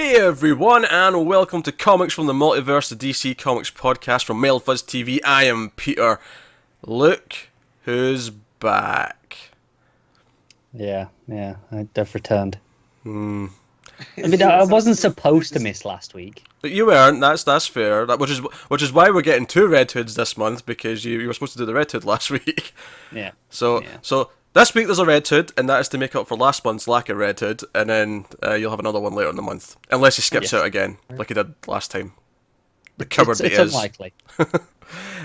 Hey everyone, and welcome to Comics from the Multiverse, the DC Comics podcast from Mail Fuzz TV. I am Peter. Look who's back. Yeah, I've returned. I mean, I wasn't supposed to miss last week. You weren't. That's fair. Which is why we're getting two Red Hoods this month, because you were supposed to do the Red Hood last week. Yeah. So this week there's a Red Hood, and that is to make up for last month's lack of Red Hood, and then you'll have another one later in the month, unless he skips out again, like he did last time. The coward that he is. It's unlikely.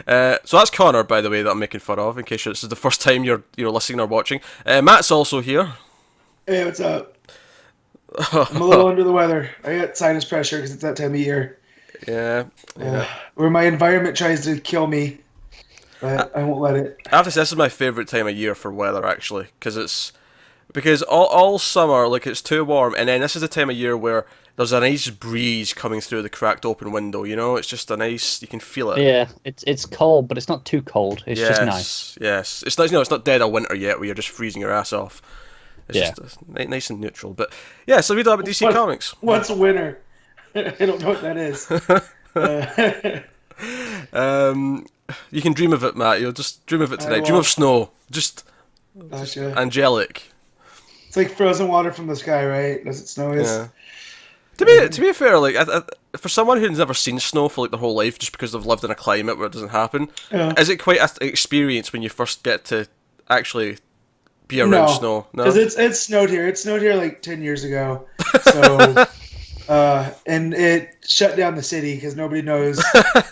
So that's Connor, by the way, that I'm making fun of, in case this is the first time you're listening or watching. Matt's also here. Hey, what's up? I'm a little under the weather. I got sinus pressure because it's that time of year. Yeah. Where my environment tries to kill me, but I won't let it. I have to say, this is my favourite time of year for weather, actually, because all summer, like, it's too warm, and then this is the time of year where there's a nice breeze coming through the cracked open window, you know? It's just a nice, you can feel it. Yeah, it's cold, but it's not too cold. It's just nice. Yes, it's not, it's not dead of winter yet, where you're just freezing your ass off. It's just nice and neutral. But yeah, so we talk about DC Comics. What's winter? I don't know what that is. You can dream of it, Matt. You'll just dream of it tonight. Dream of snow. Just angelic. It's like frozen water from the sky, right? As it snows. Yeah. To be fair, like for someone who's never seen snow for like their whole life, just because they've lived in a climate where it doesn't happen, is it quite an experience when you first get to actually be around snow? No, because it's snowed here. It snowed here like 10 years ago. So, and it shut down the city because nobody knows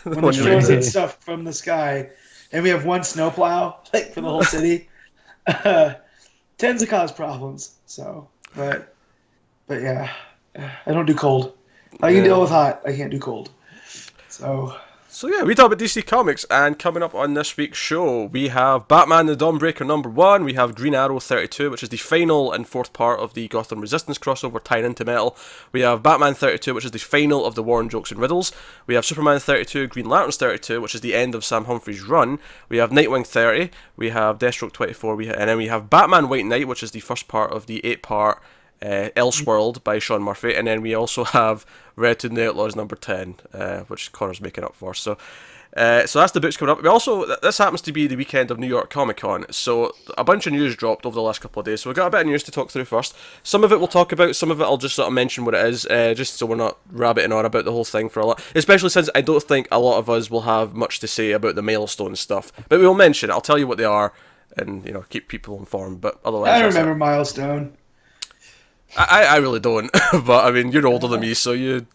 when it frozen stuff from the sky. And we have one snowplow like for the whole city. Tends to cause problems. So, but yeah, I don't do cold. I can deal with hot. I can't do cold. So yeah, we talk about DC Comics, and coming up on this week's show, we have Batman the Dawnbreaker #1, we have Green Arrow 32, which is the final and fourth part of the Gotham Resistance crossover tying into Metal. We have Batman 32, which is the final of the Warren Jokes and Riddles. We have Superman 32, Green Lanterns 32, which is the end of Sam Humphries' run. We have Nightwing 30, we have Deathstroke 24, and then we have Batman White Knight, which is the first part of the 8-part Elseworld by Sean Murphy, and then we also have Red Hood and the Outlaws #10, which Connor's making up for. So that's the books coming up. We also, this happens to be the weekend of New York Comic Con, so a bunch of news dropped over the last couple of days. So we've got a bit of news to talk through first. Some of it we'll talk about, some of it I'll just sort of mention what it is, just so we're not rabbiting on about the whole thing for a lot. Especially since I don't think a lot of us will have much to say about the Milestone stuff. But we'll mention it. I'll tell you what they are, and keep people informed. But otherwise, I remember Milestone. I really don't, but I mean, you're older than me, so you...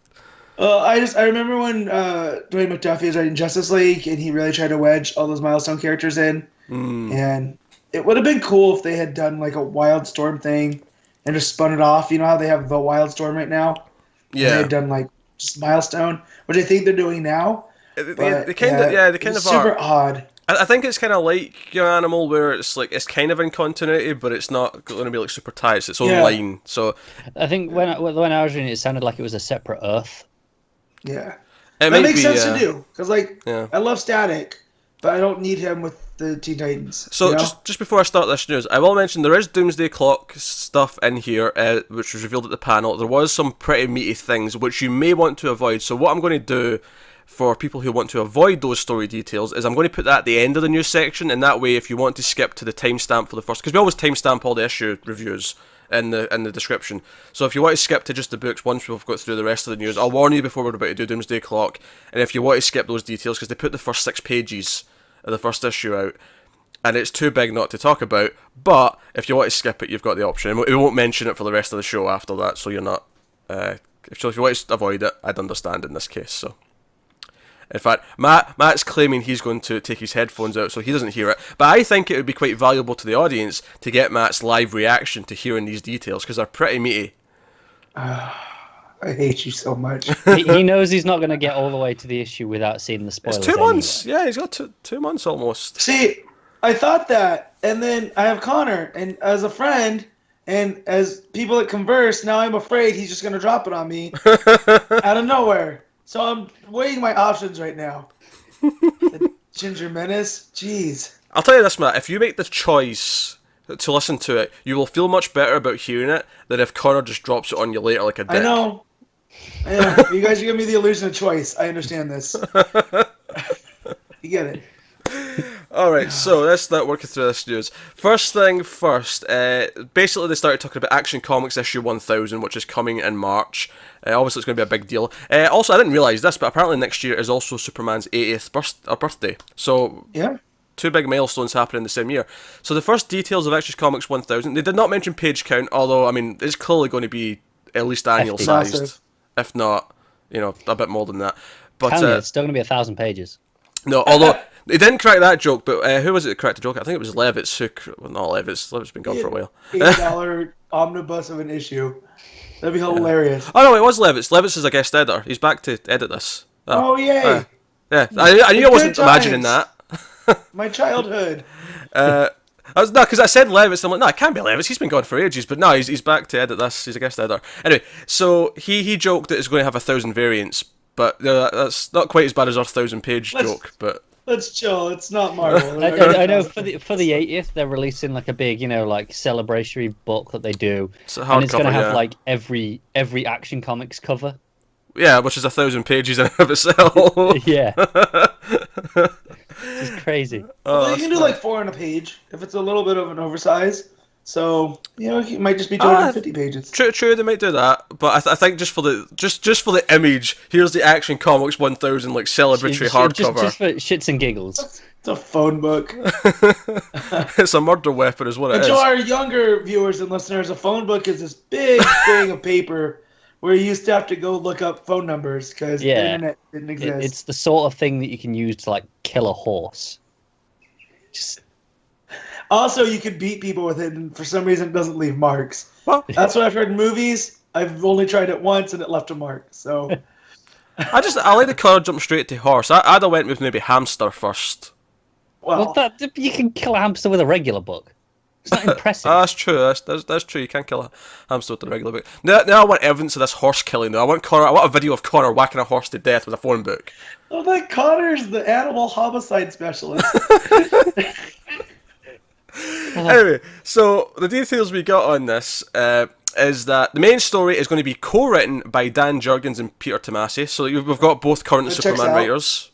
I remember when Dwayne McDuffie was writing Justice League, and he really tried to wedge all those Milestone characters in, and it would have been cool if they had done like a Wildstorm thing, and just spun it off. You know how they have the Wildstorm right now? Yeah. And they've done like just Milestone, which I think they're doing now. They kind of are. Super odd. I think it's kind of like Young Animal, where it's kind of in continuity, but it's not going to be like super tight. It's its own line. So I think when I was reading it, sounded like it was a separate Earth. Yeah, that makes sense to do because I love Static, but I don't need him with the Teen Titans. So just before I start this news, I will mention there is Doomsday Clock stuff in here, which was revealed at the panel. There was some pretty meaty things which you may want to avoid. So what I'm going to do for people who want to avoid those story details is I'm going to put that at the end of the news section, and that way if you want to skip to the timestamp for the first, because we always timestamp all the issue reviews in the description, so if you want to skip to just the books once we've got through the rest of the news, I'll warn you before we're about to do Doomsday Clock, and if you want to skip those details, because they put the first 6 pages of the first issue out, and it's too big not to talk about, but if you want to skip it, you've got the option, and we won't mention it for the rest of the show after that, so you're not, if you want to avoid it, I'd understand in this case, so... In fact, Matt's claiming he's going to take his headphones out so he doesn't hear it. But I think it would be quite valuable to the audience to get Matt's live reaction to hearing these details, because they're pretty meaty. I hate you so much. He knows he's not going to get all the way to the issue without seeing the spoilers. It's 2 months. Anyway. Yeah, he's got two months almost. See, I thought that, and then I have Connor, and as a friend, and as people that converse, now I'm afraid he's just going to drop it on me out of nowhere. So I'm weighing my options right now. The Ginger Menace? Jeez. I'll tell you this, Matt. If you make the choice to listen to it, you will feel much better about hearing it than if Connor just drops it on you later like a dick. I know. Yeah, you guys give me the illusion of choice. I understand this. You get it. Alright, so let's start working through this news. First thing first, basically they started talking about Action Comics issue 1000, which is coming in March. Obviously it's going to be a big deal. Also, I didn't realise this, but apparently next year is also Superman's 80th birthday. So, Yeah. 2 big milestones happening the same year. So the first details of Action Comics 1000, they did not mention page count, although, I mean, it's clearly going to be at least annual sized. Massive. If not, a bit more than that. But It's still going to be 1,000 pages. no, although they didn't crack that joke, but who was it that cracked the joke? I think it was Levitz well, not Levitz. Levitz been gone for a while. $8 omnibus of an issue. That'd be hilarious. Oh no, it was Levitz. Levitz is a guest editor. He's back to edit this. Oh, yay! Yeah, I knew I wasn't Good times. imagining that. My childhood. Because I said Levitz, I'm like, no, it can't be Levitz. He's been gone for ages, but no, he's back to edit this. He's a guest editor. Anyway, so he joked that it's going to have 1,000 variants, but that's not quite as bad as our 1,000-page joke. But Let's chill. It's not Marvel. I know for the 80th they're releasing like a big like celebratory book that they do, it's a and it's hardcover, going to have yeah. like every Action Comics cover. Yeah, which is 1,000 pages in and of itself. Yeah, it's crazy. Well, you can do like 4 on a page if it's a little bit of an oversize. So it might just be 250 pages. True, they might do that, but I think just for the image, here's the Action Comics 1000 like celebratory hardcover. Just for shits and giggles. It's a phone book. It's a murder weapon, is what it And is. to our younger viewers and listeners, a phone book is this big thing of paper where you used to have to go look up phone numbers because the internet didn't exist. It's the sort of thing that you can use to like kill a horse. Just Also, you could beat people with it, and for some reason, it doesn't leave marks. Well, That's what I've heard in movies. I've only tried it once, and it left a mark. So, I like the colour jump straight to horse. I'd have went with maybe hamster first. well, you can kill a hamster with a regular book. It's not impressive. That's true. That's true. You can't kill a hamster with a regular book. Now I want evidence of this horse killing. Though I want a video of Connor whacking a horse to death with a phone book. oh, that Connor's the animal homicide specialist. Anyway, so the details we got on this is that the main story is going to be co-written by Dan Jurgens and Peter Tomasi. So we've got both current That checks Superman out. writers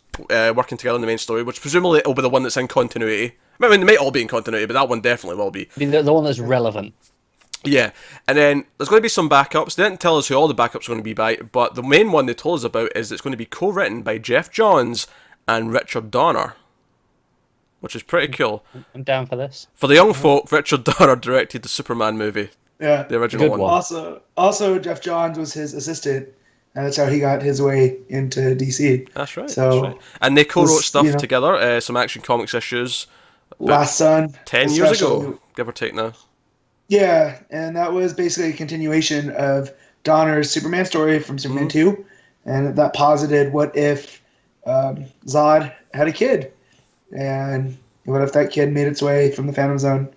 working together on the main story, which presumably will be the one that's in continuity. I mean, they might all be in continuity, but that one definitely will be. The one that's relevant. Yeah, and then there's going to be some backups. They didn't tell us who all the backups are going to be by, but the main one they told us about is it's going to be co-written by Jeff Johns and Richard Donner, which is pretty cool. I'm down for this. For the young folk, Richard Donner directed the Superman movie, Yeah. the original Good one. one. Also, Jeff Johns was his assistant, and that's how he got his way into DC. That's right. So, that's right. And they co-wrote this, stuff together, some Action Comics issues, Last Son. 10 years especially- ago, give or take now. Yeah, and that was basically a continuation of Donner's Superman story from Superman 2, and that posited what if Zod had a kid, and what if that kid made its way from the Phantom Zone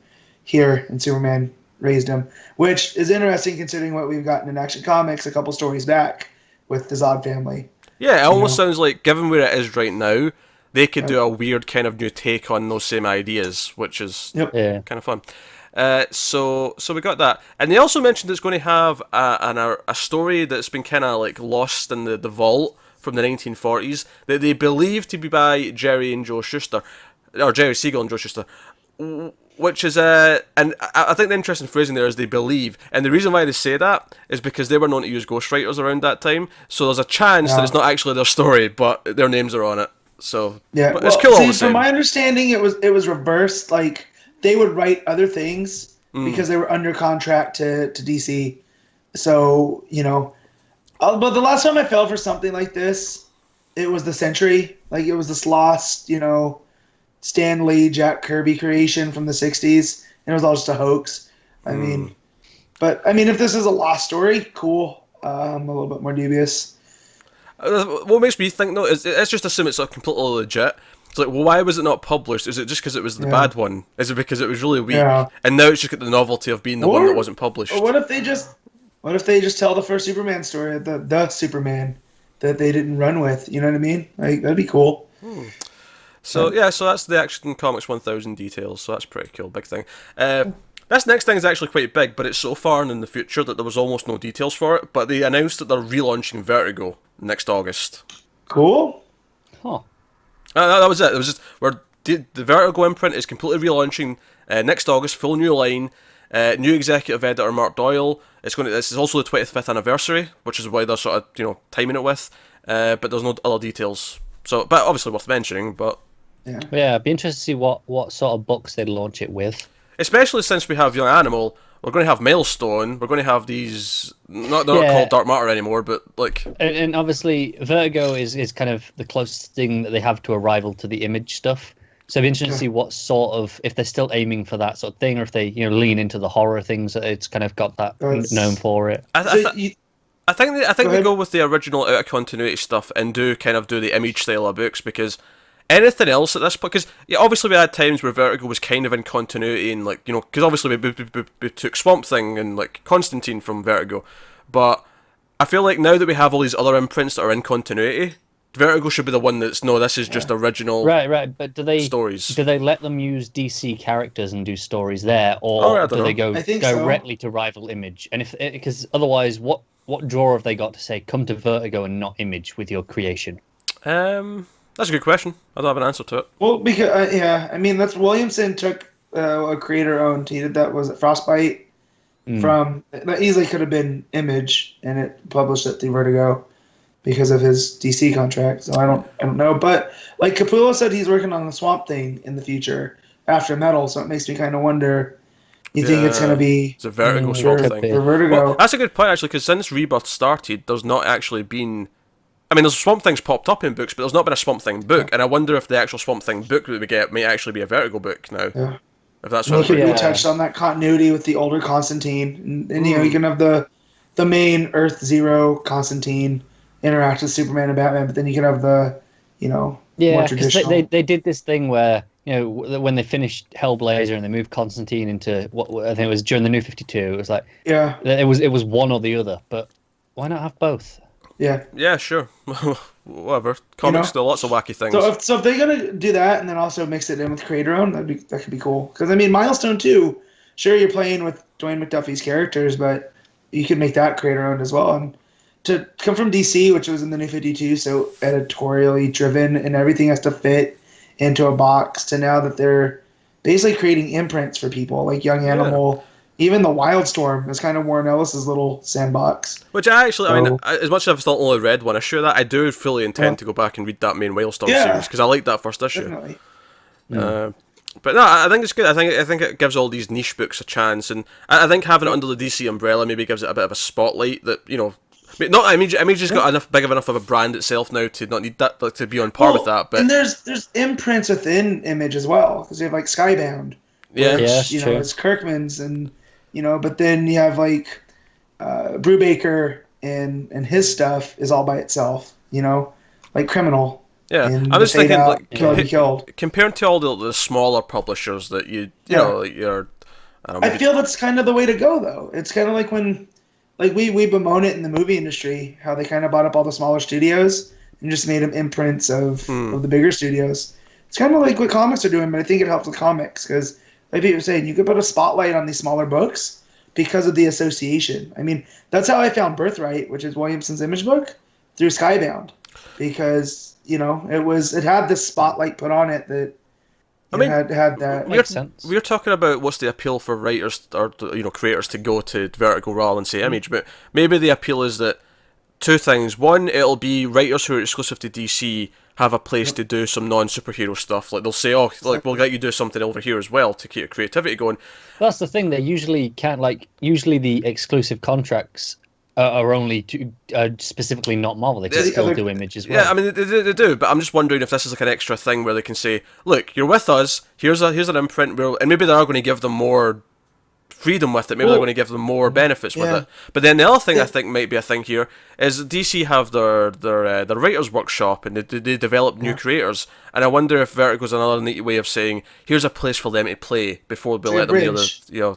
here, and Superman raised him, which is interesting considering what we've gotten in Action Comics a couple stories back with the Zod family. Yeah, it almost sounds like, given where it is right now, they could do a weird kind of new take on those same ideas, which is Yeah. kind of fun. So we got that, and they also mentioned it's going to have a story that's been kind of like lost in the vault from the 1940s that they believe to be by Jerry and Joe Shuster, or Jerry Siegel and Joe Shuster, which is and I think the interesting phrasing there is they believe, and the reason why they say that is because they were known to use ghostwriters around that time, so there's a chance that it's not actually their story, but their names are on it. So Yeah, but it's cool all the same. From my understanding, it was reversed. Like they would write other things because they were under contract to DC. So but the last time I fell for something like this, it was the Century. Like it was this lost, Stan Lee, Jack Kirby creation from the '60s, and it was all just a hoax. I mean, if this is a lost story, cool. I'm a little bit more dubious. What makes me think though is let's just assume it's completely legit. It's like, well, why was it not published? Is it just because it was the bad one? Is it because it was really weak? Yeah. And now it's just got the novelty of being the one that wasn't published. Or what if they just tell the first Superman story, the Superman that they didn't run with? You know what I mean? Like that'd be cool. So so that's the Action Comics 1000 details. So that's pretty cool, big thing. This next thing is actually quite big, but it's so far in the future that there was almost no details for it. But they announced that they're relaunching Vertigo next August. Cool. Huh. That was it. It was just where the Vertigo imprint is completely relaunching next August, full new line, new executive editor Mark Doyle. This is also the 25th anniversary, which is why they're sort of timing it with. But there's no other details. So, but obviously worth mentioning. But yeah, it'd be interesting to see what sort of books they'd launch it with. Especially since we have Young Animal, we're going to have Maelstone. We're going to have these. They're not called Dark Matter anymore, but like. And obviously, Vertigo is kind of the closest thing that they have to a rival to the Image stuff. So it'd be interesting to see what sort of, if they're still aiming for that sort of thing, or if they lean into the horror things that it's kind of got that known for it. I think they go with the original out of continuity stuff and do the Image style of books, because anything else at this point, because obviously we had times where Vertigo was kind of in continuity, and because obviously we took Swamp Thing and Constantine from Vertigo, but I feel like now that we have all these other imprints that are in continuity, Vertigo should be the one that's this is just original. Right. But do they let them use DC characters and do stories there, or do they go directly to rival Image? And because otherwise, what draw have they got to say come to Vertigo and not Image with your creation? That's a good question. I don't have an answer to it. Well, because that's Williamson took a creator-owned. He did that. Was it Frostbite? From that easily could have been Image, and it published it through Vertigo because of his DC contract. So I don't know. But like Capullo said, he's working on the Swamp Thing in the future after Metal. So it makes me kind of wonder. You think it's going to be a Vertigo Swamp Thing? For Vertigo. Well, that's a good point actually, because since Rebirth started, there's not actually been. I mean, there's Swamp Things popped up in books, but there's not been a Swamp Thing book, and I wonder if the actual Swamp Thing book that we get may actually be a Vertigo book now. Yeah. If that's what we touched on that continuity with the older Constantine, and you can have the main Earth Zero Constantine interact with Superman and Batman, but then you can have the more traditional. They did this thing where when they finished Hellblazer and they moved Constantine into what I think it was during the New 52. It was like it was one or the other, but why not have both? Yeah, sure. Whatever. Comics do lots of wacky things. So if they're gonna do that and then also mix it in with creator own, that could be cool. Because I mean, Milestone too. Sure, you're playing with Dwayne McDuffie's characters, but you could make that creator owned as well. And to come from DC, which was in the New 52, so editorially driven and everything has to fit into a box, to now that they're basically creating imprints for people like Young Animal. Even the Wildstorm is kind of Warren Ellis's little sandbox. Which I mean, as much as I've still only read one issue of that, I do fully intend to go back and read that main Wildstorm series, because I liked that first issue. Definitely. But no, I think it's good. I think it gives all these niche books a chance, and I think having it under the DC umbrella maybe gives it a bit of a spotlight that, Image has got big enough of a brand itself now to not need that, to be on par with that. But and there's imprints within Image as well, because you have like Skybound. Which, it's Kirkman's, and but then you have like Brubaker and his stuff is all by itself, like Criminal. Yeah, I'm just thinking compared to all the smaller publishers that you're. I feel that's kind of the way to go, though. It's kind of like when, we bemoan it in the movie industry, how they kind of bought up all the smaller studios and just made them imprints of the bigger studios. It's kind of like what comics are doing, but I think it helps with comics because, like people were saying, you could put a spotlight on these smaller books because of the association. I mean, that's how I found Birthright, which is Williamson's Image book, through Skybound, because it had this spotlight put on it that had that. We're talking about what's the appeal for writers or creators to go to Vertigo rather than say Image, but maybe the appeal is that two things. One, it'll be writers who are exclusive to DC have a place to do some non-superhero stuff. Like they'll say, we'll let you do something over here as well to keep your creativity going. That's the thing. They usually can't. Usually the exclusive contracts are only to specifically not Marvel. They can still do Image as well. Yeah, I mean they do, but I'm just wondering if this is like an extra thing where they can say, look, you're with us. Here's an imprint, and maybe they are going to give them more freedom with it. Maybe they're going to give them more benefits with it. But then the other thing I think might be a thing here is DC have their writers' workshop, and they develop new creators. And I wonder if Vertigo's another neat way of saying, here's a place for them to play before we let them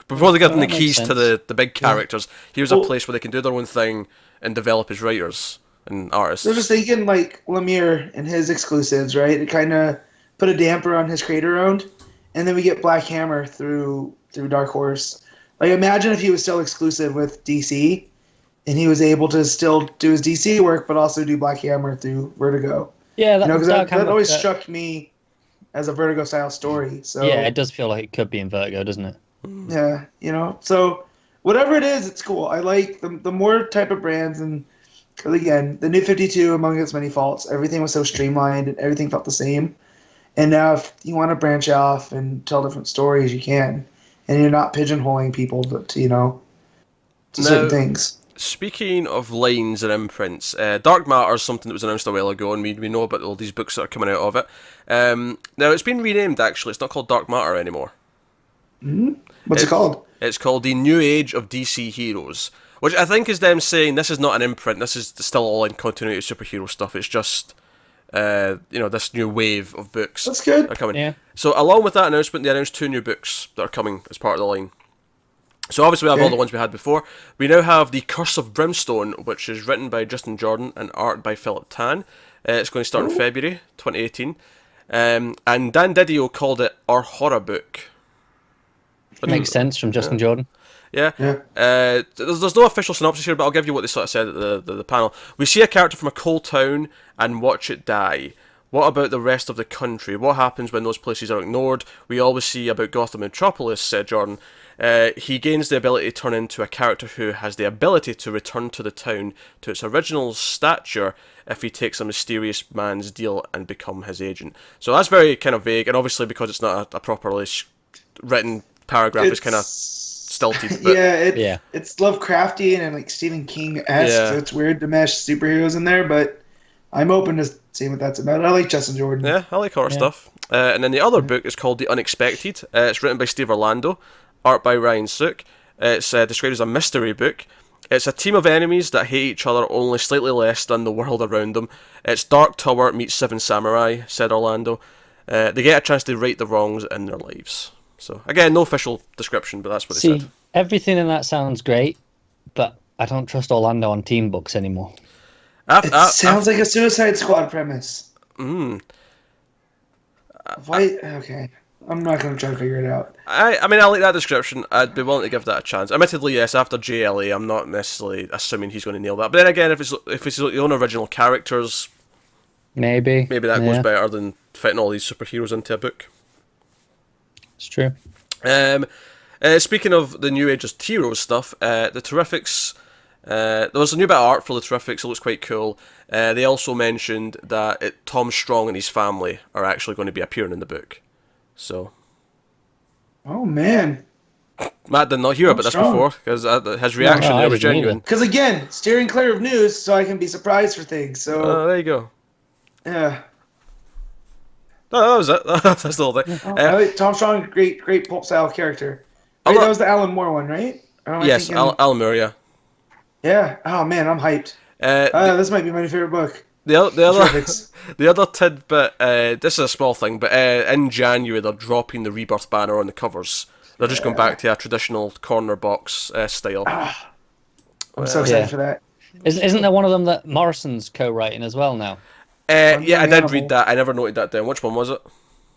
before they give them the keys to the big characters. Here's a place where they can do their own thing and develop as writers and artists. They're just thinking like Lemire and his exclusives, right? It kind of put a damper on his creator owned, and then we get Black Hammer through through Dark Horse. Like, imagine if he was still exclusive with DC, and he was able to still do his DC work, but also do Black Hammer through Vertigo. Yeah, that always struck me as a Vertigo style story. So yeah, it does feel like it could be in Vertigo, doesn't it? Yeah, so whatever it is, it's cool. I like the more type of brands, and because again, the New 52, among its many faults, everything was so streamlined and everything felt the same. And now, if you want to branch off and tell different stories, you can, and you're not pigeonholing people to certain things. Speaking of lines and imprints, Dark Matter is something that was announced a while ago, and we know about all these books that are coming out of it. Now, it's been renamed, actually. It's not called Dark Matter anymore. Mm-hmm. What's it called? It's called The New Age of DC Heroes, which I think is them saying this is not an imprint, this is still all in continuity superhero stuff. It's just, this new wave of books. That's good. That are coming. Yeah. So, along with that announcement, they announced 2 new books that are coming as part of the line. So obviously we have all the ones we had before. We now have The Curse of Brimstone, which is written by Justin Jordan and art by Philip Tan. It's going to start in February 2018. And Dan Didio called it our horror book. Makes sense from Justin Jordan. Yeah. There's no official synopsis here, but I'll give you what they sort of said at the panel. We see a character from a coal town and watch it die. What about the rest of the country? What happens when those places are ignored? We always see about Gotham Metropolis, said Jordan. He gains the ability to turn into a character who has the ability to return to the town to its original stature if he takes a mysterious man's deal and become his agent. So that's very kind of vague, and obviously because it's not a properly written paragraph, it's kind of stilted. But it's Lovecraftian and like Stephen King-esque, so it's weird to mesh superheroes in there, but I'm open to seeing what that's about. I like Justin Jordan. Yeah, I like horror stuff. And then the other book is called The Unexpected. It's written by Steve Orlando. Art by Ryan Sook. It's described as a mystery book. It's a team of enemies that hate each other only slightly less than the world around them. It's Dark Tower meets Seven Samurai, said Orlando. They get a chance to right the wrongs in their lives. So, again, no official description, but that's what they said. Everything in that sounds great, but I don't trust Orlando on team books anymore. It sounds like a Suicide Squad premise. Why? Okay. I'm not going to try to figure it out. I mean, I like that description. I'd be willing to give that a chance. Admittedly, yes, after JLA, I'm not necessarily assuming he's going to nail that. But then again, if it's the own original characters, maybe that goes better than fitting all these superheroes into a book. It's true. Speaking of the New Age of Heroes stuff, the Terrifics, there was a new bit of art for the Terrifics. It looks quite cool. They also mentioned that Tom Strong and his family are actually going to be appearing in the book. So. Oh man. Matt did not hear about this before because his reaction there was genuine. Because again, steering clear of news so I can be surprised for things. So. There you go. Yeah. No, that was it. That's the whole thing. I like Tom Strong, great pulp style character. Right, that was the Alan Moore one, right? Yes, Alan Moore. Yeah. Yeah. Oh man, I'm hyped. This might be my favorite book. The other tidbit, this is a small thing, but in January they're dropping the Rebirth banner on the covers. They're just going back to a traditional corner box style. I'm so excited for that. Isn't there one of them that Morrison's co-writing as well now? Yeah, I did read that. I never noted that down. Which one was it?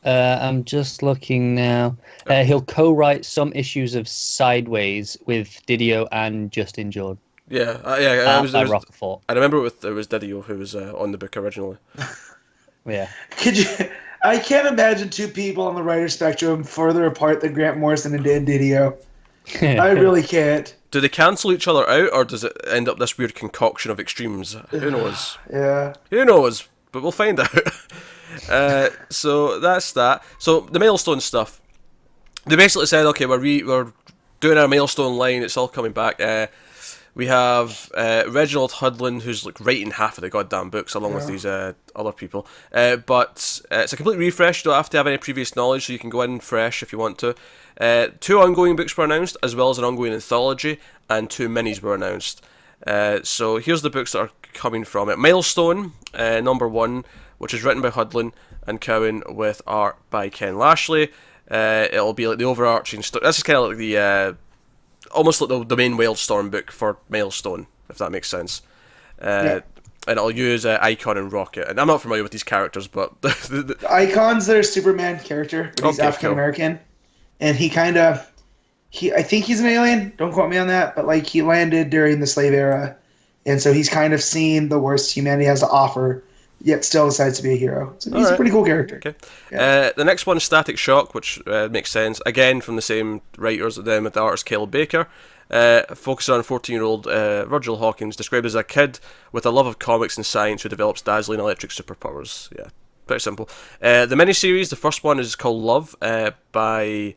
I'm just looking now. He'll co-write some issues of Sideways with Didio and Justin Jordan. Yeah, I remember it was Didio who was on the book originally. Yeah. I can't imagine two people on the writer's spectrum further apart than Grant Morrison and Dan Didio. I really can't. Do they cancel each other out, or does it end up this weird concoction of extremes? Who knows? Yeah. Who knows? But we'll find out. So that's that. So the Milestone stuff. They basically said, okay, we're doing our Milestone line. It's all coming back. We have Reginald Hudlin, who's like writing half of the goddamn books along with these other people. But it's a complete refresh. You don't have to have any previous knowledge, so you can go in fresh if you want to. 2 ongoing books were announced, as well as an ongoing anthology, and 2 minis were announced. So here's the books that are coming from it. Milestone, number 1, which is written by Hudlin and Cowan with art by Ken Lashley. It'll be like the overarching story. This is kind of like the almost like the main Wildstorm book for Milestone, if that makes sense. And it'll use Icon and Rocket. And I'm not familiar with these characters, but Icon's their Superman character, but he's African American, and he kind of I think he's an alien. Don't quote me on that, but like he landed during the slave era, and so he's kind of seen the worst humanity has to offer, yet still decides to be a hero. So he's a pretty cool character. Okay. Yeah. The next one is Static Shock, which makes sense. Again, from the same writers, then with the artist Caleb Baker. Focusing on 14-year-old Virgil Hawkins, described as a kid with a love of comics and science who develops dazzling electric superpowers. Yeah, pretty simple. The miniseries, the first one is called Love by...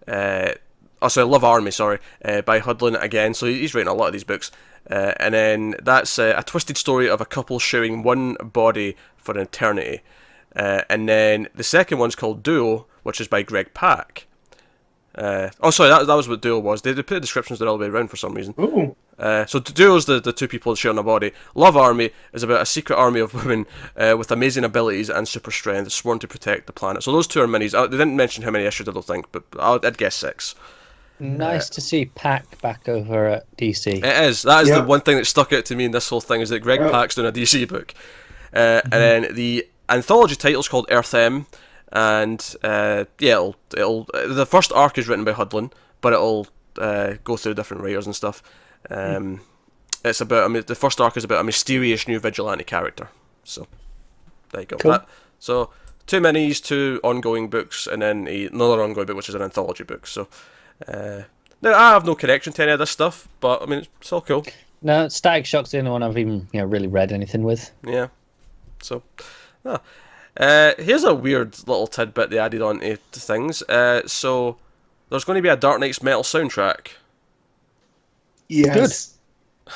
Love Army, by Hudlin again. So he's writing a lot of these books. And then that's a twisted story of a couple sharing one body for an eternity. And then the second one's called Duo, which is by Greg Pak. That was what Duo was. They put the descriptions the other way around for some reason. Ooh. So Duo's the two people sharing a body. Love Army is about a secret army of women with amazing abilities and super strength sworn to protect the planet. So those two are minis. They didn't mention how many issues, I don't think, but I'd guess 6. Nice to see Pack back over at DC. It is. That is the one thing that stuck out to me in this whole thing, is that Greg Pak's doing a DC book. And then the anthology title's called Earth M. And it'll the first arc is written by Hudlin, but it'll go through different writers and stuff. It's about the first arc is about a mysterious new vigilante character. So there you go. Cool. So 2 minis, 2 ongoing books, and then another ongoing book, which is an anthology book. So now I have no connection to any of this stuff, but I mean it's all cool. No, Static Shock's the only one I've even really read anything with. Yeah. So. Here's a weird little tidbit they added on to things. So there's going to be a Dark Knight's Metal soundtrack. Yes.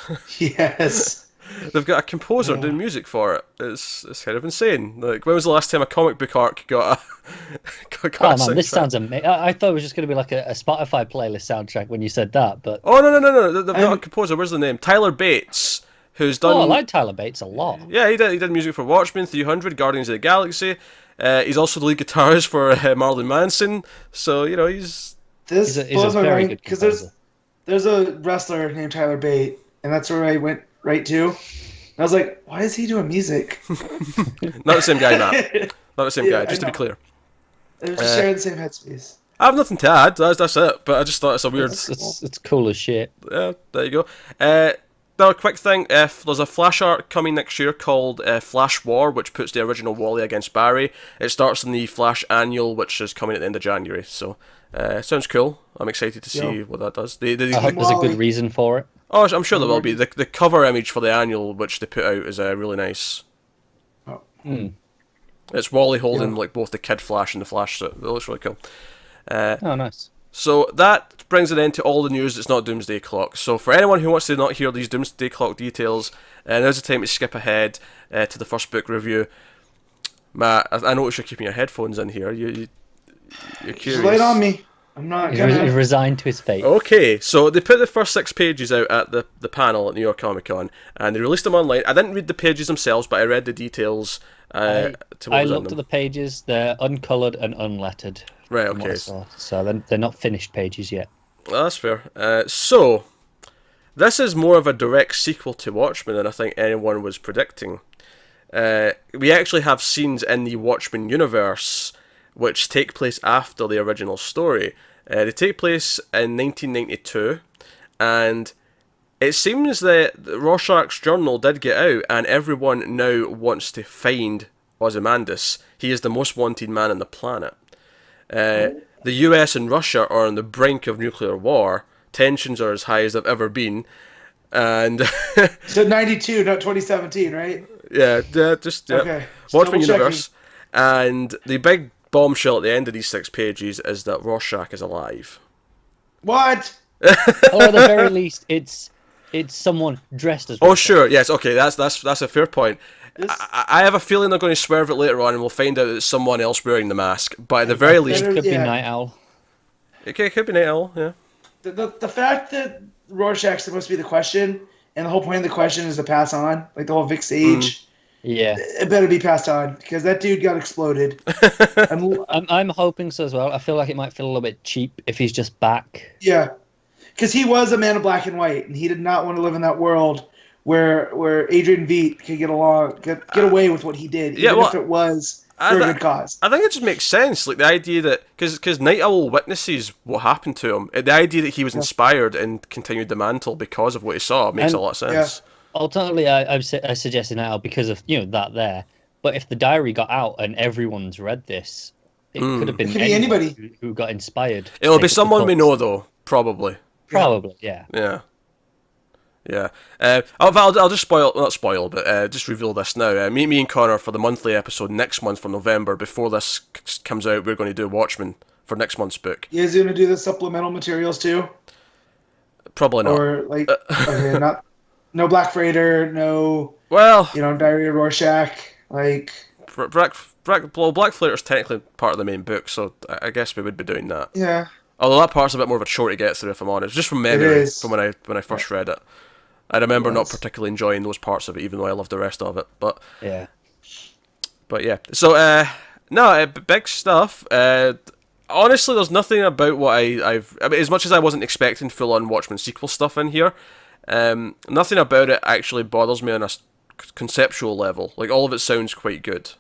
Good. Yes. They've got a composer doing music for it. It's kind of insane. Like, when was the last time a comic book arc got a soundtrack? This sounds amazing. I thought it was just going to be like a Spotify playlist soundtrack when you said that, but... Oh, no. They've got a composer. Where's the name? Tyler Bates, who's done... Oh, I like Tyler Bates a lot. Yeah, he did music for Watchmen, 300, Guardians of the Galaxy. He's also the lead guitarist for Marilyn Manson. So, he's... This blows my very mind, good because composer. there's a wrestler named Tyler Bate, and that's where I went right to. And I was like, why is he doing music? Not the same guy, Matt. Not the same guy, just to be clear. They're just sharing the same headspace. I have nothing to add, that's it. But I just thought it's a weird... It's cool as shit. Yeah, there you go. Now, a quick thing, there's a Flash arc coming next year called Flash War, which puts the original Wally against Barry. It starts in the Flash Annual, which is coming at the end of January. So, sounds cool. I'm excited to see what that does. I hope there's a good reason for it. Oh, I'm sure there will be. The cover image for the Annual, which they put out, is really nice. Oh. It's Wally holding like both the Kid Flash and the Flash suit. It looks really cool. Oh, nice. So that brings an end to all the news that's not Doomsday Clock. So for anyone who wants to not hear these Doomsday Clock details, now's the time to skip ahead to the first book review. Matt, I notice you're keeping your headphones in here. You're curious. Just lay it on me. I'm not gonna... He's resigned to his fate. Okay, so they put the first 6 pages out at the panel at New York Comic Con, and they released them online. I didn't read the pages themselves, but I read the details. I looked at the pages. They're uncoloured and unlettered. Right, okay. So they're not finished pages yet. Well, that's fair. So, this is more of a direct sequel to Watchmen than I think anyone was predicting. We actually have scenes in the Watchmen universe which take place after the original story. They take place in 1992, and it seems that Rorschach's journal did get out, and everyone now wants to find Ozymandias. He is the most wanted man on the planet. The US and Russia are on the brink of nuclear war. Tensions are as high as they've ever been. And so 92, not 2017, right? Yeah, just okay. Watchmen universe. And the big bombshell at the end of these 6 pages is that Rorschach is alive. What? Or at the very least, it's someone dressed as Rorschach. Oh, sure, yes, okay, that's a fair point. I have a feeling they're going to swerve it later on, and we'll find out that it's someone else wearing the mask. But at the very least, it could be Night Owl. It could be Night Owl, yeah. The fact that Rorschach's supposed to be the question, and the whole point of the question is to pass on, like the whole Vic Sage. Yeah, it better be passed on because that dude got exploded. I'm hoping so as well. I feel like it might feel a little bit cheap if he's just back. Yeah, because he was a man of black and white, and he did not want to live in that world where Adrian Veidt could get away with what he did, even if it was for a good cause. I think it just makes sense, like the idea that because Night Owl witnesses what happened to him, the idea that he was inspired and continued the mantle because of what he saw makes a lot of sense. Ultimately, I suggested Night Owl because of that there. But if the diary got out and everyone's read this, it could have been anybody who got inspired. It'll be someone we know, though, probably. Probably, yeah. Yeah. I'll just not spoil, but just reveal this now. Me and Connor for the monthly episode next month for November. Before this comes out, we're going to do Watchmen for next month's book. You guys going to do the supplemental materials too? Probably not. Or like, okay, no Black Freighter, no. Well, Diary of Rorschach, like. Black Freighter's technically part of the main book, so I guess we would be doing that. Yeah. Although that part's a bit more of a chore to get through, if I'm honest. Just from memory, from when I first read it. I remember not particularly enjoying those parts of it, even though I loved the rest of it. But yeah. So big stuff. Honestly, there's nothing about what I've. I mean, as much as I wasn't expecting full-on Watchmen sequel stuff in here, nothing about it actually bothers me on a conceptual level. Like, all of it sounds quite good.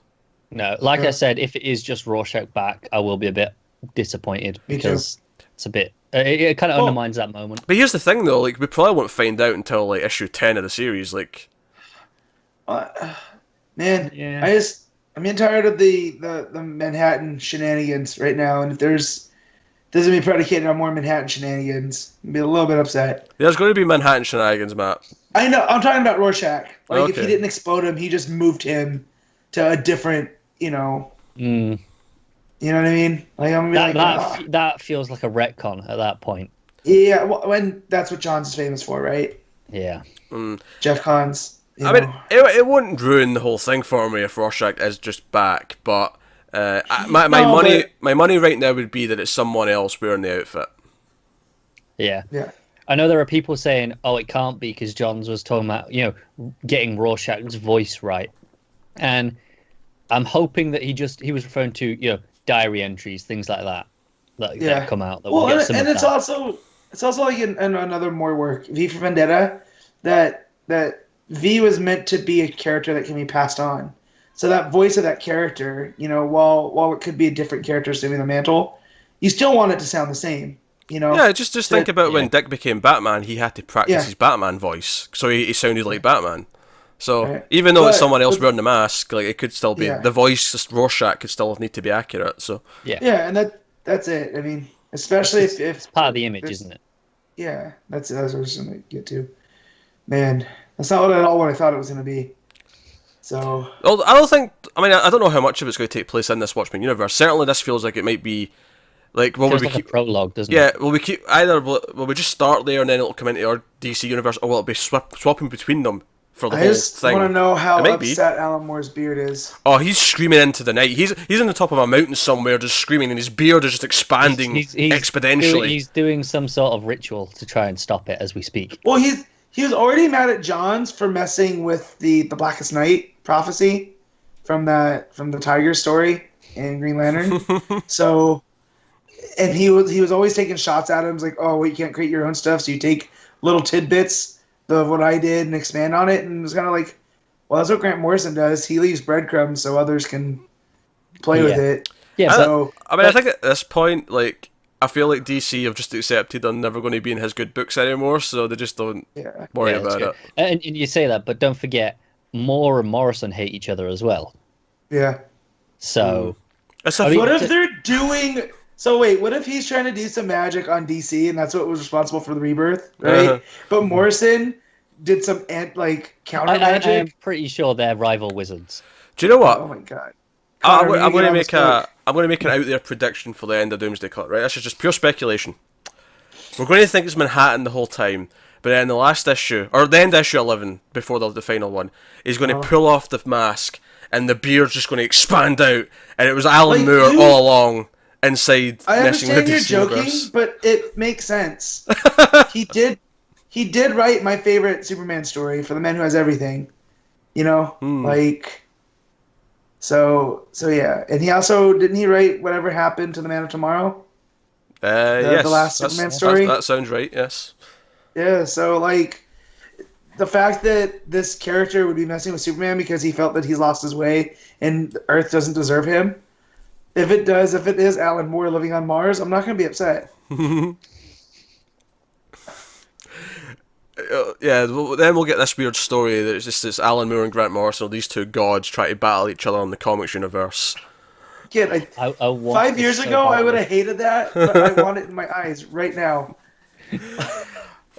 No, like I said, if it is just Rorschach back, I will be a bit disappointed because it's a bit. It kind of undermines that moment. But here's the thing, though. Like, we probably won't find out until like issue 10 of the series. Like, man, yeah. I'm getting tired of the Manhattan shenanigans right now, and if there's gonna be predicated on more Manhattan shenanigans, I'd be a little bit upset. There's going to be Manhattan shenanigans, Matt. I know. I'm talking about Rorschach. Like, if he didn't explode him, he just moved him to a different, You know what I mean? Like, I'm gonna be that feels like a retcon at that point. Yeah, when that's what John's famous for, right? Yeah. Jeff Cons. mean, it wouldn't ruin the whole thing for me if Rorschach is just back, but my money right now would be that it's someone else wearing the outfit. Yeah. Yeah. I know there are people saying, "Oh, it can't be," because Johns was talking about getting Rorschach's voice right, and I'm hoping that he was referring to diary entries, things like that come out. That we'll get some and of it's that. also like in another more work, V for Vendetta, that V was meant to be a character that can be passed on. So that voice of that character, while it could be a different character assuming the mantle, you still want it to sound the same. Yeah, just think about when Dick became Batman, he had to practice his Batman voice, so he sounded like Batman. So even though it's someone else wearing the mask, like, it could still be the voice. Just Rorschach could still need to be accurate. So and that's it. I mean, especially if it's part of the image, isn't it? Yeah, that's what I was going to get to. Man, that's not at all what I thought it was going to be. So, well, I don't think. I mean, I don't know how much of it's going to take place in this Watchmen universe. Certainly, this feels like it might be. Like, will we keep a prologue, doesn't it? Yeah, will we keep will we just start there and then it'll come into our DC universe, or will it be swapping between them for the whole thing? I just want to know how upset Alan Moore's beard is. Oh, he's screaming into the night. He's on the top of a mountain somewhere, just screaming, and his beard is just expanding exponentially. He's doing some sort of ritual to try and stop it as we speak. Well, he was already mad at Johns for messing with the Blackest Night prophecy from the Tiger story in Green Lantern. So. And he was always taking shots at him, like, oh, well, you can't create your own stuff, so you take little tidbits of what I did and expand on it. And it was kind of like, well, that's what Grant Morrison does. He leaves breadcrumbs so others can play with it. Yeah. So I think at this point, like, I feel like DC have just accepted they're never going to be in his good books anymore, so they just don't worry about it. And you say that, but don't forget, Moore and Morrison hate each other as well. Yeah. So, what if they're doing? So wait, what if he's trying to do some magic on DC, and that's what was responsible for the Rebirth, right? Uh-huh. But Morrison did some counter magic. I'm pretty sure they're rival wizards. Do you know what? Oh my god! I'm going to make an out there prediction for the end of Doomsday Cut. Right, this is just pure speculation. We're going to think it's Manhattan the whole time, but then the last issue, or the end of issue 11, before the final one, he's going to pull off the mask, and the beard's just going to expand out, and it was Alan Moore all along. Inside, I understand you're joking, but it makes sense. He did write my favorite Superman story, For the Man Who Has Everything. So yeah. And he also didn't he write Whatever Happened to the Man of Tomorrow? Yes, the last Superman story. That sounds right. Yes. Yeah. So the fact that this character would be messing with Superman because he felt that he's lost his way and Earth doesn't deserve him. If it is Alan Moore living on Mars, I'm not going to be upset. Yeah, then we'll get this weird story that it's just this Alan Moore and Grant Morrison, these two gods, try to battle each other in the comics universe. Again, I 5 years ago, I would have hated that, but I want it in my eyes right now.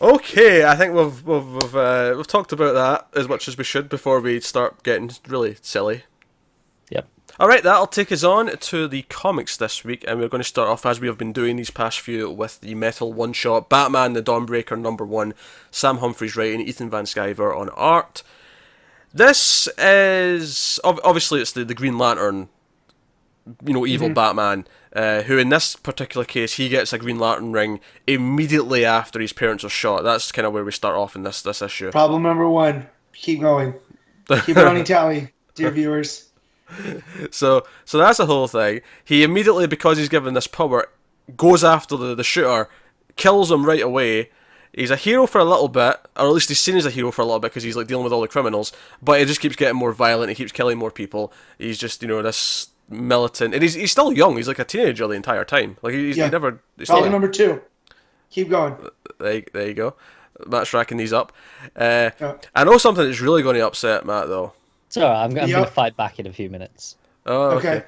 Okay, I think we've talked about that as much as we should before we start getting really silly. Yep. Alright, that'll take us on to the comics this week, and we're going to start off, as we have been doing these past few, with the Metal one-shot, Batman the Dawnbreaker #1, Sam Humphries writing, Ethan Van Sciver on art. This is, obviously it's the Green Lantern, evil Batman, who in this particular case, he gets a Green Lantern ring immediately after his parents are shot. That's kind of where we start off in this issue. Problem number 1, keep going. Keep running tally, dear viewers. So that's the whole thing. He immediately, because he's given this power, goes after the shooter, kills him right away. He's a hero for a little bit, or at least he's seen as a hero for a little bit because he's like dealing with all the criminals, but he just keeps getting more violent, he keeps killing more people. He's just, this militant, and he's still young, he's like a teenager the entire time. Like he's never... Problem number 2. Keep going. There you go. Matt's racking these up. I know something that's really going to upset Matt, though. It's alright, I'm going to fight back in a few minutes. Oh, okay.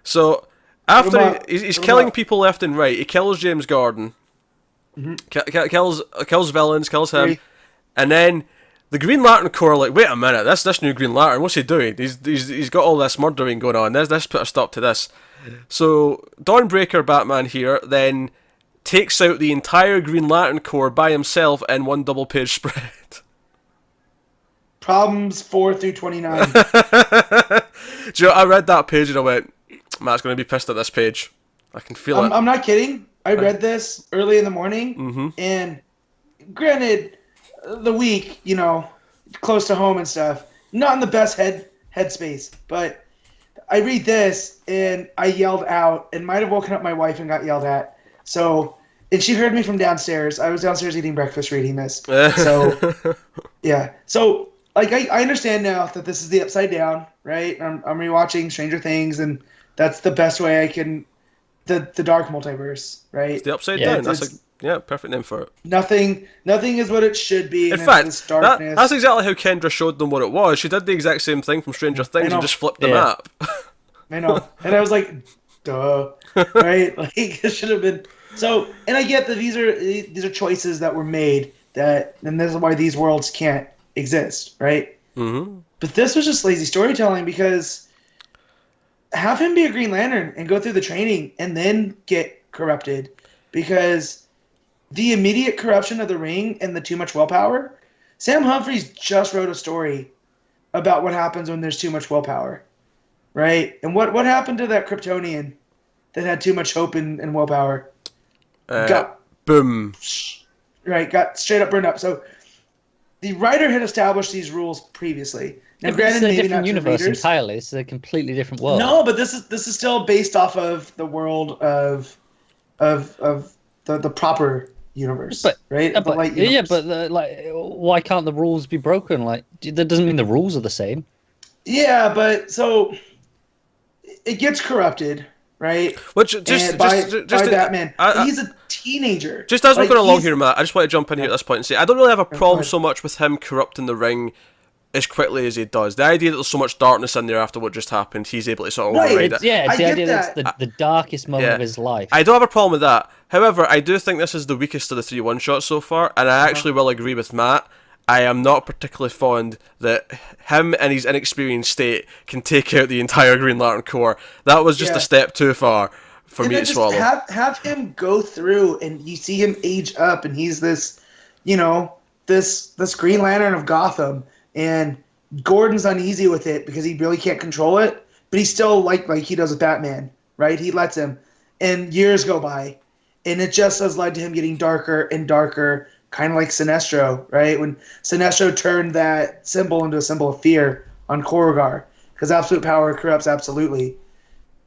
So, after he's killing people left and right, he kills James Gordon, kills villains, kills him, and then the Green Lantern Corps are like, wait a minute, this new Green Lantern, what's he doing? He's got all this murdering going on, let's put a stop to this. So, Dawnbreaker Batman here then takes out the entire Green Lantern Corps by himself in one double-page spread. Problems 4 through 29. Do you know, I read that page and I went, Matt's going to be pissed at this page. I can feel it. I'm not kidding. I read this early in the morning, and granted, the week, close to home and stuff, not in the best headspace, but I read this and I yelled out and might have woken up my wife and got yelled at. So, and she heard me from downstairs. I was downstairs eating breakfast reading this. So, yeah. So, like, I understand now that this is the Upside Down, right? I'm rewatching Stranger Things, and that's the best way I can... The Dark Multiverse, right? It's the Upside Down. That's perfect name for it. Nothing is what it should be. In fact, that's exactly how Kendra showed them what it was. She did the exact same thing from Stranger Things and just flipped the map. I know. And I was like, duh. Right? Like, it should have been... So, and I get that these are choices that were made, and this is why these worlds can't exist, right? Mm-hmm. But this was just lazy storytelling, because have him be a Green Lantern and go through the training and then get corrupted, because the immediate corruption of the ring and the too much willpower, Sam Humphries just wrote a story about what happens when there's too much willpower, right? And what happened to that Kryptonian that had too much hope and willpower? Got boom. Right, got straight up burned up. So the writer had established these rules previously. Now, granted, it's a maybe different not universe to readers. entirely. It's a completely different world. No, but this is still based off of the world of the proper universe, right? But, light universe. Why can't the rules be broken? Like, that doesn't mean the rules are the same. Yeah, but so it gets corrupted, right? Which by Batman. He's a teenager. Just as we're going along here, Matt, I just want to jump in here at this point and say I don't really have a problem so much with him corrupting the ring as quickly as he does. The idea that there's so much darkness in there after what just happened, he's able to sort of override it. Yeah, it's the idea that it's the darkest moment of his life. I don't have a problem with that. However, I do think this is the weakest of the 3 one-shots so far, and I actually will agree with Matt. I am not particularly fond that him in his inexperienced state can take out the entire Green Lantern Corps. That was just a step too far for me to swallow. Have him go through, and you see him age up, and he's this, this Green Lantern of Gotham, and Gordon's uneasy with it because he really can't control it, but he's still like he does with Batman, right? He lets him, and years go by, and it just has led to him getting darker and darker, kind of like Sinestro, right? When Sinestro turned that symbol into a symbol of fear on Korugar, because absolute power corrupts absolutely.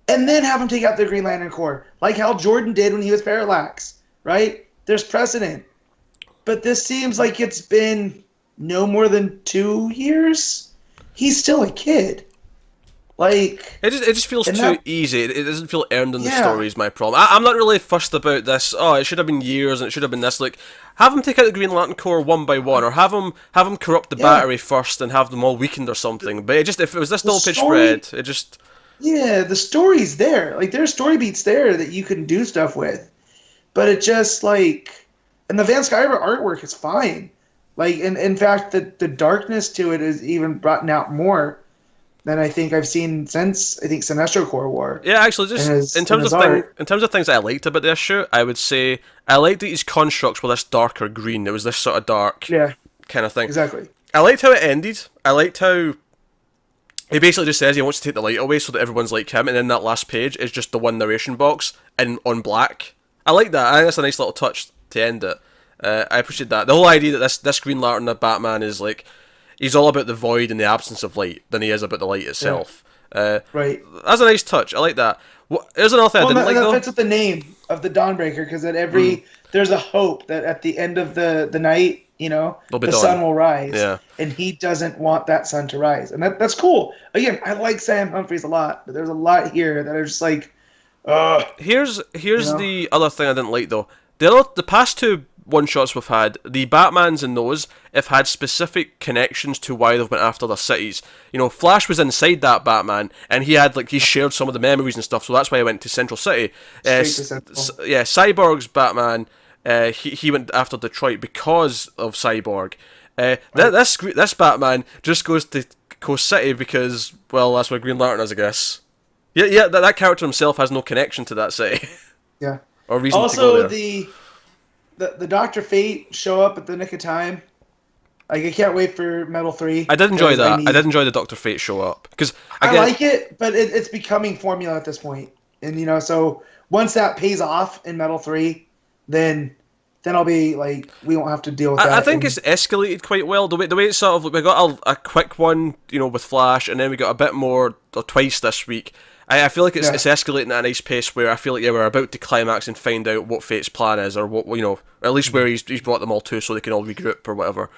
And then have him take out the Green Lantern Corps, like Hal Jordan did when he was Parallax, right? There's precedent. But this seems like it's been no more than 2 years, he's still a kid. Like it just feels too easy. It doesn't feel earned in the Yeah. story. Is my problem. I'm not really fussed about this. Oh, it should have been years and it should have been this. Like, have him take out the Green Lantern Corps one by one, or have him corrupt the battery first and have them all weakened or something. But if it was this double page spread, it just the story's there. Like there's story beats there that you can do stuff with, but it just like, and the Van Sciver artwork is fine. Like, in fact, the darkness to it is even brought out more than I think I've seen since Sinestro Corps War. Yeah, actually, just in terms of things I liked about the issue, I would say I liked that his constructs were this darker green. It was this sort of dark kind of thing. Exactly. I liked how it ended. I liked how he basically just says he wants to take the light away so that everyone's like him, and then that last page is just the one narration box on black. I like that. I think that's a nice little touch to end it. I appreciate that. The whole idea that this Green Lantern, the Batman, is like, he's all about the void and the absence of light than he is about the light itself. Right. That's a nice touch. I like that. There's another thing I didn't like, though. That fits with the name of the Dawnbreaker, because at there's a hope that at the end of the night, the sun will rise. And he doesn't want that sun to rise. And that's cool. Again, I like Sam Humphries a lot, but there's a lot here that are just like, Here's the other thing I didn't like, though. The past two one-shots we've had, the Batmans in those have had specific connections to why they've went after their cities. Flash was inside that Batman, and he shared some of the memories and stuff, so that's why he went to Central City. Cyborg's Batman, he went after Detroit because of Cyborg. This Batman just goes to Coast City because, well, that's where Green Lantern is, I guess. Yeah, that character himself has no connection to that city. Yeah. Or reason also, to go there. The Dr. Fate show up at the nick of time. Like, I can't wait for Metal 3. I did enjoy that. I did enjoy the Dr. Fate show up. Because I like it, but it's becoming formula at this point. And, so once that pays off in Metal 3, then I'll be like, we won't have to deal with that. I think it's escalated quite well. The way it's sort of, we got a quick one, with Flash, and then we got a bit more, or twice this week. I feel like it's escalating at a nice pace where I feel like we're about to climax and find out what Fate's plan is, or what, at least where he's brought them all to so they can all regroup or whatever.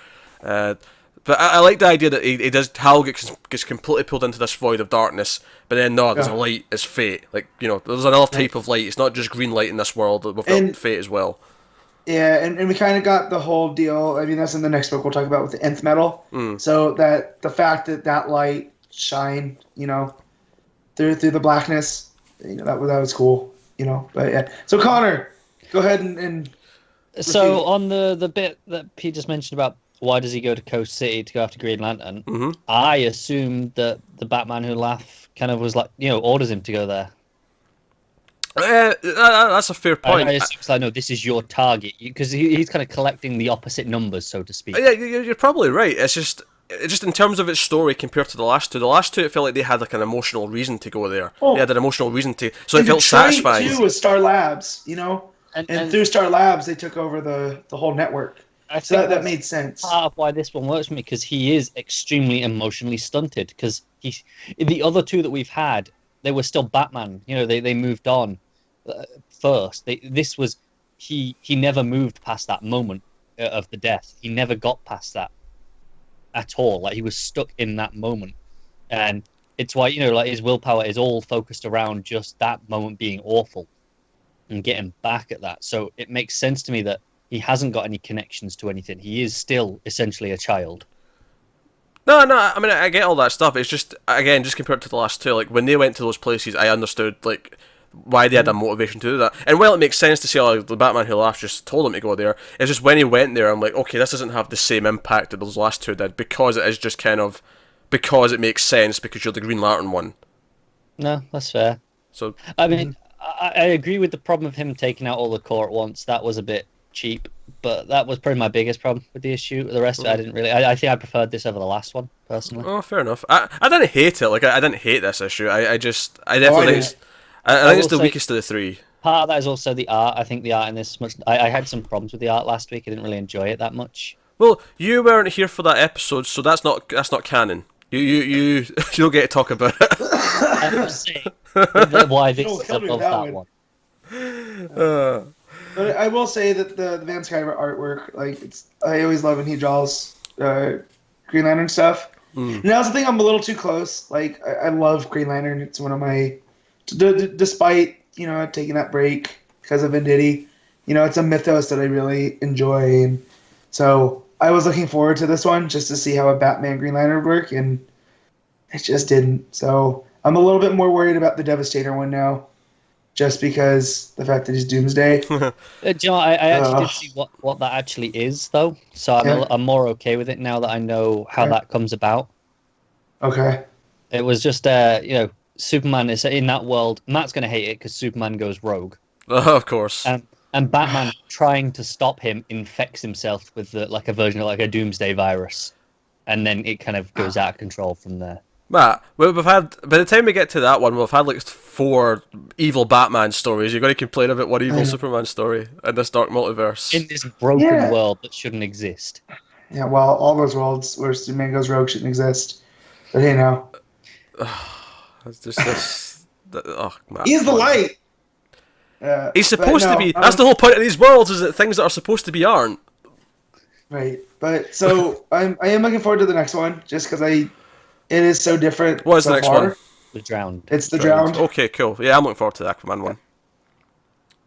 But I like the idea that Hal gets completely pulled into this void of darkness, but then there's a light, it's Fate. Like, there's another type of light. It's not just green light in this world, we've got Fate as well. Yeah, and we kind of got the whole deal. I mean, that's in the next book we'll talk about with the nth metal. So that the fact that light shined, through the blackness, that was cool, But yeah. So Connor, go ahead and so on the bit that Pete just mentioned about why does he go to Coast City to go after Green Lantern, I assumed that the Batman Who Laugh kind of was like, orders him to go there. That's a fair point. I assume, I know this is your target, because he's kind of collecting the opposite numbers, so to speak. Yeah, you're probably right. It's just in terms of its story compared to the last two, it felt like they had like an emotional reason to go there. They had an emotional reason to, so it felt satisfying. Too, with Star Labs, and through Star Labs they took over the whole network. So that made sense. Part of why this one works for me, because he is extremely emotionally stunted. Because the other two that we've had, they were still Batman. They moved on first. He never moved past that moment of the death. He never got past that at all. Like, he was stuck in that moment, and it's why his willpower is all focused around just that moment being awful and getting back at that. So it makes sense to me that he hasn't got any connections to anything. He is still essentially a child. No, I mean, I get all that stuff. It's just, again, just compared to the last two, like, when they went to those places, I understood, like, why they had a motivation to do that. And while it makes sense to say, the Batman Who Laughs just told him to go there, it's just when he went there, I'm like, okay, this doesn't have the same impact that those last two did, because it is just kind of, because it makes sense, because you're the Green Lantern one. No, that's fair. So, I mean, I agree with the problem of him taking out all the core at once. That was a bit cheap, but that was probably my biggest problem with the issue. The rest of it, I didn't really. I think I preferred this over the last one, personally. Oh, fair enough. I didn't hate it. Like, I didn't hate this issue. I definitely think it's the weakest of the three. Part of that is also the art. I think the art in this much. I had some problems with the art last week. I didn't really enjoy it that much. Well, you weren't here for that episode, so that's not canon. You don't get to talk about it. I'm just saying why this is above that one. But I will say that the Van Sciver artwork, like, I always love when he draws Green Lantern stuff. And that's the thing, I'm a little too close. Like, I love Green Lantern. It's one of my, despite, taking that break because of Venditti, it's a mythos that I really enjoy. And so I was looking forward to this one just to see how a Batman Green Lantern would work, and it just didn't. So I'm a little bit more worried about the Devastator one now, just because the fact that he's Doomsday. Do you know, I actually did see what that actually is, though. So I'm more okay with it now that I know how that comes about. Okay. It was just, Superman is in that world. Matt's going to hate it because Superman goes rogue. Oh, of course. And Batman, trying to stop him, infects himself with a version of a Doomsday virus. And then it kind of goes out of control from there. Matt, we've had, by the time we get to that one, we've had 4 evil Batman stories. You're going to complain about one evil Superman story in this dark multiverse. In this broken world that shouldn't exist. Yeah, well, all those worlds where Superman goes rogue shouldn't exist. But hey, now. It's just this... Matt, He's the light! He's supposed to be... That's the whole point of these worlds, is that things that are supposed to be aren't. Right. But, so, I am looking forward to the next one, just because it is so different. What is the next one? The Drowned. It's the Drowned. Okay, cool. Yeah, I'm looking forward to the Aquaman one.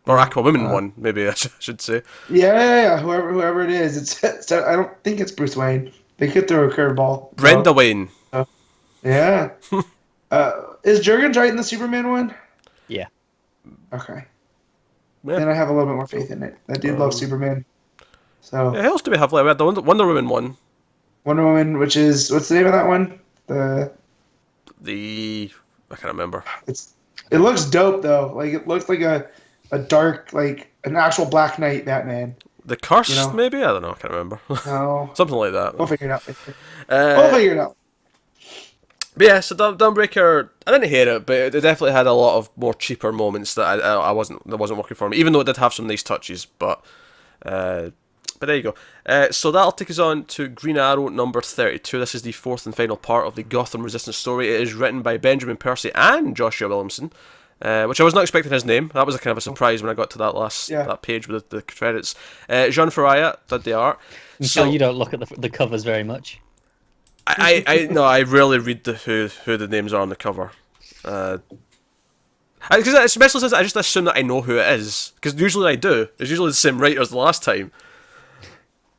Or Aquawoman one, maybe I should say. Yeah. Whoever it is. I don't think it's Bruce Wayne. They could throw a curveball. Brenda Wayne. Yeah. Is Jurgens right in the Superman one? Yeah. Okay. Yeah. Then I have a little bit more faith in it. I do love Superman. So. Yeah, who else do we have left? We had the Wonder Woman one. Wonder Woman, which is, what's the name of that one? I can't remember. It looks dope though. Like, it looks like a dark, like an actual Black Knight Batman. The Curse, maybe? I don't know. I can't remember. No. Something like that. We'll figure it out. We'll figure it out. But yeah, so Dawnbreaker, I didn't hate it, but it definitely had a lot of more cheaper moments that wasn't working for me. Even though it did have some nice touches, but there you go. So that'll take us on to Green Arrow number 32. This is the 4th and final part of the Gotham Resistance story. It is written by Benjamin Percy and Joshua Williamson, which I was not expecting his name. That was a kind of a surprise when I got to that that page with the credits. Jean Ferreyra did the art. So you don't look at the covers very much. I rarely read who the names are on the cover. Because especially since I just assume that I know who it is. Because usually I do. It's usually the same writer as the last time.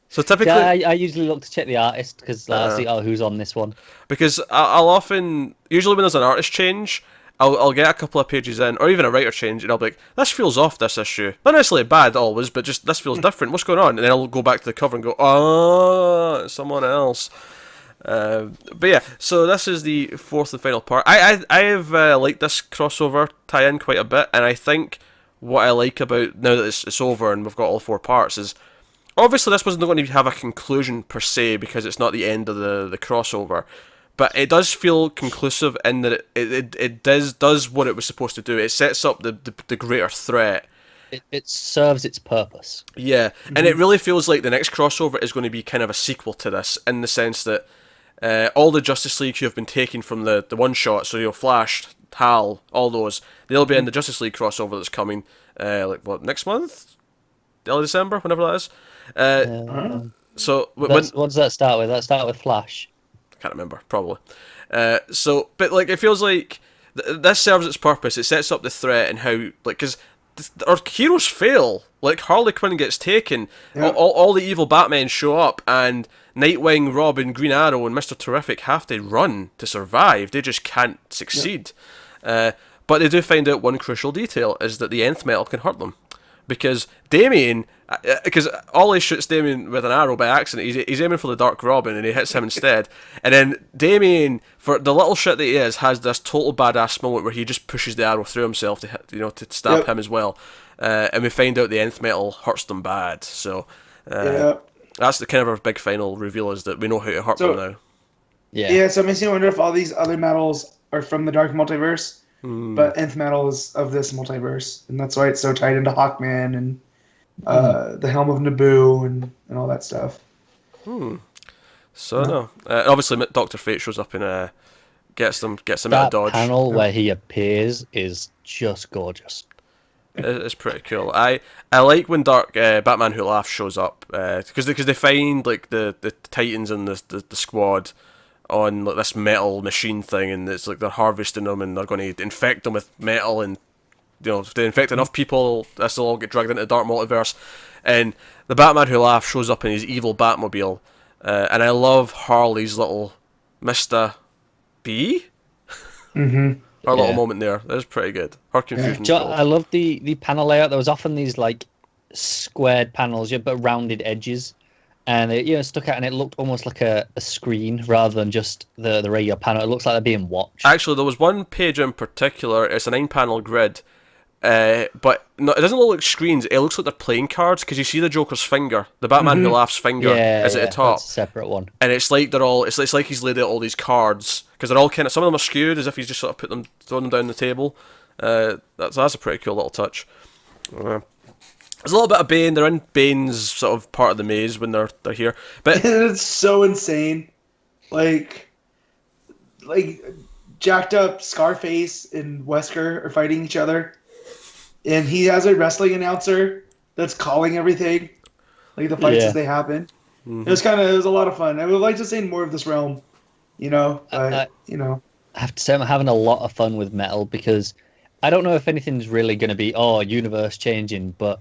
So typically, I usually look to check the artist because I see who's on this one. Because I'll often, usually when there's an artist change, I'll get a couple of pages in, or even a writer change, and I'll be like, this feels off this issue. Not necessarily bad always, but just this feels different. What's going on? And then I'll go back to the cover and go, oh, it's someone else. But yeah, so this is the 4th and final part. I've liked this crossover tie-in quite a bit, and I think what I like about now that it's over and we've got all 4 parts is, obviously this wasn't going to have a conclusion per se because it's not the end of the crossover, but it does feel conclusive in that it does what it was supposed to do. It sets up the greater threat. It serves its purpose. Yeah, and it really feels like the next crossover is going to be kind of a sequel to this, in the sense that all the Justice League who have been taken from the one shot, so Flash, Hal, all those, they'll be in the Justice League crossover that's coming, next month? Early December, whenever that is. So what does that start with? That start with Flash. I can't remember, probably. But it feels like this serves its purpose. It sets up the threat and how, because our heroes fail. Like, Harley Quinn gets taken, all the evil Batmen show up, and Nightwing, Robin, Green Arrow, and Mr. Terrific have to run to survive. They just can't succeed. But they do find out one crucial detail, is that the nth metal can hurt them. Because Damian, because Ollie shoots Damian with an arrow by accident, he's aiming for the Dark Robin and he hits him instead. And then Damian, for the little shit that he is, has this total badass moment where he just pushes the arrow through himself to hit, to stab him as well. And we find out the nth metal hurts them bad. So that's the kind of our big final reveal, is that we know how to hurt them now. Yeah, so it makes me wonder if all these other metals are from the Dark Multiverse. But nth metal is of this multiverse, and that's why it's so tied into Hawkman and the Helm of Naboo and all that stuff. So no, obviously Dr. Fate shows up and gets them out of Dodge. That panel where he appears is just gorgeous. It's pretty cool. I like when Dark Batman Who Laughs shows up because they find like the Titans and the squad on like this metal machine thing, and it's like they're harvesting them and they're going to infect them with metal, and if they infect enough people, this will all get dragged into the Dark Multiverse. And the Batman Who Laughs shows up in his evil Batmobile, and I love Harley's little Mr. B. Our little moment there. That was pretty good. Her confusion. I love the panel layout. There was often these like squared panels, but rounded edges, and it stuck out, and it looked almost like a screen rather than just the regular panel. It looks like they're being watched. Actually, there was one page in particular. It's a 9-panel grid, but no, it doesn't look like screens. It looks like they're playing cards because you see the Joker's finger, the Batman Who Laughs finger, is at the top. That's a separate one. And it's like they're all. It's like he's laid out all these cards because they're all kind of. Some of them are skewed as if he's just sort of thrown them down the table. That's a pretty cool little touch. There's a little bit of Bane. They're in Bane's sort of part of the maze when they're here, but it's so insane. Like jacked up Scarface and Wesker are fighting each other, and he has a wrestling announcer that's calling everything, like the fights as they happen. It was a lot of fun. I would like to see more of this realm, I have to say I'm having a lot of fun with metal because I don't know if anything's really going to be universe changing, but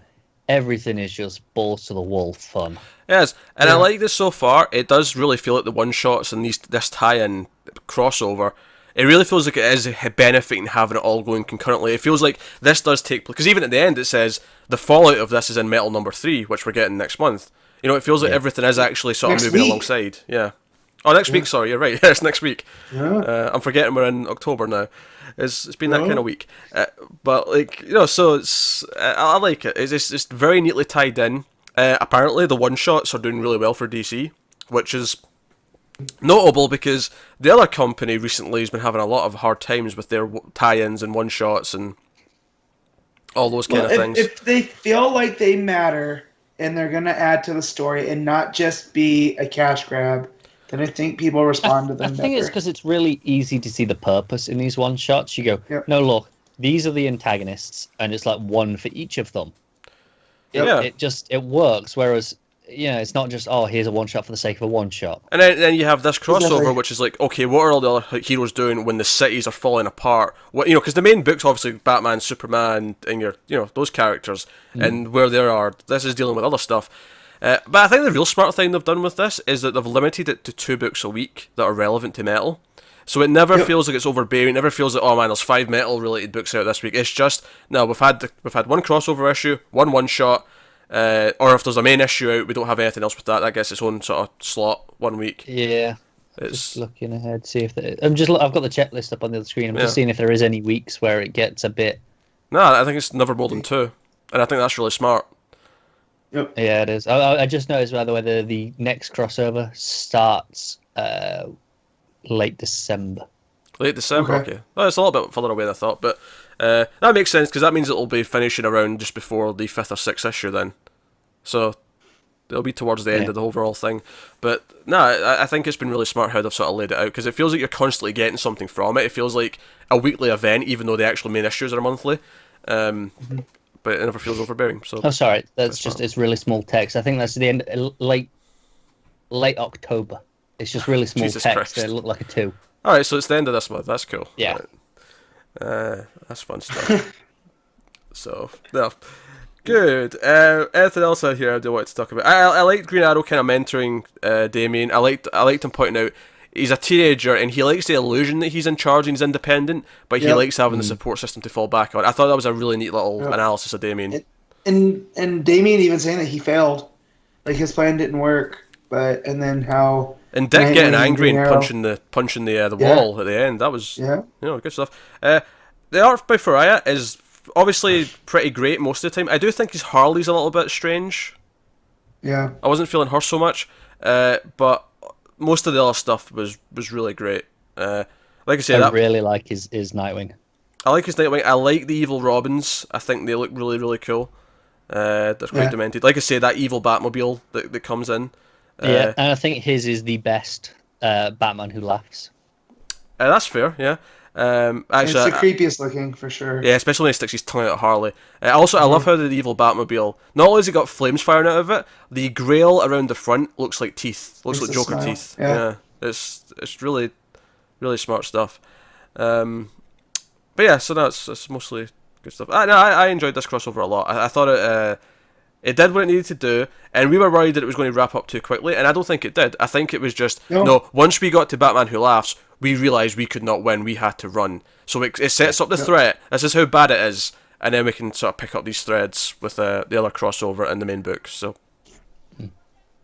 everything is just balls to the wall fun. Yes, and I like this so far. It does really feel like the one shots and this tie-in crossover. It really feels like it is benefiting having it all going concurrently. It feels like this does take place because even at the end it says the fallout of this is in Metal number 3, which we're getting next month. It feels like everything is actually sort of moving alongside. Yeah. Oh, next week. Sorry, you're right. It's next week. Yeah. I'm forgetting we're in October now. It's been that kind of week, but so it's I like it. It's very neatly tied in. Apparently, the one shots are doing really well for DC, which is notable because the other company recently has been having a lot of hard times with their tie-ins and one shots and all those kind of things. If they feel like they matter and they're going to add to the story and not just be a cash grab, then I think people respond to them I think it's because it's really easy to see the purpose in these one shots. You go, no, look, these are the antagonists, and it's like one for each of them. It works. Whereas, it's not just here's a one shot for the sake of a one shot. And then you have this crossover, which is like, okay, what are all the other heroes doing when the cities are falling apart? What because the main book's obviously Batman, Superman, and your those characters, and where they are, this is dealing with other stuff. But I think the real smart thing they've done with this is that they've limited it to 2 books a week that are relevant to metal. So it never feels like it's overbearing. It never feels like, oh man, there's 5 metal-related books out this week. It's just, no, we've had one crossover issue, one shot, or if there's a main issue out, we don't have anything else with that. That gets its own sort of slot 1 week. Yeah. Just looking ahead, see if I've got the checklist up on the other screen. I'm just seeing if there is any weeks where it gets a bit. No, I think it's never more than 2, and I think that's really smart. Yep. Yeah, it is. I just noticed, by the way, the next crossover starts late December. Late December, okay. Well, it's a little bit further away than I thought, but that makes sense because that means it'll be finishing around just before the 5th or 6th issue then. So it'll be towards the end of the overall thing. But no, I think it's been really smart how they've sort of laid it out because it feels like you're constantly getting something from it. It feels like a weekly event, even though the actual main issues are monthly. But it never feels overbearing. So sorry, it's really small text. I think that's the end, late October. It's just really small Jesus text. Christ. It looked like a 2. All right, so it's the end of this month. That's cool. Yeah. Right. That's fun stuff. So no, good. Anything else out here I do want to talk about? I liked Green Arrow kind of mentoring Damian. I liked him pointing out he's a teenager and he likes the illusion that he's in charge and he's independent, but he likes having the support system to fall back on. I thought that was a really neat little analysis of Damian. And Damian even saying that he failed, like his plan didn't work, and then how. And Dick getting angry and punching the wall at the end. That was good stuff. The art by Ferreyra is obviously pretty great most of the time. I do think his Harley's a little bit strange. Yeah. I wasn't feeling her so much, but most of the other stuff was really great. Like I said, I really like his Nightwing. I like his Nightwing. I like the evil Robins. I think they look really, really cool. They're quite demented. Like I say, that evil Batmobile that comes in. And I think his is the best Batman Who Laughs. That's fair, yeah. It's Actually, the creepiest looking for sure. yeah, especially when he sticks his tongue out at Harley. Also, I love how the evil Batmobile, not only has it got flames firing out of it, the grail around the front looks like teeth. Looks Makes like a Joker smile. teeth. Yeah. It's really, really smart stuff. But yeah, so that's mostly good stuff. I enjoyed this crossover a lot. I thought it did what it needed to do, and we were worried that it was going to wrap up too quickly, and I don't think it did. I think it was just, no, once we got to Batman Who Laughs, we realised we could not win, we had to run. So it sets up the threat, this is how bad it is, and then we can sort of pick up these threads with the other crossover in the main book, so...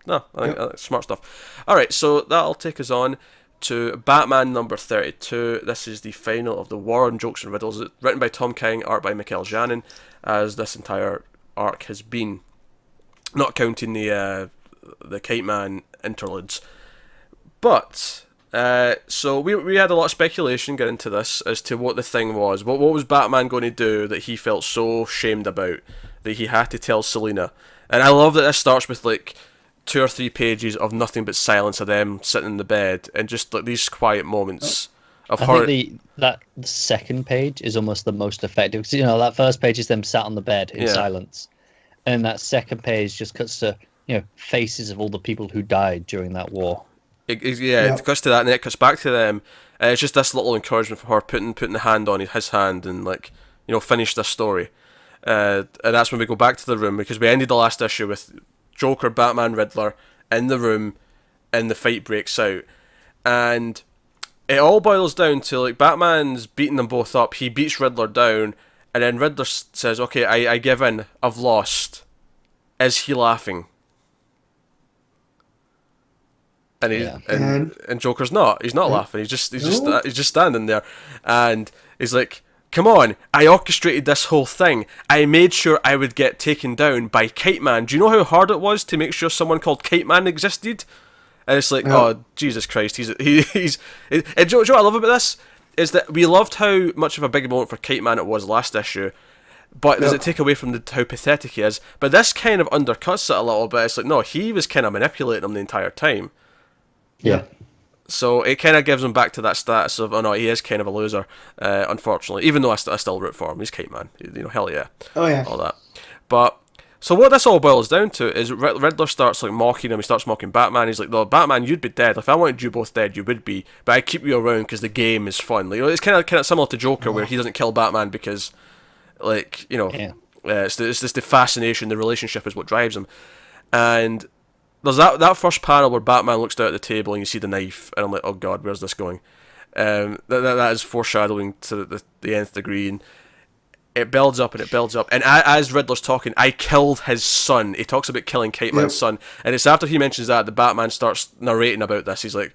No, I think that's smart stuff. Alright, so that'll take us on to Batman number 32. This is the final of the War on Jokes and Riddles, written by Tom King, art by Mikel Janin, as this entire arc has been, not counting the Kite Man interludes. But so we had a lot of speculation getting into this as to what the thing was. What was Batman going to do that he felt so shamed about that he had to tell Selina? And I love that this starts with like 2 or 3 pages of nothing but silence of them sitting in the bed and just like these quiet moments of her. I think the second page is almost the most effective, because that first page is them sat on the bed in silence, and that second page just cuts to faces of all the people who died during that war. It cuts to that, and then it cuts back to them. It's just this little encouragement for her, putting the hand on his hand, and like finish this story. And that's when we go back to the room, because we ended the last issue with Joker, Batman, Riddler in the room, and the fight breaks out, and it all boils down to like Batman's beating them both up. He beats Riddler down, and then Riddler says, "Okay, I give in. I've lost." Is he laughing? And and Joker's not. He's not laughing. He's just standing there, and he's like, "Come on! I orchestrated this whole thing. I made sure I would get taken down by Kite Man. Do you know how hard it was to make sure someone called Kite Man existed?" And it's like, oh Jesus Christ! And do you know what I love about this is that we loved how much of a big moment for Kite Man it was last issue. But does it take away from how pathetic he is? But this kind of undercuts it a little bit. It's like, no, he was kind of manipulating him the entire time. Yeah. So it kind of gives him back to that status of, oh no, he is kind of a loser, unfortunately. Even though I still root for him. He's Kite Man. Hell yeah. Oh yeah. All that. But, so what this all boils down to is Riddler starts like mocking him. He starts mocking Batman. He's like, no, Batman, you'd be dead. If I wanted you both dead, you would be. But I keep you around because the game is fun. Like, it's kind of similar to Joker, where he doesn't kill Batman because, like, it's just the fascination, the relationship is what drives him. And there's that first panel where Batman looks down at the table and you see the knife, and I'm like, oh god, where's this going? That is foreshadowing to the nth degree, and it builds up and it builds up. And as Riddler's talking, I killed his son. He talks about killing Kite Man's son, and it's after he mentions that the Batman starts narrating about this. He's like,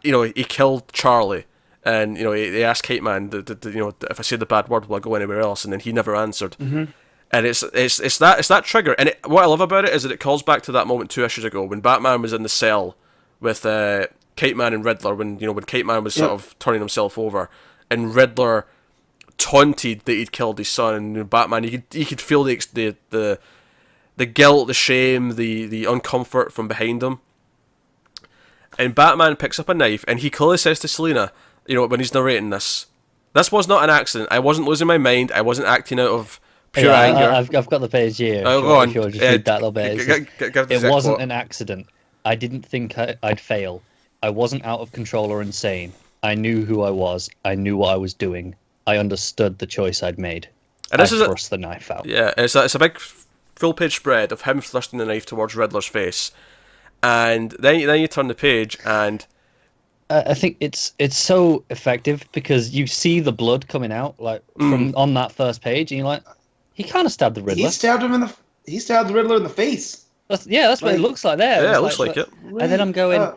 he killed Charlie, and he asked Kite Man, if I say the bad word, will I go anywhere else? And then he never answered. Mm-hmm. And it's that trigger, and what I love about it is that it calls back to that moment 2 issues ago when Batman was in the cell with Kite Man and Riddler, when Kite Man was sort of turning himself over, and Riddler taunted that he'd killed his son, and Batman he could feel the guilt, the shame, the uncomfort from behind him. And Batman picks up a knife, and he clearly says to Selina, when he's narrating this was not an accident. I wasn't losing my mind. I wasn't acting out of pure anger. I've got the page here. Go on. If you'll just read that little bit. It wasn't an accident. I didn't think I'd fail. I wasn't out of control or insane. I knew who I was. I knew what I was doing. I understood the choice I'd made. And I thrust the knife out. Yeah, it's a big full-page spread of him thrusting the knife towards Riddler's face. And then you turn the page, and I think it's so effective because you see the blood coming out from on that first page, and you're like, he kind of stabbed the Riddler. He stabbed the Riddler in the face. That's what it looks like there. Yeah, it looks like it. And then I'm going,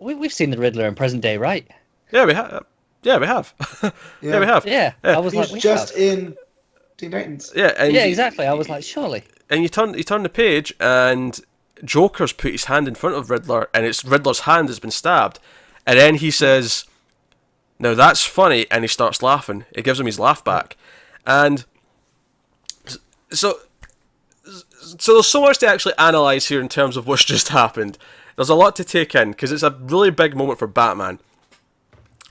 we've seen the Riddler in present day, right? Yeah, we have. Yeah, we have. Yeah, we have. Yeah, I was like, just in Teen Titans. Yeah, exactly. I was like, surely. And you turn the page, and Joker's put his hand in front of Riddler, and it's Riddler's hand has been stabbed, and then he says, "Now that's funny," and he starts laughing. It gives him his laugh back, and so there's so much to actually analyze here in terms of what's just happened. There's a lot to take in because it's a really big moment for Batman.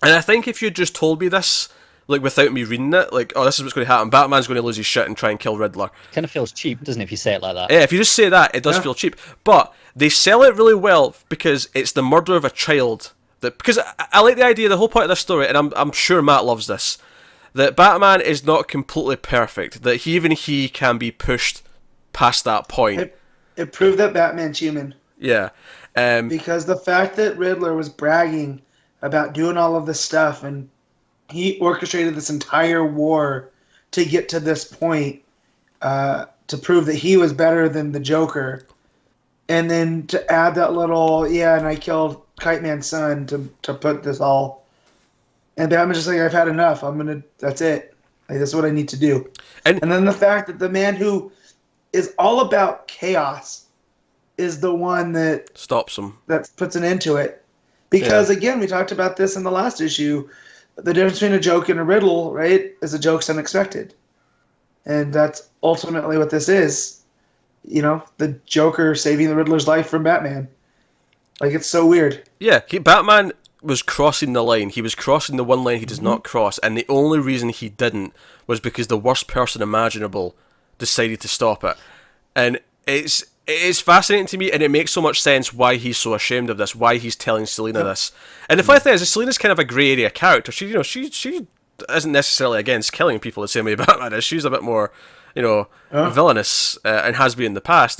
And I think if you just told me this, like, without me reading it, like, oh, this is what's going to happen, Batman's going to lose his shit and try and kill Riddler. Kind of feels cheap, doesn't it, if you say it like that? Yeah, if you just say that, it does feel cheap. But they sell it really well because it's the murder of a child. Because I like the idea, the whole point of this story, and I'm sure Matt loves this, that Batman is not completely perfect, that even he can be pushed past that point. It proved that Batman's human. Yeah. Because the fact that Riddler was bragging about doing all of this stuff, and he orchestrated this entire war to get to this point, to prove that he was better than the Joker, and then to add that little, and I killed Kite Man's son to put this all, and Batman's just like, I've had enough. That's it. Like, that's what I need to do. And then the fact that the man who is all about chaos is the one that stops him, that puts an end to it. Because, again, we talked about this in the last issue. The difference between a joke and a riddle, right, is a joke's unexpected. And that's ultimately what this is. You know, the Joker saving the Riddler's life from Batman. Like, it's so weird. Yeah, Batman was crossing the line. He was crossing the one line he does not cross. And the only reason he didn't was because the worst person imaginable decided to stop it. And it's fascinating to me, and it makes so much sense why he's so ashamed of this, why he's telling Selina this. And the funny thing is, Selina's kind of a grey area character. She isn't necessarily against killing people the same way Batman is. She's a bit more, villainous, and has been in the past.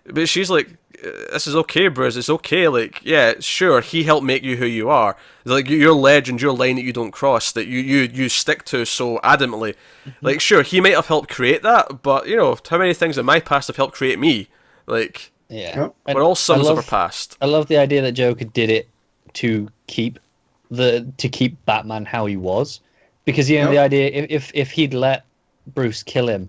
But she's like, this is okay, Bruce. It's okay. Like, yeah, sure, he helped make you who you are. Like, your legend, your line that you don't cross, that you stick to so adamantly. Like, sure, he might have helped create that, but how many things in my past have helped create me? Like, we're all sons of our past. I love the idea that Joker did it to keep Batman how he was, because the idea if he'd let Bruce kill him,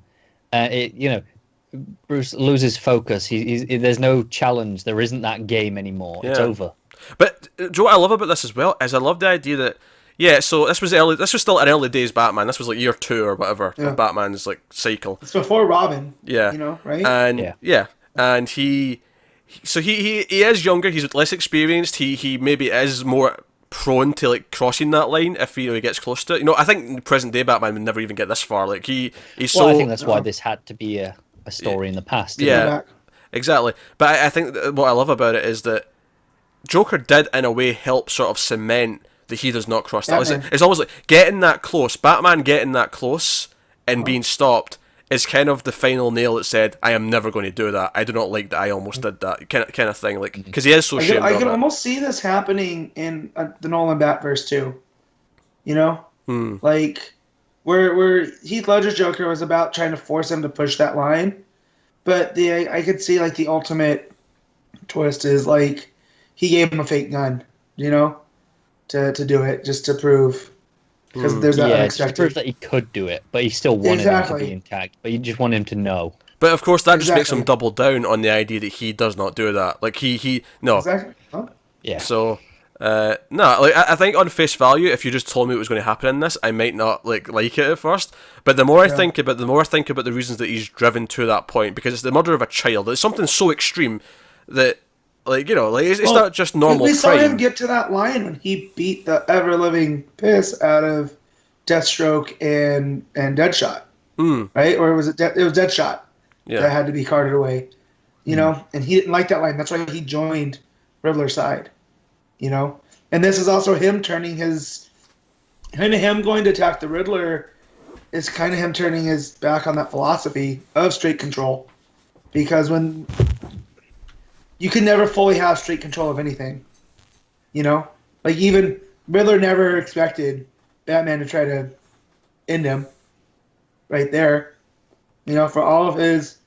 Bruce loses focus. There's no challenge. There isn't that game anymore. It's over. But Joe, what I love about this as well is I love the idea that so this was early. This was still an early days Batman. This was like year 2 or whatever of Batman's like cycle. It's before Robin. Yeah, right? And and he is younger. He's less experienced. He maybe is more prone to like crossing that line if he gets close to it. I think present day Batman would never even get this far. Like he's so. I think that's why this had to be a story in the past. Yeah, exactly. But I think what I love about it is that Joker did in a way help sort of cement that he does not cross that. It's always like getting that close. Batman getting that close and being stopped is kind of the final nail that said, I am never going to do that. I do not like that I almost did that. Kind of thing. Like, because he is so ashamed of it. I can almost see this happening in the Nolan Batverse too. Like, where Heath Ledger's Joker was about trying to force him to push that line. But I could see, like, the ultimate twist is, like, he gave him a fake gun, to do it, just to prove. Because there's that unexpected. To prove that he could do it, but he still wanted him to be intact. But you just want him to know. But of course, that just makes him double down on the idea that he does not do that. Like no. Exactly. Huh? Yeah. So no, like I think on face value, if you just told me what was going to happen in this, I might not like it at first. But the more I think about the reasons that he's driven to that point, because it's the murder of a child. It's something so extreme that. It's not just normal crime. We saw him get to that line when he beat the ever-living piss out of Deathstroke and Deadshot, right? Or was it? It was Deadshot that had to be carted away, And he didn't like that line. That's why he joined Riddler's side, And this is also him turning him going to attack the Riddler is kind of him turning his back on that philosophy of straight control, because when you can never fully have straight control of anything, Like, even Riddler never expected Batman to try to end him right there. For all of his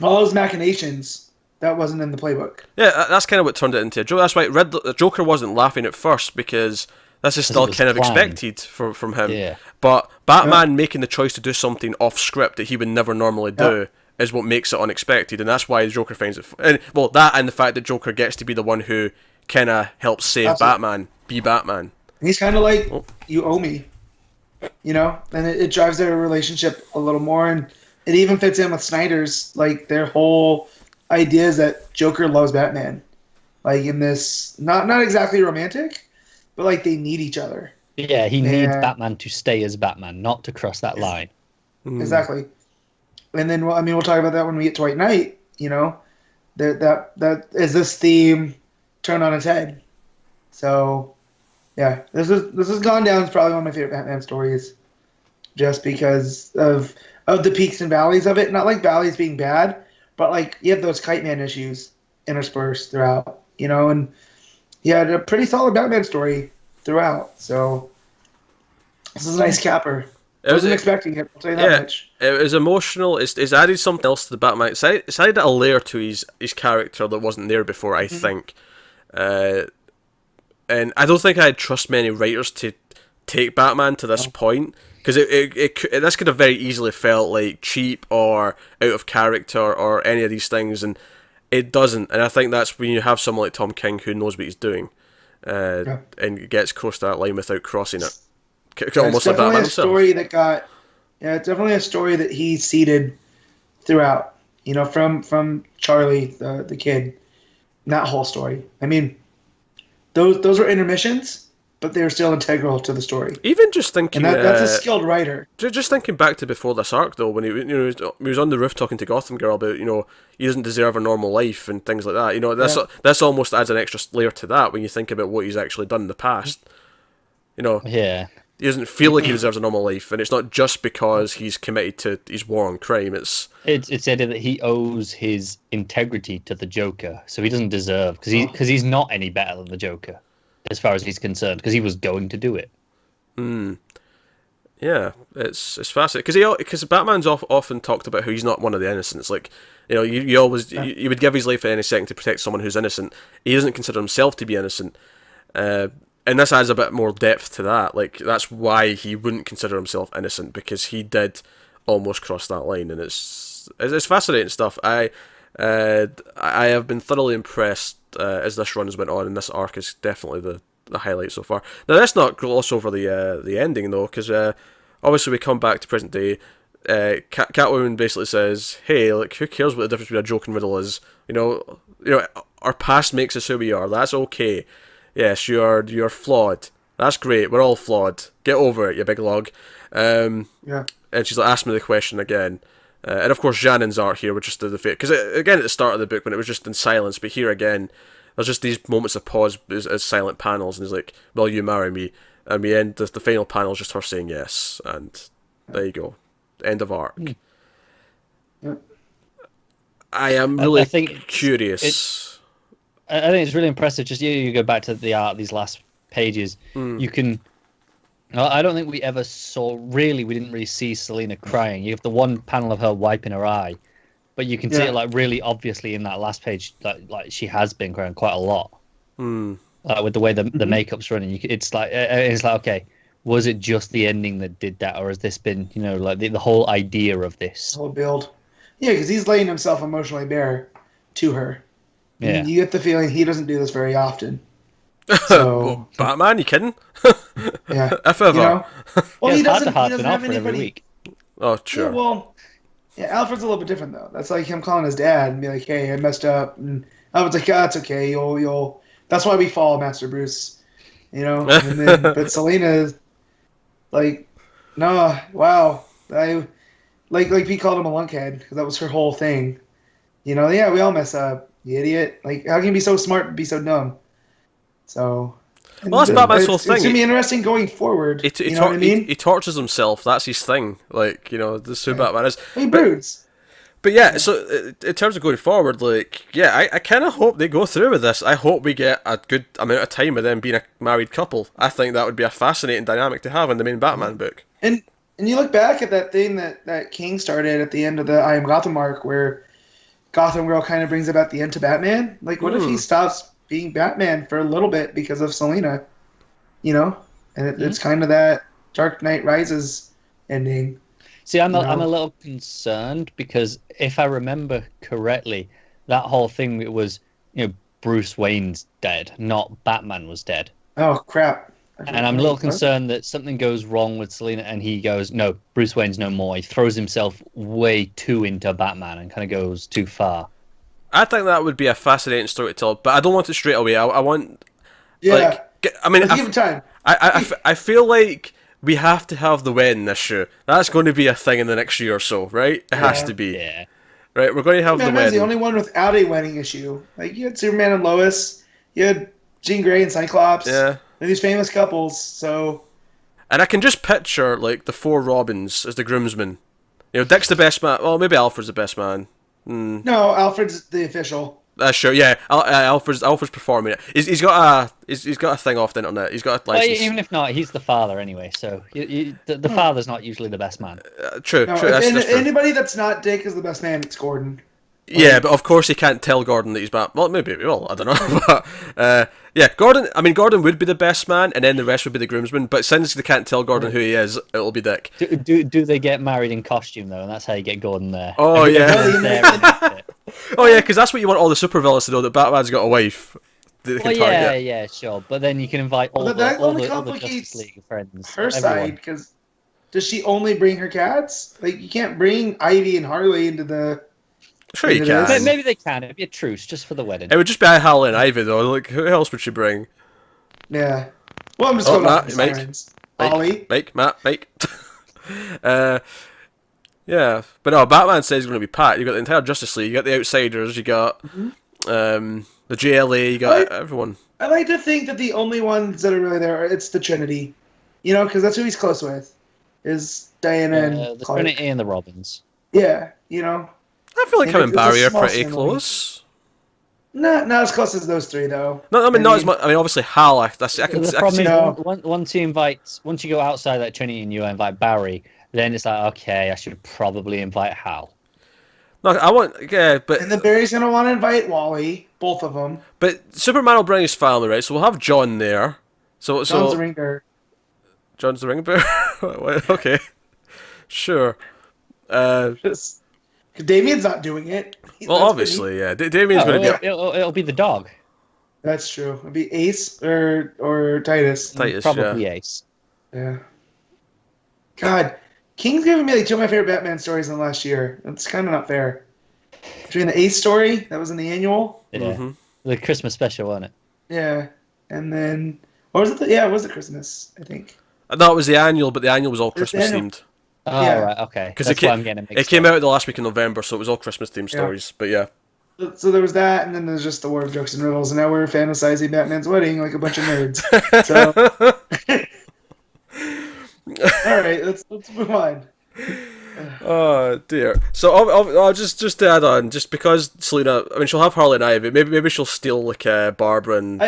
machinations, that wasn't in the playbook. Yeah, that's kind of what turned it into a joke. That's why Joker wasn't laughing at first, because this is still kind of expected from him. Yeah. But Batman making the choice to do something off script that he would never normally do is what makes it unexpected, and that's why Joker finds it. That and the fact that Joker gets to be the one who kind of helps save Batman, be Batman. And he's kind of like, you owe me, and it drives their relationship a little more, and it even fits in with Snyder's, like, their whole idea is that Joker loves Batman, like, in this not exactly romantic, but like they need each other. Yeah, he needs And- Batman to stay as Batman, not to cross that line. Exactly. And then, well, I mean, we'll talk about that when we get to White Knight. You know, that is this theme turned on its head. So, yeah, this has gone down as probably one of my favorite Batman stories, just because of the peaks and valleys of it. Not like valleys being bad, but like you have those Kite Man issues interspersed throughout. You know, and he had a pretty solid Batman story throughout. So this is a nice capper. I wasn't expecting it, I'll tell you that much. It was emotional. It's added something else to the Batman. It's added a layer to his character that wasn't there before, I think. And I don't think I'd trust many writers to take Batman to this point, because this could have very easily felt like cheap or out of character or any of these things, and it doesn't. And I think that's when you have someone like Tom King who knows what he's doing, and gets close to that line without crossing it. Almost like Batman himself. It's definitely a story that he seeded throughout. You know, from Charlie, the kid, that whole story. I mean, those were intermissions, but they were still integral to the story. Even just thinking, and that's a skilled writer. Just thinking back to before this arc, though, when he was on the roof talking to Gotham Girl about he doesn't deserve a normal life and things like that. This almost adds an extra layer to that when you think about what he's actually done in the past. Yeah. He doesn't feel like he deserves a normal life, and it's not just because he's committed to his war on crime. It's said that he owes his integrity to the Joker, so he doesn't deserve, because he's not any better than the Joker, as far as he's concerned, because he was going to do it. Yeah, it's fascinating because Batman's often talked about how he's not one of the innocents. Like, you always you would give his life at any second to protect someone who's innocent. He doesn't consider himself to be innocent. And this adds a bit more depth to that. Like, that's why he wouldn't consider himself innocent, because he did almost cross that line, and it's fascinating stuff. I have been thoroughly impressed as this run has went on, and this arc is definitely the highlight so far. Now, let's not gloss over the ending though, because obviously we come back to present day. Catwoman basically says, "Hey, like, who cares what the difference between a joke and riddle is? Our past makes us who we are. That's okay. Yes, you're flawed. That's great. We're all flawed. Get over it, you big log." And she's like, "Ask me the question again." And of course, Janin's art here, which is the fate. Because again, at the start of the book, when it was just in silence, but here again, there's just these moments of pause as silent panels, and he's like, "Will you marry me?" And we end the final panel is just her saying yes, and there you go, end of arc. I am really curious. I think it's really impressive. Just you go back to the art, these last pages. You can. I don't think we ever saw. Really, we didn't really see Selina crying. You have the one panel of her wiping her eye, but you can see it like really obviously in that last page. Like she has been crying quite a lot. With the way the makeup's running, it's like okay, was it just the ending that did that, or has this been like the whole idea of this whole build? Yeah, because he's laying himself emotionally bare to her. Yeah. You get the feeling he doesn't do this very often. So Batman, you kidding? Yeah. If ever. Well, he doesn't have anybody. Every week. Oh, sure. Yeah, well, Alfred's a little bit different though. That's like him calling his dad and be like, "Hey, I messed up," and Alfred's like, "Yeah, it's okay. You'll." That's why we follow Master Bruce, And then, but Selina is like, "No, wow, I like we called him a lunkhead because that was her whole thing." Yeah, we all mess up. You idiot. Like, how can you be so smart and be so dumb? So... Well, that's Batman's whole thing. It's going to be interesting going forward. You know what I mean? He tortures himself. That's his thing. Like, this is who Batman is. He broods. But yeah, so in terms of going forward, like, I kind of hope they go through with this. I hope we get a good amount of time with them being a married couple. I think that would be a fascinating dynamic to have in the main Batman book. And you look back at that thing that King started at the end of the I Am Gotham arc where Gotham Girl kind of brings about the end to Batman. Like, what if he stops being Batman for a little bit because of Selina? And it's kind of that Dark Knight Rises ending. See, I'm a little concerned because if I remember correctly, that whole thing it was Bruce Wayne's dead, not Batman was dead. Oh crap! And I'm a little concerned that something goes wrong with Selina and he goes, no, Bruce Wayne's no more. He throws himself way too into Batman and kind of goes too far. I think that would be a fascinating story to tell, but I don't want it straight away. I want... Yeah. I mean, Let's give him time. I feel like we have to have the wedding issue. That's going to be a thing in the next year or so, right? It has to be. Yeah. Right, we're going to have the Batman's wedding. the only one without a wedding issue. Like, you had Superman and Lois, you had Jean Grey and Cyclops. Yeah. They're these famous couples, so... And I can just picture, like, the 4 Robins as the groomsmen. You know, Dick's the best man. Well, maybe Alfred's the best man. No, Alfred's the official. Sure, yeah. Alfred's performing it. He's got a thing off the internet. He's got a Well, license. even if not, he's the father anyway. So the father's not usually the best man. True, No, true. if That's true. anybody that's not Dick is the best man, it's Gordon. Yeah, but of course he can't tell Gordon that he's bad. Well, maybe. Well, I don't know. But yeah, Gordon. I mean, Gordon would be the best man, and then the rest would be the groomsmen. But since they can't tell Gordon who he is, it'll be Dick. Do they get married in costume though? And that's how you get Gordon there. Oh yeah. Everybody's there in outfit. Oh yeah, because that's what you want all the supervillains to know, that Batman's got a wife that they can Well, target. yeah, sure. But then you can invite all But that the only Justice complicates League friends. Her everyone. side, because does she only bring her cats? Like, you can't bring Ivy and Harley into the... Sure you It can. is. Maybe they can. It'd be a truce just for the wedding. It would just be Harley and Ivy though. Like, who else would she bring? Yeah. Well, I'm just Oh, going off Matt, the Mike. sirens. Ollie. Mike. Yeah, but no, Batman says he's going to be Pat. You got the entire Justice League. You got the Outsiders. You got the JLA. You got everyone. I like to think that the only ones that are really there, it's the Trinity. You know, because that's who he's close with, is Diana and The Clark. Trinity and the Robins. Yeah, you know. I feel like Maybe him and it's a Barry are small pretty family. close. Not as close as those three, though. No, I mean not as much. I mean, obviously Hal. I can The see. problem No. is once you go outside that Trinity and you invite Barry, then it's like, okay, I should probably invite Hal. No, I want. Yeah, but And then Barry's going to want to invite Wally, both of them. Superman will bring his family, right? So we'll have John there. So John's the ringer. John's the ring bearer. Okay, sure. Because Damien's not doing it. Well, That's obviously, yeah. Damien's going to be. It'll be the dog. That's true. It'd be Ace or Titus. Titus, Probably yeah. Ace. Yeah. God, King's given me like 2 of my favorite Batman stories in the last year. That's kind of not fair. Between the Ace story that was in the annual, Yeah. The Christmas special, wasn't it? yeah, and then what was it? Yeah, it was the Christmas, I think. No, it was the annual, but the annual was all It's Christmas annual. themed. Oh, Yeah. right, okay. Because That's why I'm getting it came out the last week in November, so it was all Christmas themed stories. But yeah. So there was that, and then there's just the War of Jokes and Riddles, and now we're fantasizing Batman's wedding like a bunch of nerds. So, all right, let's move on. Oh dear. So I'll just to add on, just because Selena, I mean, she'll have Harley and Ivy. Maybe she'll steal like Barbara and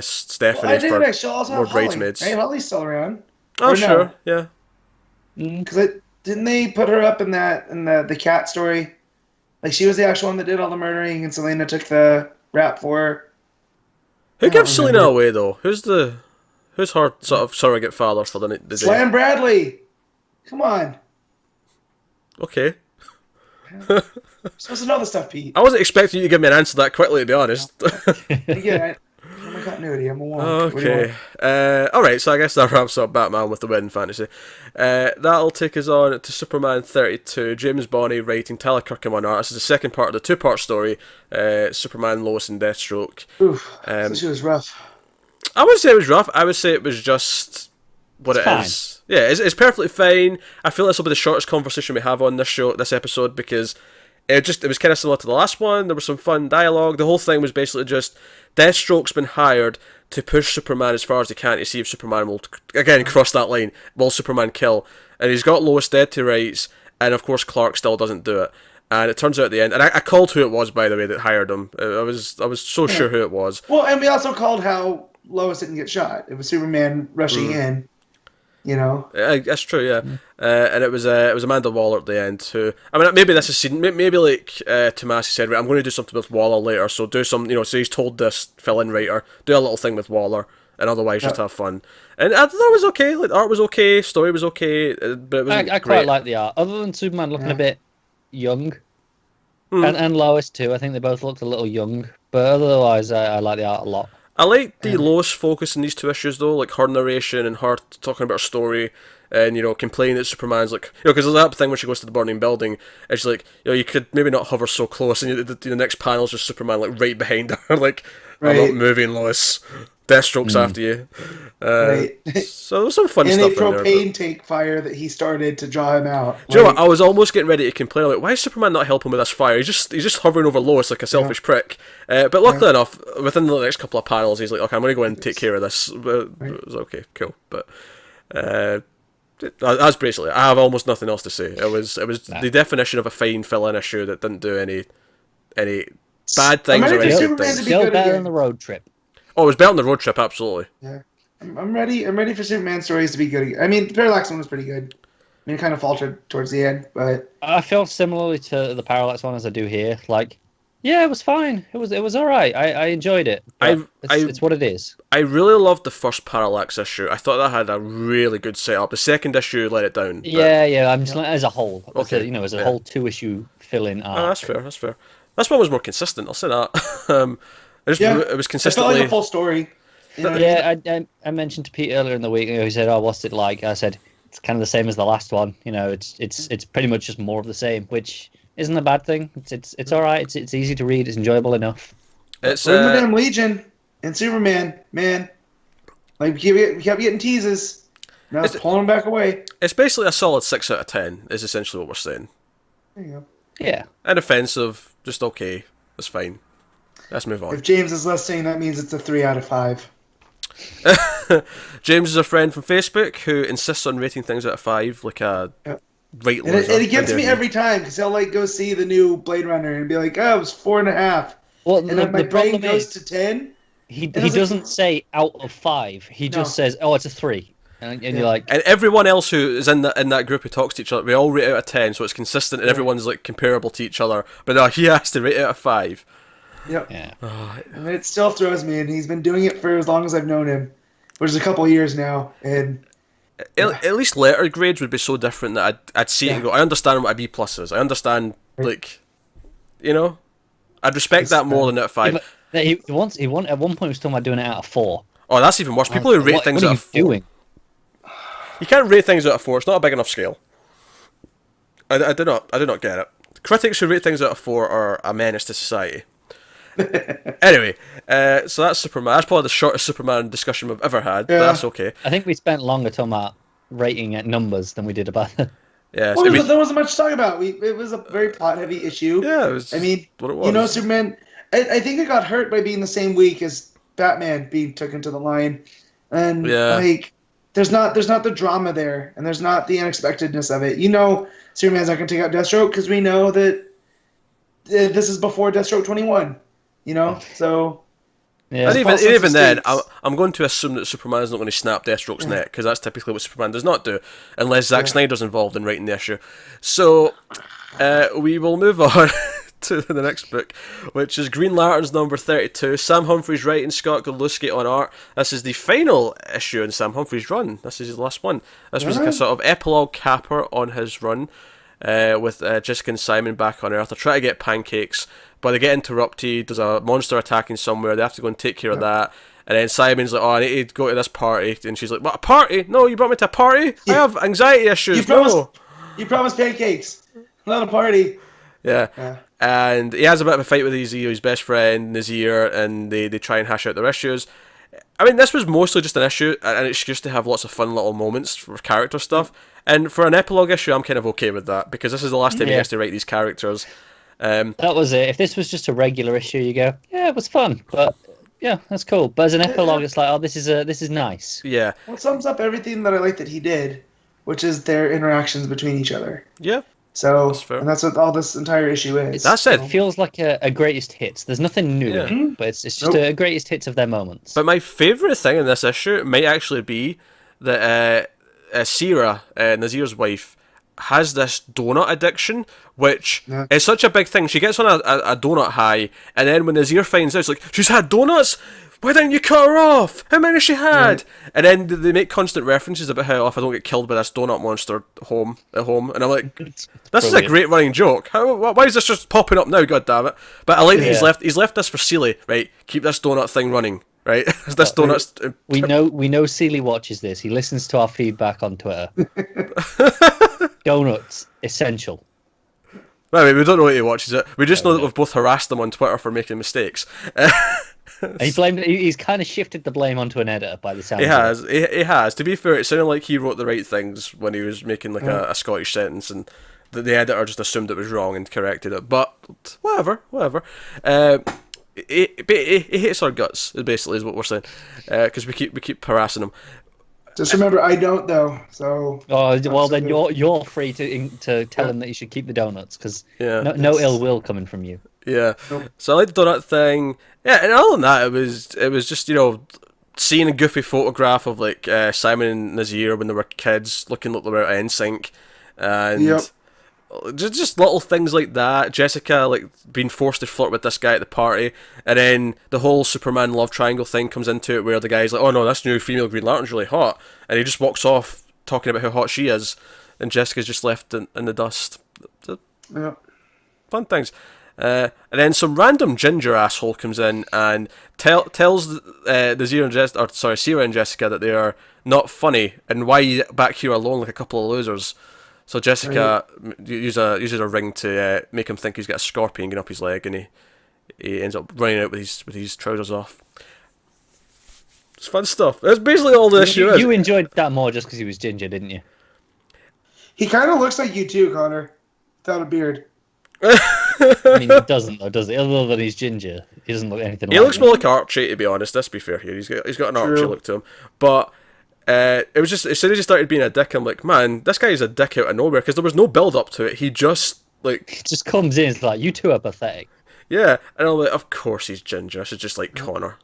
Stephanie I think for she'll also more have Holly. bridesmaids. Right? Holly's still around. Oh Or no? sure, yeah. Because didn't they put her up in the cat story? Like, she was the actual one that did all the murdering, and Selena took the rap for her. Who I don't gives Selena remember. away though? Who's her sort of surrogate father for the day? Slam Bradley! Come on. Okay. You're supposed to know the stuff, Pete. I wasn't expecting you to give me an answer that quickly, to be honest. Again, I'm a continuity. I'm a wonk. What do you Okay. want? Alright, so I guess that wraps up Batman with the wedding fantasy. That'll take us on to Superman 32. James Bonny writing, Tyler Kirkham on art. This is the second part of the 2-part story. Superman, Lois, and Deathstroke. Oof. So she was rough. I wouldn't say it was rough. I would say it was just what It's it is. Yeah, it's perfectly fine. I feel this will be the shortest conversation we have on this episode, because it was kind of similar to the last one. There was some fun dialogue. The whole thing was basically just Deathstroke's been hired to push Superman as far as he can to see if Superman will, again, cross that line. Will Superman kill? And he's got Lois dead to rights, and of course Clark still doesn't do it. And it turns out at the end, and I called who it was, by the way, that hired him. I was so sure who it was. Well, and we also called how Lois didn't get shot. It was Superman rushing in. You know, That's true, yeah. And it was Amanda Waller at the end who, I mean, maybe this is scene, maybe like Tomasi said, right, I'm going to do something with Waller later, so do some, so he's told this fill-in writer, do a little thing with Waller, and otherwise just have fun. And I thought it was okay. Like, art was okay, story was okay, but it was I quite like the art, other than Superman looking a bit young, and Lois too. I think they both looked a little young, but otherwise, I like the art a lot. I like the Lois focus in these 2 issues though, like her narration and her talking about her story, and complaining that Superman's like, because there's that thing when she goes to the burning building, it's like, you could maybe not hover so close, and the next panel's just Superman like right behind her, like, I'm Right. not moving, Lois, Deathstroke's after you. Right. So there's some fun And stuff a in there. propane tank fire that he started to draw him out. Do you know what? I was almost getting ready to complain. I'm like, why is Superman not helping with this fire? He's just hovering over Lois like a selfish prick. But luckily enough, within the next couple of panels, he's like, okay, I'm going to go in and take care of this. But it was okay, cool. But that's basically it. I have almost nothing else to say. It was the definition of a fine fill-in issue that didn't do any bad things or any good things. Still better than the road trip. Oh, it was better than the road trip, absolutely. Yeah, I'm ready. I'm ready for Superman stories to be good again. I mean, the Parallax one was pretty good. I mean, it kind of faltered towards the end, but I feel similarly to the Parallax one as I do here. Like, yeah, it was fine. It was all right. I enjoyed it. It's what it is. I really loved the first Parallax issue. I thought that had a really good setup. The second issue let it down. Yeah. I'm just like, as a whole. Okay. As a whole 2-issue fill-in arc. Oh, that's fair. This one was more consistent. I'll say that. It was consistently. It felt like a full story. You know I mentioned to Pete earlier in the week. He said, "Oh, what's it like?" I said, "It's kind of the same as the last one. It's pretty much just more of the same, which isn't a bad thing. It's all right. It's easy to read. It's enjoyable enough." It's We're in the damn Legion and Superman, man. Like we kept getting teases. Now it's pulling them back away. It's basically a solid 6 out of 10. Is essentially what we're saying. There you go. Yeah. Inoffensive, just okay. That's fine. Let's move on. If James is listening, that means it's a 3 out of 5. James is a friend from Facebook who insists on rating things out of 5 like a right loser. And it gets me every time because he'll go see the new Blade Runner and be like, "Oh, it was 4.5." Well, and then my brain goes to 10. He doesn't say out of 5. He just says, "Oh, it's a 3." And you're like, and everyone else who is in that group who talks to each other, we all rate it out of 10, so it's consistent and everyone's like comparable to each other. But no, he has to rate it out of 5. Yep. Yeah. And it still throws me, and he's been doing it for as long as I've known him, which is a couple of years now. And at least letter grades would be so different that I'd see it and go, I understand what a B+ is. I understand, like, I'd respect that more than out of 5. He at one point he was talking about doing it out of 4. Oh, that's even worse. People who rate things out of 4. Doing? You can't rate things out of 4. It's not a big enough scale. I do not get it. Critics who rate things out of 4 are a menace to society. Anyway, so that's Superman. That's probably the shortest Superman discussion we've ever had, but that's okay. I think we spent longer talking about rating at numbers than we did about it. Yeah, well, there wasn't much to talk about. It was a very plot-heavy issue. Yeah, it was. I mean, what it was. Superman. I think it got hurt by being the same week as Batman being taken to the line, and there's not the drama there, and there's not the unexpectedness of it. Superman's not going to take out Deathstroke because we know that this is before Deathstroke 21. So. Yeah. And even then, I'm going to assume that Superman is not going to snap Deathstroke's neck, because that's typically what Superman does not do, unless Zack Snyder's involved in writing the issue. So, we will move on to the next book, which is Green Lantern's number 32. Sam Humphries writing, Scott Godlewski on art. This is the final issue in Sam Humphries' run. This is his last one. This was like a sort of epilogue capper on his run, with Jessica and Simon back on Earth. They try to get pancakes, but they get interrupted. There's a monster attacking somewhere. They have to go and take care of that. And then Simon's like, "Oh, I need to go to this party." And she's like, "What, a party? No, you brought me to a party? I have anxiety issues." You promised pancakes, not a party. Yeah. And he has a bit of a fight with his best friend, Nazir, and they try and hash out their issues. I mean, this was mostly just an issue, and it's used to have lots of fun little moments for character stuff. And for an epilogue issue, I'm kind of okay with that, because this is the last time he has to write these characters. That was it. If this was just a regular issue, you go, yeah, it was fun, but yeah, that's cool. But as an epilogue, it's like, oh, this is nice. Yeah. Well, it sums up everything that I like that he did, which is their interactions between each other. Yeah. So, and that's what all this entire issue is. That's it. It feels like a greatest hits. There's nothing new, but it's just a greatest hits of their moments. But my favourite thing in this issue might actually be that Sierra, Nazir's wife, has this donut addiction, which is such a big thing. She gets on a donut high, and then when Nazir finds out, it's like, she's had donuts? Why didn't you cut her off? How many she had? And then they make constant references about how if I don't get killed by this donut monster at home, and I'm like, this is a great running joke. Why is this just popping up now? God damn it! But I like that he's left this for Seeley, right? Keep this donut thing running, right? This donut's. We know Seeley watches this. He listens to our feedback on Twitter. Donuts essential. Well, I mean, we don't know what he watches it. We just know that we've both harassed them on Twitter for making mistakes. He's kind of shifted the blame onto an editor by the sound. He has. He has. To be fair, it sounded like he wrote the right things when he was making like a Scottish sentence, and the editor just assumed it was wrong and corrected it. But whatever. He hates our guts. Basically, is what we're saying, because we keep harassing him. Just remember, I don't though. So. Oh well, then you're free to tell him that he should keep the donuts, because no ill will coming from you. Yeah. Nope. So I like the donut thing. Yeah, and other than that, it was just seeing a goofy photograph of like Simon and Nazir when they were kids, looking like they were out of NSYNC, and just little things like that. Jessica like being forced to flirt with this guy at the party, and then the whole Superman love triangle thing comes into it, where the guy's like, "Oh no, this new female Green Lantern's really hot," and he just walks off talking about how hot she is, and Jessica's just left in the dust. Yeah. Fun things. And then some random ginger asshole comes in and tells Sierra and Jessica that they are not funny, and why you back here alone like a couple of losers. So Jessica uses a ring to make him think he's got a scorpion getting up his leg, and he ends up running out with his trousers off. It's fun stuff. That's basically all the issue is. You enjoyed that more just because he was ginger, didn't you? He kind of looks like you too, Connor, without a beard. I mean, he doesn't though, does he? Other than he's ginger, he doesn't look anything. He looks more like Archie, to be honest. Let's be fair here. He's got an Archie look to him, but it was just as soon as he started being a dick, I'm like, man, this guy is a dick out of nowhere, because there was no build up to it. He just comes in. It's like, you two are pathetic. Yeah, and I'm like, of course he's ginger. I should just like Connor.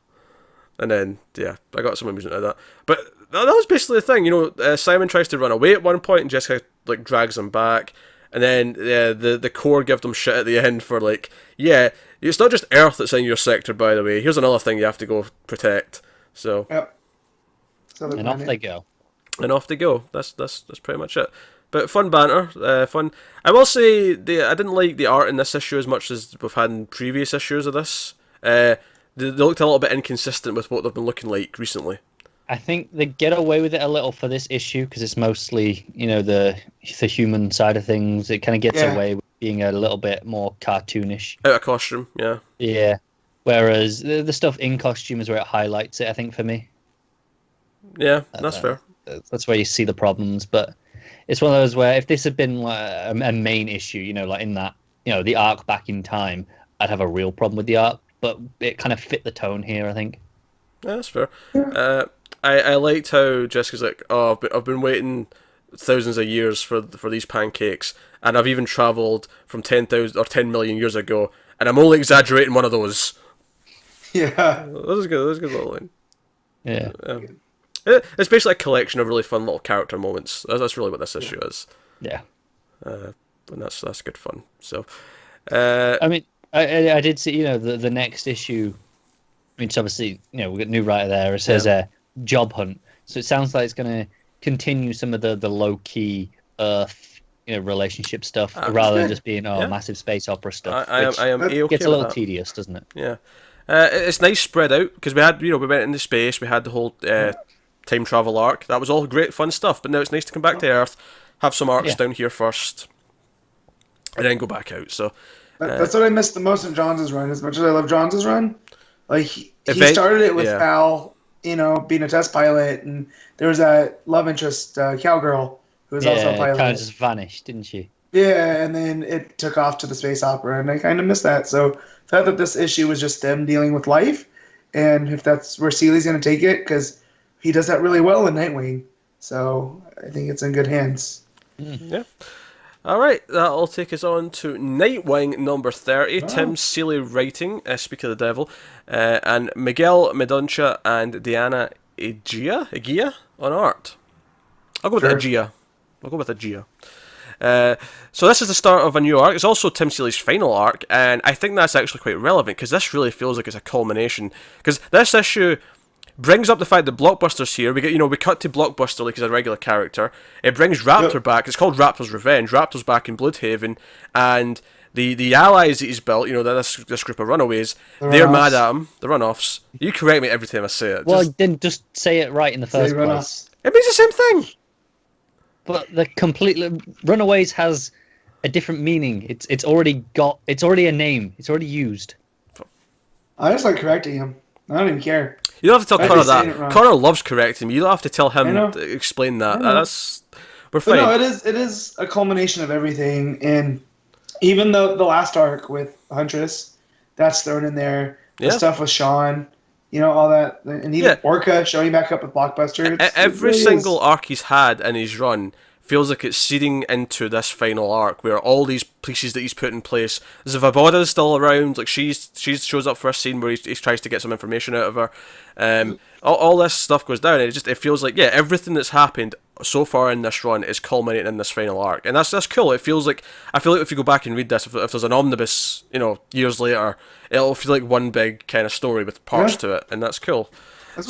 And then I got some amusement out of that. But that was basically the thing. Simon tries to run away at one point, and Jessica like drags him back. And then the core give them shit at the end for like, it's not just Earth that's in your sector, by the way. Here's another thing you have to go protect. So. Yep. And off they go. And off they go. That's pretty much it. But fun banter, fun. I will say I didn't like the art in this issue as much as we've had in previous issues of this. They looked a little bit inconsistent with what they've been looking like recently. I think they get away with it a little for this issue because it's mostly, the human side of things. It kind of gets away with being a little bit more cartoonish. Out of costume, yeah. Yeah. Whereas the stuff in costume is where it highlights it, I think, for me. Yeah, that's fair. That's where you see the problems. But it's one of those where if this had been like a main issue, like in that, the arc back in time, I'd have a real problem with the arc. But it kind of fit the tone here, I think. Yeah, that's fair. I liked how Jessica's like, oh, I've been waiting thousands of years for these pancakes, and I've even travelled from 10,000 or 10 million years ago, and I'm only exaggerating one of those. Yeah, that was good. That was a good little line. Yeah. It's basically a collection of really fun little character moments. That's really what this issue is. Yeah. And that's good fun. So. I mean, I did see the next issue. Which obviously, we've got a new writer there. It says job hunt. So it sounds like it's going to continue some of the low-key Earth, relationship stuff, rather than just being massive space opera stuff. I am A-okay gets a little with that. tedious, doesn't it? Yeah. It's nice spread out, because we had, we went into space, we had the whole time travel arc. That was all great fun stuff, but now it's nice to come back to Earth, have some arcs down here first, and then go back out. So that's what I missed the most in Johns' run. As much as I love Johns' run, like he started it with Al, being a test pilot, and there was that love interest cowgirl who was also a pilot. Kind of just vanished, didn't she? Yeah, and then it took off to the space opera, and I kind of missed that. So I thought that this issue was just them dealing with life, and if that's where Seeley's going to take it, because he does that really well in Nightwing. So I think it's in good hands. Yeah. All right, that'll take us on to Nightwing number 30. Oh. Tim Seeley writing, Speak of the Devil, and Miguel, Mendonca, and Diana Egea on art. I'll go with Egea. So this is the start of a new arc. It's also Tim Seeley's final arc, and I think that's actually quite relevant because this really feels like it's a culmination. Because this issue brings up the fact that Blockbuster's here. We get, we cut to Blockbuster like he's a regular character. It brings Raptor back. It's called Raptor's Revenge. Raptor's back in Bloodhaven, and the allies that he's built, this group of runaways, they're mad at him. The runoffs. You correct me every time I say it. Well, then just say it right in the first place. Runoffs. It means the same thing. But the completely Runaways has a different meaning. It's already a name. It's already used. I just like correcting him. I don't even care. You don't have to tell Might Connor be saying it that. wrong. Connor loves correcting me. You don't have to tell him I know. to explain that. I know. We're But fine. no, it is a culmination of everything, and even the last arc with Huntress, that's thrown in there. The Yeah. stuff with Sean, all that, and even Yeah. Orca showing back up with Blockbuster. Every it really single is. arc he's had in his run feels like it's seeding into this final arc where all these pieces that he's put in place. Zvaboda's still around, like she shows up for a scene where he tries to get some information out of her. All this stuff goes down, and it feels like everything that's happened so far in this run is culminating in this final arc, and that's cool. I feel like if you go back and read this, if there's an omnibus, years later, it'll feel like one big kind of story with parts to it, and that's cool. As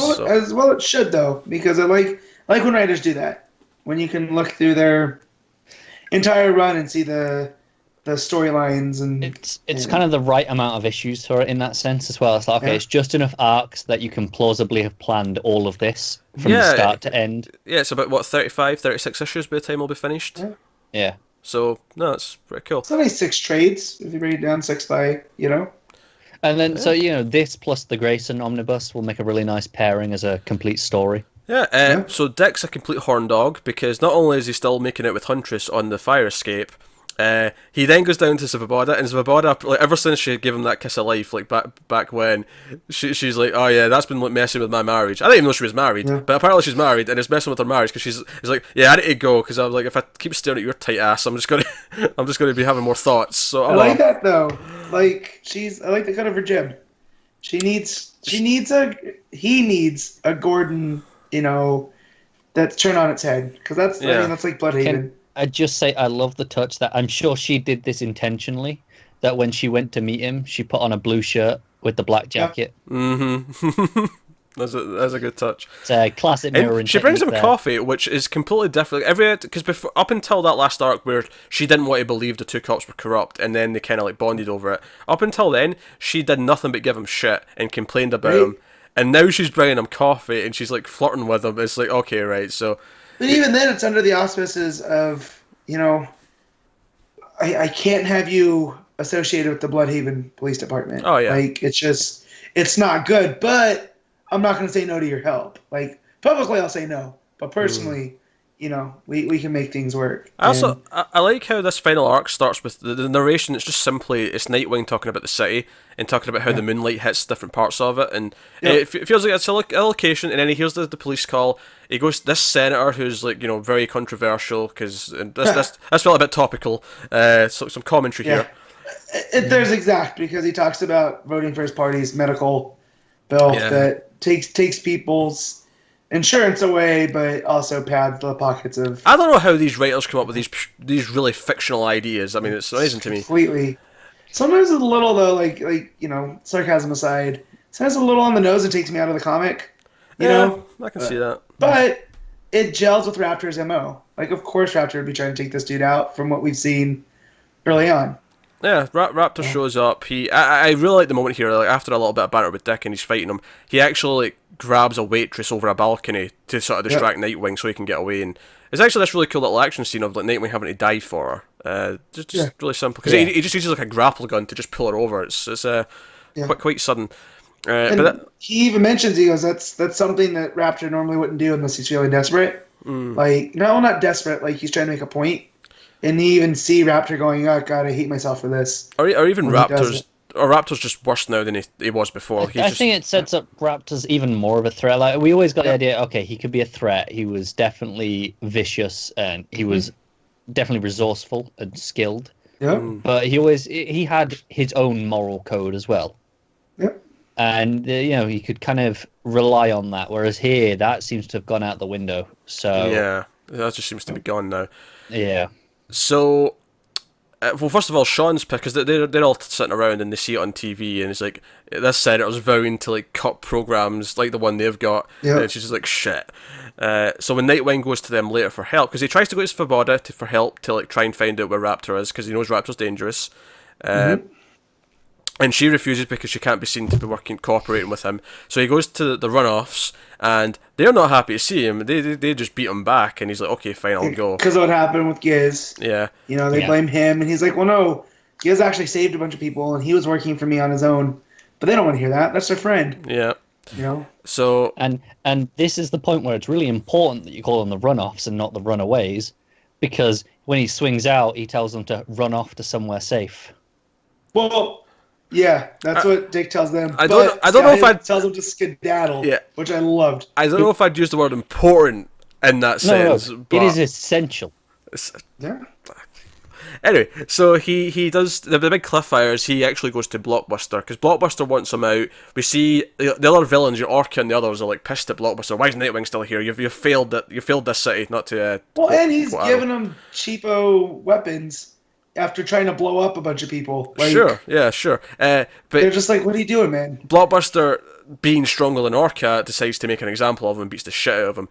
well it should though, because I like when writers do that. When you can look through their entire run and see the storylines, and it's kind of the right amount of issues for it in that sense as well. It's like, okay, it's just enough arcs that you can plausibly have planned all of this from the start to end. Yeah, it's about 35, 36 issues by the time it'll be finished. Yeah. So no, it's pretty cool. It's only 6 trades if you break it down 6 by. And then so this plus the Grayson omnibus will make a really nice pairing as a complete story. Yeah, so Dick's a complete horn dog because not only is he still making out with Huntress on the fire escape, he then goes down to Zvaboda, and Zvaboda, like, ever since she gave him that kiss of life, like back when, she's like, oh yeah, that's been like, messing with my marriage. I didn't even know she was married, but apparently she's married, and it's messing with her marriage because she's like, yeah, I need to go because I'm like, if I keep staring at your tight ass, I'm just gonna be having more thoughts. So I like that though. Like I like the cut of her jib. He needs a Gordon, that's turned on its head, because that's that's like Bloodhaven. I just say I love the touch that I'm sure she did this intentionally. That when she went to meet him, she put on a blue shirt with the black jacket. Mm-hmm. That's a good touch. It's a classic mirroring. She brings him there. coffee, which is completely different. Because up until that last arc where she didn't want to believe the two cops were corrupt, and then they kind of like bonded over it. Up until then, she did nothing but give him shit and complained about him. And now she's bringing him coffee, and she's like flirting with him. It's like, okay, right, so. But even then, it's under the auspices of, I can't have you associated with the Bloodhaven Police Department. Oh yeah. Like it's not good, but I'm not going to say no to your help. Like publicly, I'll say no, but personally, we can make things work. I like how this final arc starts with the narration. It's just simply it's Nightwing talking about the city and talking about how the moonlight hits different parts of it, and it feels like it's a location. And then he hears the police call. He goes this senator who's like very controversial because this felt a bit topical. So some commentary here. There's exact because he talks about voting for his party's medical bill that takes people's insurance away, but also pads the pockets of. I don't know how these writers come up with these really fictional ideas. I mean, it's amazing to me. Completely. Sometimes it's a little though, like sarcasm aside. Sometimes a little on the nose. It takes me out of the comic. You know, I can see that. But it gels with Raptor's MO. Like, of course, Raptor would be trying to take this dude out from what we've seen early on. Yeah, Raptor shows up. I really like the moment here. Like after a little bit of banter with Dick and he's fighting him, he actually like, grabs a waitress over a balcony to sort of distract Nightwing so he can get away. And it's actually this really cool little action scene of like Nightwing having to dive for her. Just really simple because he just uses like a grapple gun to just pull her over. It's quite sudden. But he even mentions, he goes, that's something that Raptor normally wouldn't do unless he's feeling desperate. Like, no, not desperate. Like he's trying to make a point. And you even see Raptor going, oh, God, I hate myself for this. Or even Raptor's just worse now than he was before. I think it sets up Raptor's even more of a threat. Like we always got the idea, okay, he could be a threat. He was definitely vicious and he was definitely resourceful and skilled. Yeah. But he had his own moral code as well. Yep. And he could kind of rely on that. Whereas here, that seems to have gone out the window. So yeah, that just seems to be gone now. Yeah. So, well, first of all, Sean's pissed because they're all sitting around and they see it on TV, and it's like this senator's vowing to like cut programs like the one they've got, and she's just like shit. So when Nightwing goes to them later for help, because he tries to go to Svoboda for help to like try and find out where Raptor is, because he knows Raptor's dangerous. And she refuses because she can't be seen to be cooperating with him. So he goes to the runoffs, and they're not happy to see him. They just beat him back, and he's like, okay, fine, I'll go. Because of what happened with Giz. Yeah. They blame him, and he's like, well, no, Giz actually saved a bunch of people, and he was working for me on his own. But they don't want to hear that. That's their friend. Yeah. So And this is the point where it's really important that you call them the runoffs and not the runaways, because when he swings out, he tells them to run off to somewhere safe. Well, yeah, that's what Dick tells them. I don't know if I'd tells them to skedaddle, Yeah. which I loved. I don't know if I'd use the word important in that sense. No, but it is essential. Yeah. Anyway, so he does the big cliffhanger is he actually goes to Blockbuster because Blockbuster wants him out. We see the other villains, your Orca and the others, are like pissed at Blockbuster. Why is Nightwing still here? You've failed this city. Not to well, and he's giving them cheapo weapons after trying to blow up a bunch of people. Like, sure. But they're just like, "What are you doing, man?" Blockbuster, being stronger than Orca, decides to make an example of him and beats the shit out of him.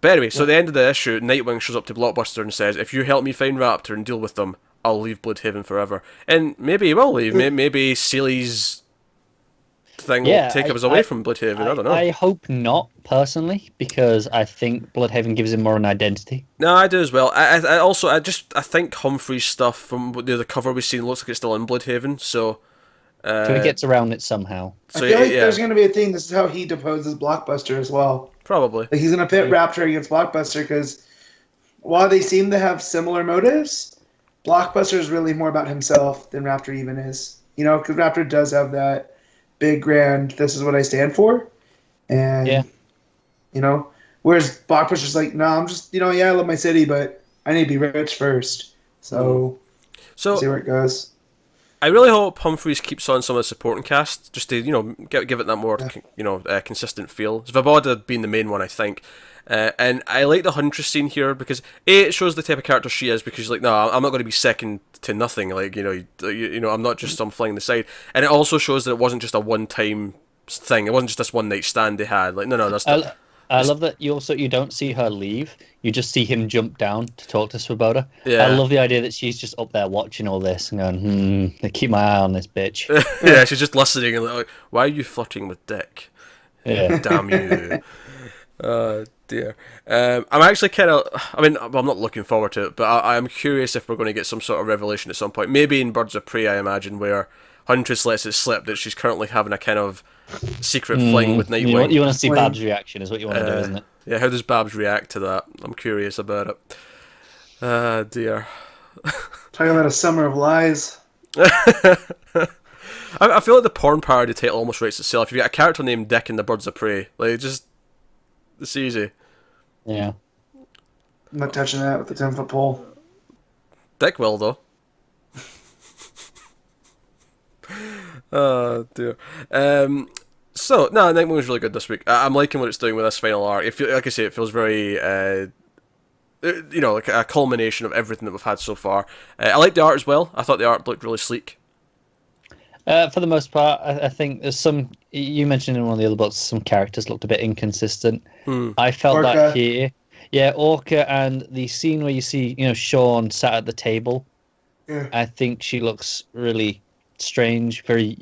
But anyway, so at the end of the issue, Nightwing shows up to Blockbuster and says, "If you help me find Raptor and deal with them, I'll leave Bloodhaven forever." And maybe he will leave. Maybe Seeley's thing will take us away from Bloodhaven. I don't know. I hope not, personally, because I think Bloodhaven gives him more an identity. No, I do as well. I think Humphries' stuff from the cover we've seen looks like it's still in Bloodhaven. So he gets around it somehow. So I feel like there's going to be a thing. This is how he deposes Blockbuster as well. Probably. Like he's going to pit Raptor against Blockbuster because while they seem to have similar motives, Blockbuster is really more about himself than Raptor even is. Because Raptor does have that big, grand, this is what I stand for. And, whereas Blockbuster's like, no, I'm just, I love my city, but I need to be rich first. So see where it goes. I really hope Humphries keeps on some of the supporting cast, just to give it that more consistent feel. Svoboda being the main one, I think, and I like the Huntress scene here because it shows the type of character she is. Because she's like, no, I'm not going to be second to nothing. Like I'm not just some flying the side, and it also shows that it wasn't just a one-time thing. It wasn't just this one night stand they had. Like no, that's. I love that you don't see her leave. You just see him jump down to talk to Svoboda. Yeah. I love the idea that she's just up there watching all this and going, keep my eye on this bitch. Yeah, she's just listening and like, why are you flirting with Dick? Yeah. Damn you. Oh, dear. I'm actually I'm not looking forward to it, but I'm curious if we're going to get some sort of revelation at some point. Maybe in Birds of Prey, I imagine, where Huntress lets it slip that she's currently having a kind of secret fling with Nightwing. You want to see Babs' reaction is what you want to do, isn't it? Yeah, how does Babs react to that? I'm curious about it. Dear. Talking about a summer of lies. I feel like the porn parody title almost writes itself. If you get a character named Dick in the Birds of Prey, like it's easy. Yeah. I'm not touching that with the 10-foot pole. Dick will though. Oh dear. So no, Nightwing was really good this week. I'm liking what it's doing with this final arc. Like I say, it feels very, like a culmination of everything that we've had so far. I like the art as well. I thought the art looked really sleek. For the most part, I think there's some. You mentioned in one of the other books, some characters looked a bit inconsistent. I felt Orca. that here. Yeah, Orca, and the scene where you see, Sean sat at the table. Yeah. I think she looks really strange, very,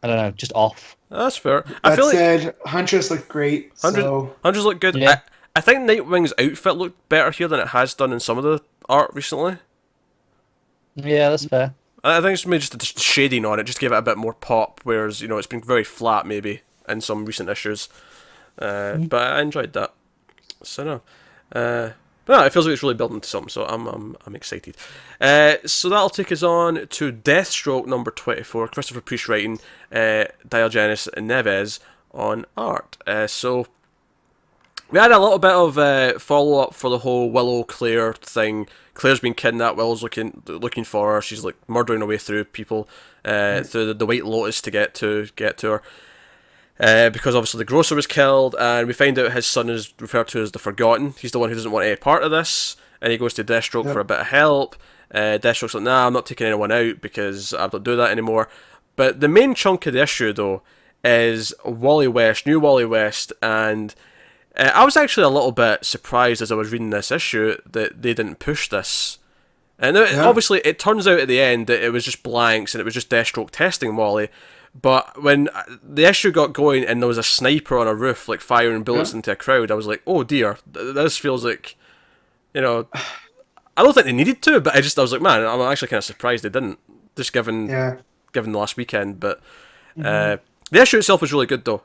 I don't know, just off. That's fair. That said, Huntress looked great. Huntress looked good. Yeah. I think Nightwing's outfit looked better here than it has done in some of the art recently. Yeah, that's fair. I think it's maybe just the shading on it just gave it a bit more pop, whereas it's been very flat maybe in some recent issues. But I enjoyed that. So no. But no, it feels like it's really building to something, so I'm excited. So that'll take us on to Deathstroke number 24, Christopher Priest writing, Diogenes and Neves on art. So we had a little bit of follow-up for the whole Willow-Claire thing. Claire's been kidnapped, Willow's looking for her, she's like murdering her way through people, through the White Lotus to get to her. Because obviously the grocer was killed, and we find out his son is referred to as the Forgotten. He's the one who doesn't want any part of this, and he goes to Deathstroke for a bit of help. Deathstroke's like, nah, I'm not taking anyone out because I don't do that anymore. But the main chunk of the issue, though, is Wally West, new Wally West, and I was actually a little bit surprised as I was reading this issue that they didn't push this. And obviously it turns out at the end that it was just blanks and it was just Deathstroke testing Wally. But when the issue got going and there was a sniper on a roof like firing bullets into a crowd, I was like, oh dear, this feels like, I don't think they needed to, but I was like, man, I'm actually kind of surprised they didn't, just given the last weekend. But The issue itself was really good though.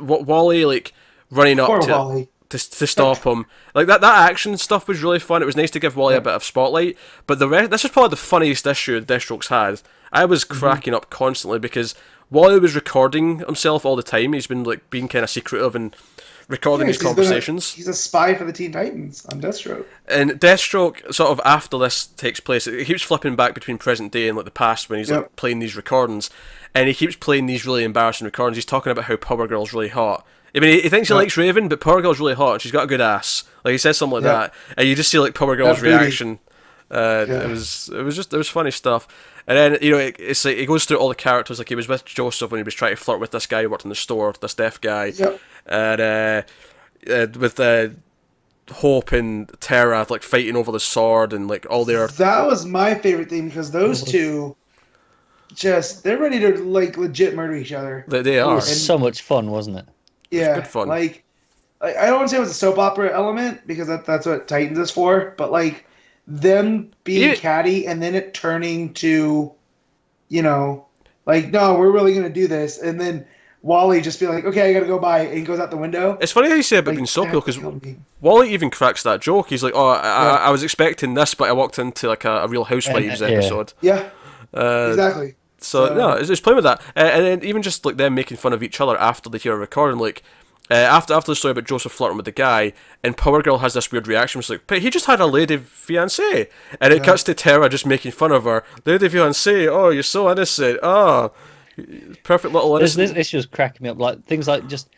Wally like running up Poor to Wally. to stop him, like that action stuff was really fun. It was nice to give Wally a bit of spotlight. But the rest, this is probably the funniest issue Deathstroke's had. I was cracking up constantly because Wally was recording himself all the time. He's been like being kind of secretive and recording his conversations. He's a spy for the Teen Titans on Deathstroke. And Deathstroke, sort of after this takes place, it keeps flipping back between present day and like the past when he's like playing these recordings, and he keeps playing these really embarrassing recordings. He's talking about how Power Girl's really hot. I mean, he thinks he likes Raven, but Power Girl's really hot and she's got a good ass. Like he says something like that, and you just see like Power Girl's reaction. It was funny stuff. And then it's like he goes through all the characters. Like he was with Joseph when he was trying to flirt with this guy who worked in the store, this deaf guy. And with Hope and Terra like fighting over the sword and like all their. That was my favorite thing because those two, they're ready to like legit murder each other. They are. It was so much fun, wasn't it? Yeah, good fun. Like I don't want to say it was a soap opera element because that's what Titans is for, but like them being catty and then it turning to, like no, we're really gonna do this, and then Wally just be like, okay, I gotta go by, and he goes out the window. It's funny how you say about being soapy because Wally even cracks that joke. He's like, I was expecting this, but I walked into like a Real Housewives episode. Yeah, exactly. So no, it's playing with that, and then even just like them making fun of each other after they hear a recording, like after the story about Joseph flirting with the guy, and Power Girl has this weird reaction. It's like, but he just had a lady fiancée, and it cuts to Terra just making fun of her. Lady fiancée, oh, you're so innocent. Oh, perfect little innocent. This issue was cracking me up. Like things like just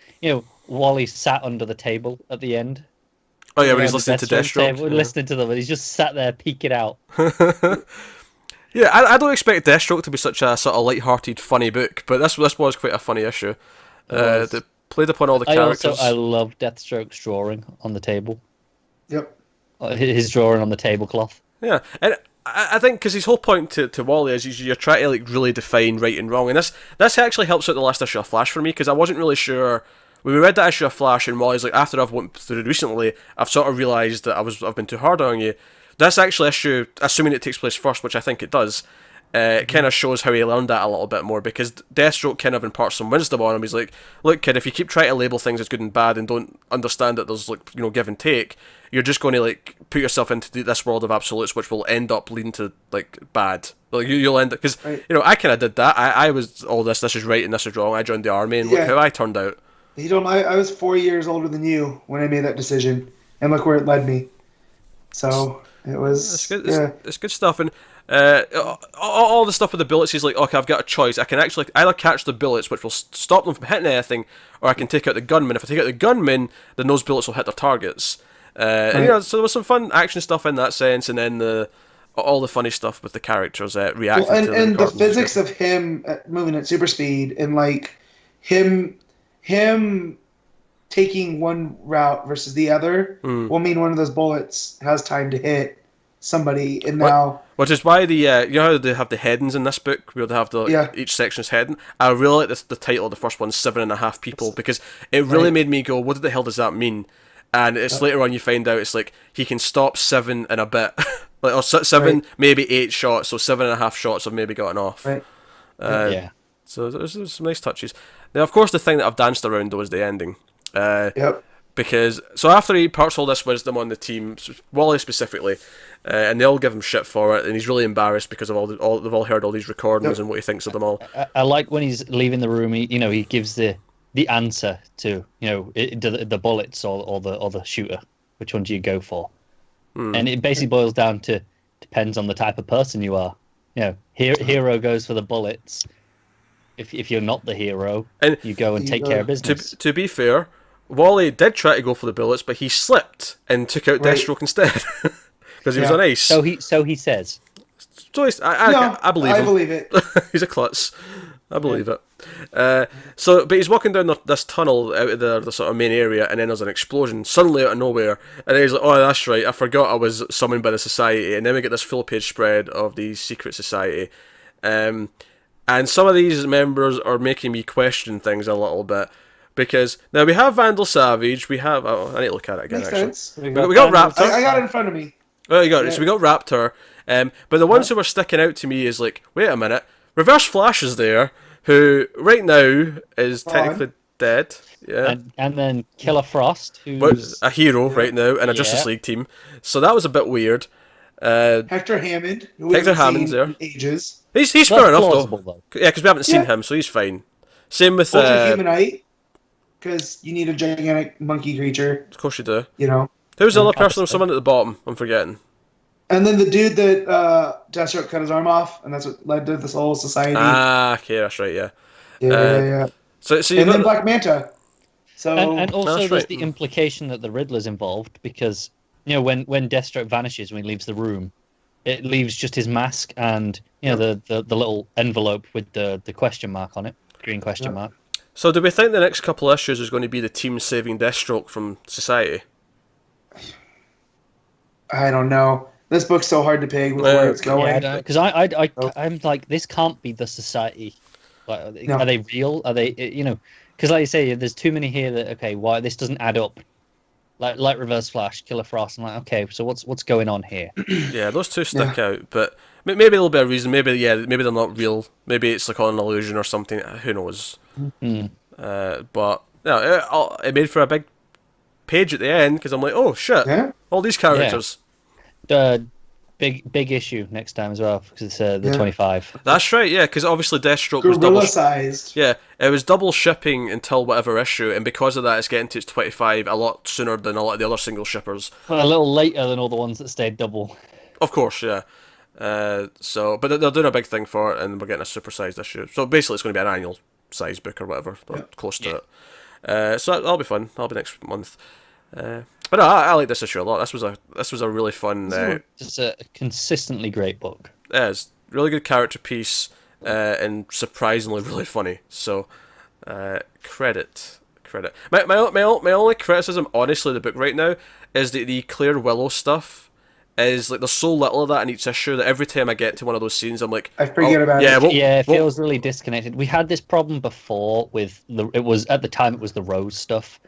Wally sat under the table at the end. Oh yeah, when he's listening to Deathstroke. Listening to them, and he's just sat there peeking out. Yeah, I don't expect Deathstroke to be such a sort of light-hearted, funny book, but this was quite a funny issue. That played upon all the characters. I love Deathstroke's drawing on the table. Yep. His drawing on the tablecloth. Yeah, and I think because his whole point to Wally is you're trying to like really define right and wrong, and this actually helps out the last issue of Flash for me because I wasn't really sure. When we read that issue of Flash and Wally's like, after I've went through it recently, I've sort of realised that I've been too hard on you. This actual issue, assuming it takes place first, which I think it does, it kind of shows how he learned that a little bit more, because Deathstroke kind of imparts some wisdom on him. He's like, look kid, if you keep trying to label things as good and bad and don't understand that there's like, give and take, you're just going to like put yourself into this world of absolutes, which will end up leading to like bad. Like you'll end up, because I kind of did that. I was all this is right and this is wrong. I joined the army and look how I turned out. I was 4 years older than you when I made that decision, and look where it led me. So it was it's good stuff. And all the stuff with the bullets, he's like, okay, I've got a choice. I can actually either catch the bullets, which will stop them from hitting anything, or I can take out the gunman. If I take out the gunman, then those bullets will hit their targets. And, so there was some fun action stuff in that sense, and then all the funny stuff with the characters reacting to and the physics of him moving at super speed, and like him taking one route versus the other will mean one of those bullets has time to hit somebody, and now... Which is why the how they have the headings in this book, where they have each section's heading. I really like the title of the first one, 7.5 people, because it really made me go, what the hell does that mean? And it's later on you find out it's like he can stop 7 and a bit, like or 7 maybe 8 shots, so 7.5 shots have maybe gotten off. So there's some nice touches. Now, of course, the thing that I've danced around though is the ending. Because after he imparts all this wisdom on the team, Wally specifically, and they all give him shit for it, and he's really embarrassed because of they've all heard all these recordings and what he thinks of them all. I like when he's leaving the room. He gives the answer to the bullets or the shooter. Which one do you go for? And it basically boils down to depends on the type of person you are. Hero goes for the bullets. If you're not the hero, and you go and take care of business. To be fair, Wally did try to go for the bullets, but he slipped and took out Deathstroke instead because he was on ice. So he says. So I believe him. I believe it. He's a klutz. I believe it. But he's walking down this tunnel out of the sort of main area, and then there's an explosion suddenly out of nowhere, and then he's like, oh, that's right, I forgot I was summoned by the society, and then we get this full-page spread of the secret society. And some of these members are making me question things a little bit, because now we have Vandal Savage, we have... Oh, I need to look at it again, Makes actually. sense. We got Raptor. I got it in front of me. Oh, you got it. So we got Raptor. But the ones who were sticking out to me is like, wait a minute, Reverse Flash is there, who right now is Juan. technically dead. Yeah. And then Killer Frost, who's Was a hero right now in a Justice League team. So that was a bit weird. Hector Hammond, who we Hector haven't Hammond's seen there. in ages. He's That's fair enough plausible, though. though. Yeah, because we haven't seen Yeah. him, so he's fine. Same with Ultra Humanite, because you need a gigantic monkey creature, of course you do. you know. Who's the other person? Obviously. There was someone at the bottom. I'm forgetting. And then the dude that Deathstroke cut his arm off, and that's what led to this whole society. Ah, okay, that's right. Yeah. yeah. So you And got then Black Manta. So and also That's there's right. the implication that the Riddler's involved because when Deathstroke vanishes when he leaves the room, it leaves just his mask and the little envelope with the question mark on it, green question mark. So do we think the next couple of issues is going to be the team saving Deathstroke from society? I don't know. This book's so hard to peg with where it's going. Yeah, because I'm like, this can't be the society. Like, No. Are they real? Are they Because like you say, there's too many here that why this doesn't add up. Like Reverse Flash, Killer Frost. I'm like, okay, so what's going on here? Yeah, those two stick out, but maybe there'll be a reason. Maybe they're not real. Maybe it's like on an illusion or something. Who knows? But it made for a big page at the end because I'm like, oh shit, Yeah. all these characters. Big issue next time as well because it's the 25. That's right, yeah, because obviously Deathstroke was Gorilla double. sized. Yeah, it was double shipping until whatever issue, and because of that, it's getting to its 25 a lot sooner than a lot of the other single shippers. Well, a little later than all the ones that stayed double. Of course, yeah. But they're doing a big thing for it, and we're getting a supersized issue. So basically, it's going to be an annual size book or whatever, or close to it. So that'll be fun. That'll be next month. But no, I like this issue a lot. This was a really fun. Just a consistently great book. Yeah, it's a really good character piece, and surprisingly really funny. So, credit. My only criticism, honestly, of the book right now is that the Claire Willow stuff is like there's so little of that in each issue that every time I get to one of those scenes, I'm like, I forget about yeah, it. It feels really disconnected. We had this problem before with it was the Rose stuff.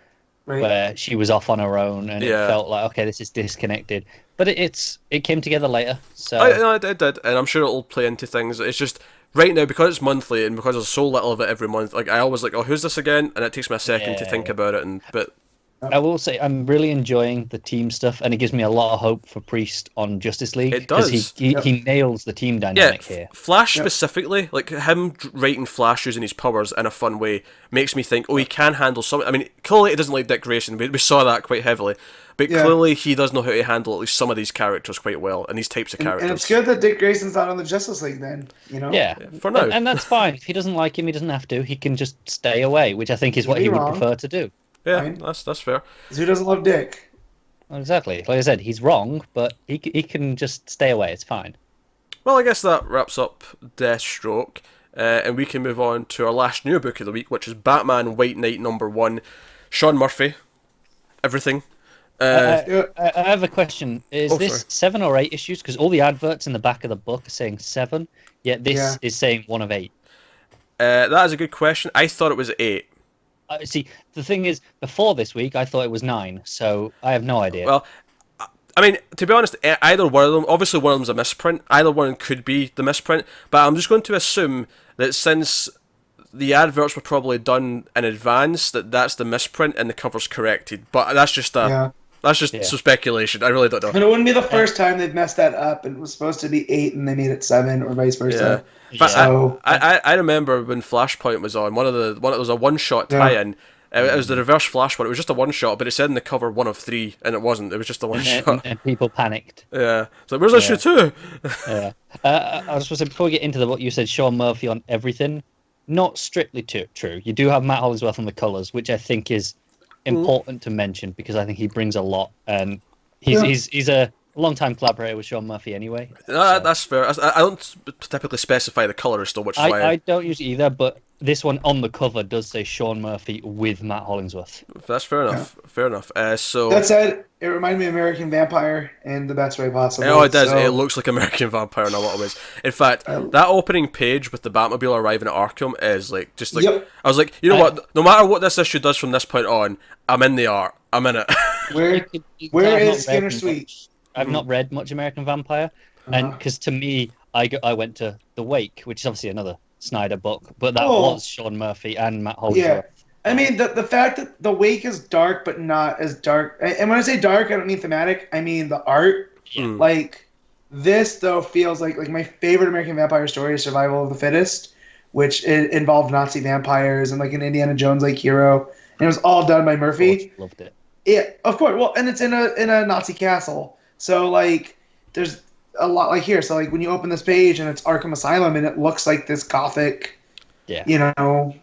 Right. Where she was off on her own, and it felt like, okay, this is disconnected. But it came together later. So it did, and I'm sure it'll play into things. It's just right now because it's monthly and because there's so little of it every month. Like I always like, oh, who's this again? And it takes me a second to think about it. But I will say I'm really enjoying the team stuff, and it gives me a lot of hope for Priest on Justice League. It does. He nails the team dynamic here. Flash specifically, like him writing Flash using his powers in a fun way, makes me think, oh, he can handle something. I mean, clearly he doesn't like Dick Grayson. We saw that quite heavily. But clearly he does know how to handle at least some of these characters quite well, and these types of characters. And it's good that Dick Grayson's not on the Justice League then, Yeah, for now. And that's fine. If he doesn't like him, he doesn't have to. He can just stay away, which I think is what he would prefer to do. Yeah, that's fair. Who doesn't love Dick? Exactly. Like I said, he's wrong, but he can just stay away. It's fine. Well, I guess that wraps up Deathstroke, and we can move on to our last new book of the week, which is Batman White Knight #1. Sean Murphy. Everything. I have a question. Is this sorry. 7 or 8 issues? Because all the adverts in the back of the book are saying 7, yet this is saying 1 of 8. That is a good question. I thought it was 8. See, the thing is, before this week, I thought it was 9, so I have no idea. Well, I mean, to be honest, either one of them, obviously one of them's a misprint, either one could be the misprint, but I'm just going to assume that since the adverts were probably done in advance, that's the misprint and the cover's corrected. But that's just some speculation. I really don't know. But it wouldn't be the first time they've messed that up. It was supposed to be 8 and they made it 7 or vice versa. But So I remember when Flashpoint was on, it was a one-shot tie-in. It was the Reverse Flash one. It was just a one-shot, but it said in the cover 1 of 3, and it wasn't. It was just a one-shot. And people panicked. Yeah. So where's issue 2? Yeah. I was supposed to say, before we get into what you said, Sean Murphy on everything, not strictly true. You do have Matt Hollingsworth on the colours, which I think is important to mention because I think he brings a lot, and he's a long-time collaborator with Sean Murphy anyway. That's fair. I don't typically specify the colourist, though, which is why I don't use it either, but this one on the cover does say Sean Murphy with Matt Hollingsworth. That's fair enough. Yeah. Fair enough. So that said, it reminded me of American Vampire in the best way possible. Oh, it does. So... It looks like American Vampire in a lot of ways. In fact, that opening page with the Batmobile arriving at Arkham is I was like, you know what? No matter what this issue does from this point on, I'm in the art. I'm in it. Where is Skinner Sweet? I've not read much American Vampire, and because to me, I went to The Wake, which is obviously another Snyder book, but that Oh. was Sean Murphy and Matt Holdsworth. Yeah. I mean, the fact that the Wake is dark, but not as dark. And when I say dark, I don't mean thematic. I mean the art. Yeah. Like, this, though, feels like my favorite American vampire story is Survival of the Fittest, which involved Nazi vampires and, like, an Indiana Jones-like hero. And it was all done by Murphy. Loved it. Yeah, of course. Well, and it's in a Nazi castle. So, like, there's a lot like here. So, like, when you open this page and it's Arkham Asylum and it looks like this gothic, you know...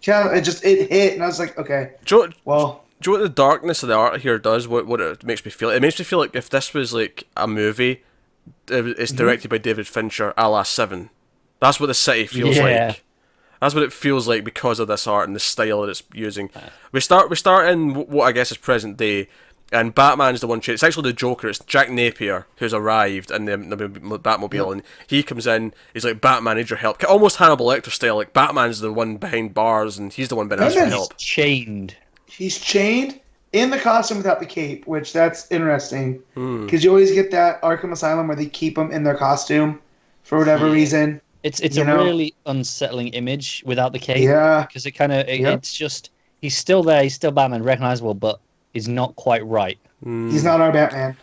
Yeah, it hit, and I was like, okay, Do you well... know what the darkness of the art here does? What it makes me feel? It makes me feel like if this was like a movie, it's directed by David Fincher, a la Seven. That's what the city feels like. That's what it feels like because of this art and the style that it's using. We start in what I guess is present day, and Batman's the one. It's actually the Joker. It's Jack Napier who's arrived in the Batmobile, and he comes in. He's like, "Batman, I need your help." Almost Hannibal Lecter style. Like Batman's the one behind bars, and he's the one being asked for help. He's chained in the costume without the cape, which that's interesting because you always get that Arkham Asylum where they keep them in their costume for whatever reason. It's a really unsettling image without the cape. Yeah, because it's just he's still there. He's still Batman, recognizable, but he's not quite right. He's not our Batman.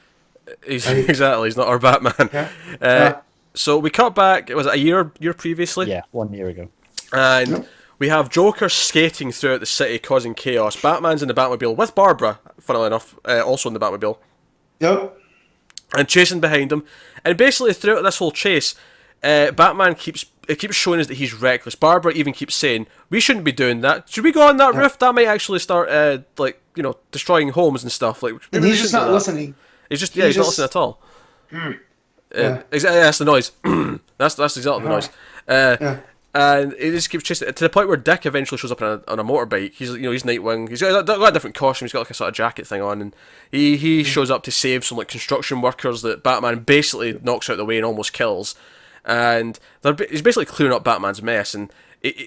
Exactly, he's not our Batman. So we cut back. Was it a year previously? Yeah, 1 year ago. And we have Joker skating throughout the city, causing chaos. Batman's in the Batmobile with Barbara, funnily enough, also in the Batmobile. Yep. And chasing behind him. And basically throughout this whole chase, Batman keeps showing us that he's reckless. Barbara even keeps saying, "We shouldn't be doing that. Should we go on that roof? That might actually start, destroying homes and stuff." Like, and he's just not listening. He's not listening at all. Exactly, that's the noise. that's exactly the noise. And he just keeps chasing it to the point where Dick eventually shows up on a motorbike. He's Nightwing. He's got a different costume. He's got like a sort of jacket thing on, and he shows up to save some like construction workers that Batman basically knocks out the way and almost kills. And he's basically clearing up Batman's mess. And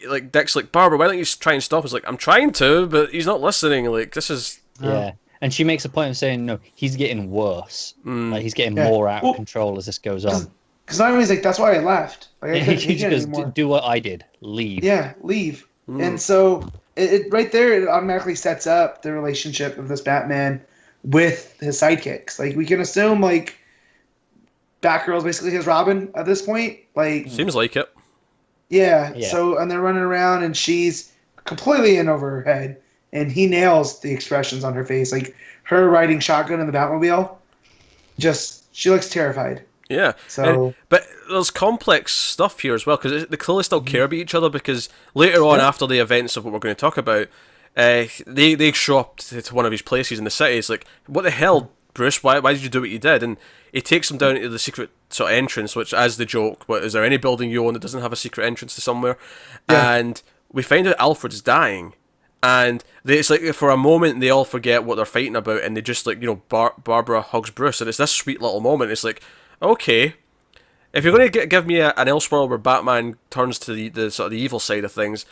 like Dick's like, "Barbara, why don't you try and stop us?" Like, "I'm trying to, but he's not listening." Like, this is And she makes a point of saying, "No, he's getting worse. Like he's getting more out of control as this goes on." Because Nightwing's like, "That's why I left." Like, I couldn't he just goes, "Do what I did. Leave." Yeah, leave. And so it right there, it automatically sets up the relationship of this Batman with his sidekicks. Like, we can assume like Batgirl's basically his Robin at this point. Like, seems like it. Yeah. So, and they're running around, and she's completely in over her head, and he nails the expressions on her face. Like, her riding shotgun in the Batmobile, she looks terrified. Yeah. So, but there's complex stuff here as well, because they clearly still care about each other, because later on, after the events of what we're going to talk about, they show up to one of his places in the city. It's like, "What the hell, Bruce? Why did you do what you did?" And he takes them down to the secret sort of entrance, which, as the joke, is there any building you own that doesn't have a secret entrance to somewhere? Yeah. And we find out Alfred's dying. And it's like, for a moment, they all forget what they're fighting about, and they just, like, Barbara hugs Bruce, and it's this sweet little moment. It's like, okay, if you're going to give me an Elseworld where Batman turns to the sort of the evil side of things,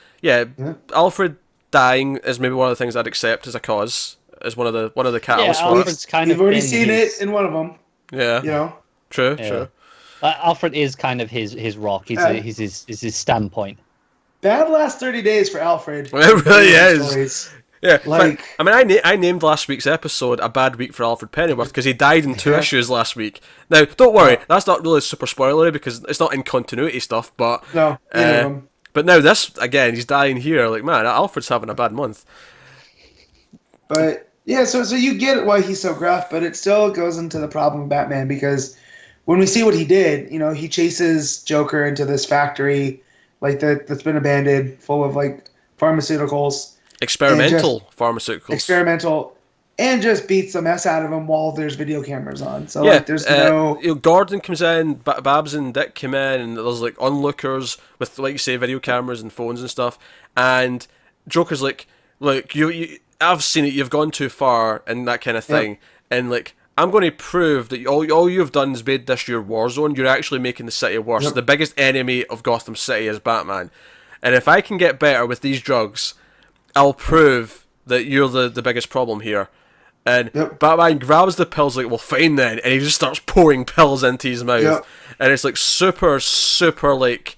Alfred dying is maybe one of the things I'd accept as a cause, as one of the catalysts for Alfred's it. You've already seen it in one of them. Yeah. True. Alfred is kind of his rock. He's his standpoint. Bad last 30 days for Alfred. It really is. Stories. Yeah, like, I mean, I named last week's episode a bad week for Alfred Pennyworth because he died in 2 issues last week. Now, don't worry, that's not really super spoilery because it's not in continuity stuff. But no, but now this again, he's dying here. Like, man, Alfred's having a bad month. But yeah, so you get why he's so gruff, but it still goes into the problem of Batman because when we see what he did, he chases Joker into this factory, like that's been abandoned, full of like pharmaceuticals. Experimental pharmaceuticals. And just beats the mess out of him while there's video cameras on. So like, there's no. Gordon comes in, Babs and Dick come in, and there's like onlookers with, like you say, video cameras and phones and stuff. And Joker's like, "Look, you I've seen it. You've gone too far," and that kind of thing. And like, I'm going to prove that all you've done is made this your war zone. You're actually making the city worse. The biggest enemy of Gotham City is Batman, and if I can get better with these drugs, I'll prove that you're the biggest problem here. And Batman grabs the pills, like, "Well, fine then," and he just starts pouring pills into his mouth. And it's like super, super, like,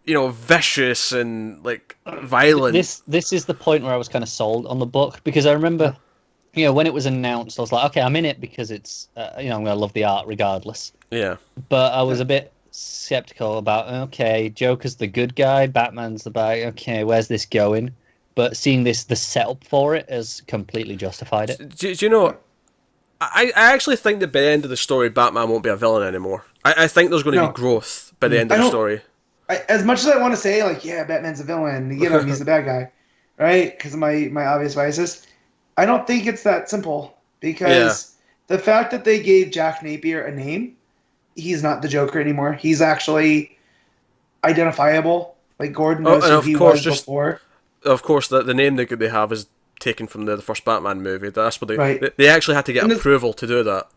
vicious and like violent. This is the point where I was kind of sold on the book, because I remember, when it was announced, I was like, okay, I'm in it because it's, I'm going to love the art regardless. Yeah. But I was a bit skeptical about, okay, Joker's the good guy, Batman's the bad. Okay, where's this going? But seeing the setup for it has completely justified it. Do you know? I actually think that by the end of the story, Batman won't be a villain anymore. I think there's going to be growth by the end of the story. As much as I want to say, like, yeah, Batman's a villain, he's the bad guy, right? Because of my obvious biases, I don't think it's that simple. Because the fact that they gave Jack Napier a name, he's not the Joker anymore. He's actually identifiable. Like, Gordon knows who he was before. Of course, the name that they have is taken from the first Batman movie. That's what they actually had to get approval to do that.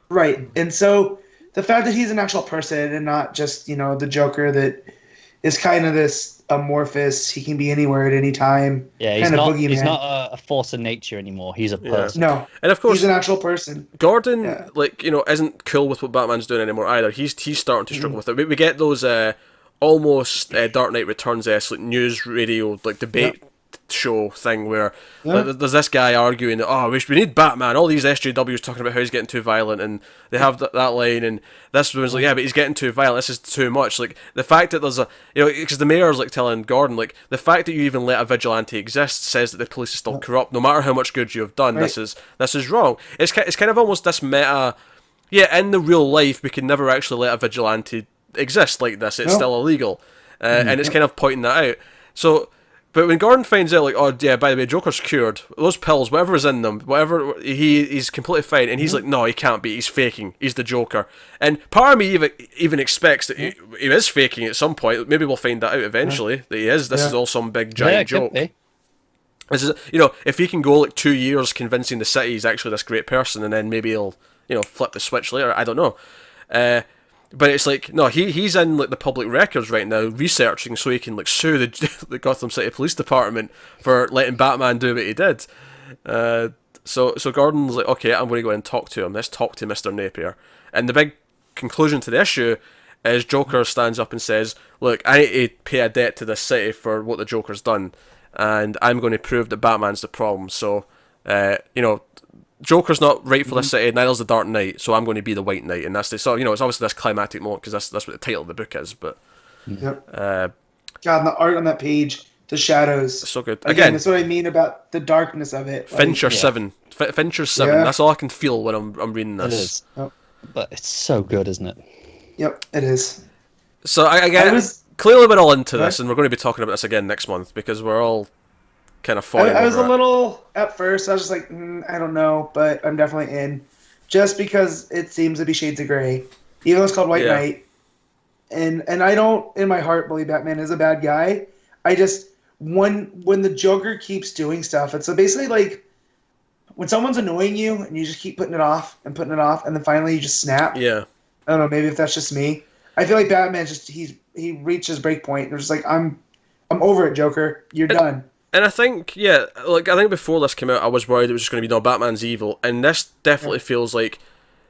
Right, and so the fact that he's an actual person and not just the Joker that is kind of this amorphous, he can be anywhere at any time. Yeah, he's not a force of nature anymore. He's a person. No, and of course he's an actual person. Gordon, isn't cool with what Batman's doing anymore either. He's starting to struggle with it. We get those almost Dark Knight Returns like news radio like debate show thing where there's this guy arguing that we need Batman. All these SJWs talking about how he's getting too violent, and they have that line, and this one's like, yeah, but he's getting too violent. This is too much. Like the fact that there's because the mayor's like telling Gordon, like, the fact that you even let a vigilante exist says that the police is still corrupt. No matter how much good you have done, this is wrong. It's kind of almost this meta. Yeah, in the real life, we can never actually let a vigilante exist like this. It's still illegal, and it's kind of pointing that out. So. But when Gordon finds out, like, oh yeah, by the way, Joker's cured. Those pills, whatever's in them, he's completely fine. And he's like, no, he can't be. He's faking. He's the Joker. And part of me even expects that he is faking at some point. Maybe we'll find that out eventually that he is. This is all some big giant joke. This is, if he can go like 2 years convincing the city he's actually this great person, and then maybe he'll flip the switch later. I don't know. But it's like, no, he's in like the public records right now, researching so he can like sue the Gotham City Police Department for letting Batman do what he did. So Gordon's like, okay, I'm going to go and talk to him. Let's talk to Mr. Napier. And the big conclusion to the issue is Joker stands up and says, look, I need to pay a debt to this city for what the Joker's done, and I'm going to prove that Batman's the problem. So, Joker's not right for the city, neither's the Dark Knight, so I'm going to be the White Knight, and that's it's obviously this climactic moment because that's what the title of the book is. But God, and the art on that page, the shadows, so good. Again, that's what I mean about the darkness of it. Fincher's 7. Fincher's 7. That's all I can feel when I'm reading this. It is, but it's so good, isn't it? Yep, it is. So clearly we're all into this, and we're going to be talking about this again next month because we're all kind of falling. I was a little at first. I was just like, I don't know, but I'm definitely in, just because it seems to be shades of gray. Even though it's called White Knight, and I don't, in my heart, believe Batman is a bad guy. I just when the Joker keeps doing stuff, it's so basically like when someone's annoying you and you just keep putting it off, and then finally you just snap. Yeah. I don't know. Maybe if that's just me, I feel like Batman he reached his break point. And just like I'm over it, Joker. You're done. And I think, I think before this came out, I was worried it was just going to be, no, Batman's evil. And this definitely feels like,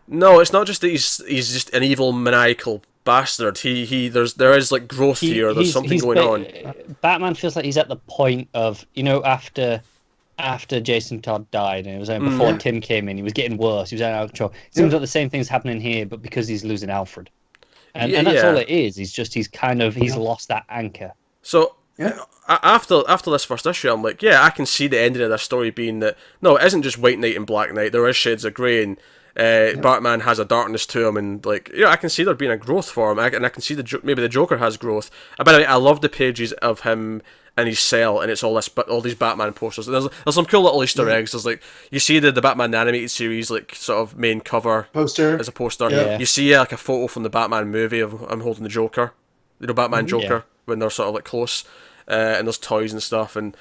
no, it's not just that he's just an evil, maniacal bastard. There is like growth here. There's something going on. Batman feels like he's at the point of, after Jason Todd died, and it was before Tim came in, he was getting worse. He was out of control. It seems like the same thing's happening here, but because he's losing Alfred. And that's all it is. He's lost that anchor. So... After this first issue, I'm like, I can see the ending of this story being that, no, it isn't just White Knight and Black Knight, there is shades of grey, and Batman has a darkness to him, and I can see there being a growth for him, and I can see maybe the Joker has growth. By the way, I love the pages of him in his cell, and it's all these Batman posters. And there's some cool little Easter eggs. There's you see the Batman animated series sort of main cover poster as a poster. Yeah. You see a photo from the Batman movie of him holding the Joker, Batman Joker, when they're sort of close. And there's toys and stuff, and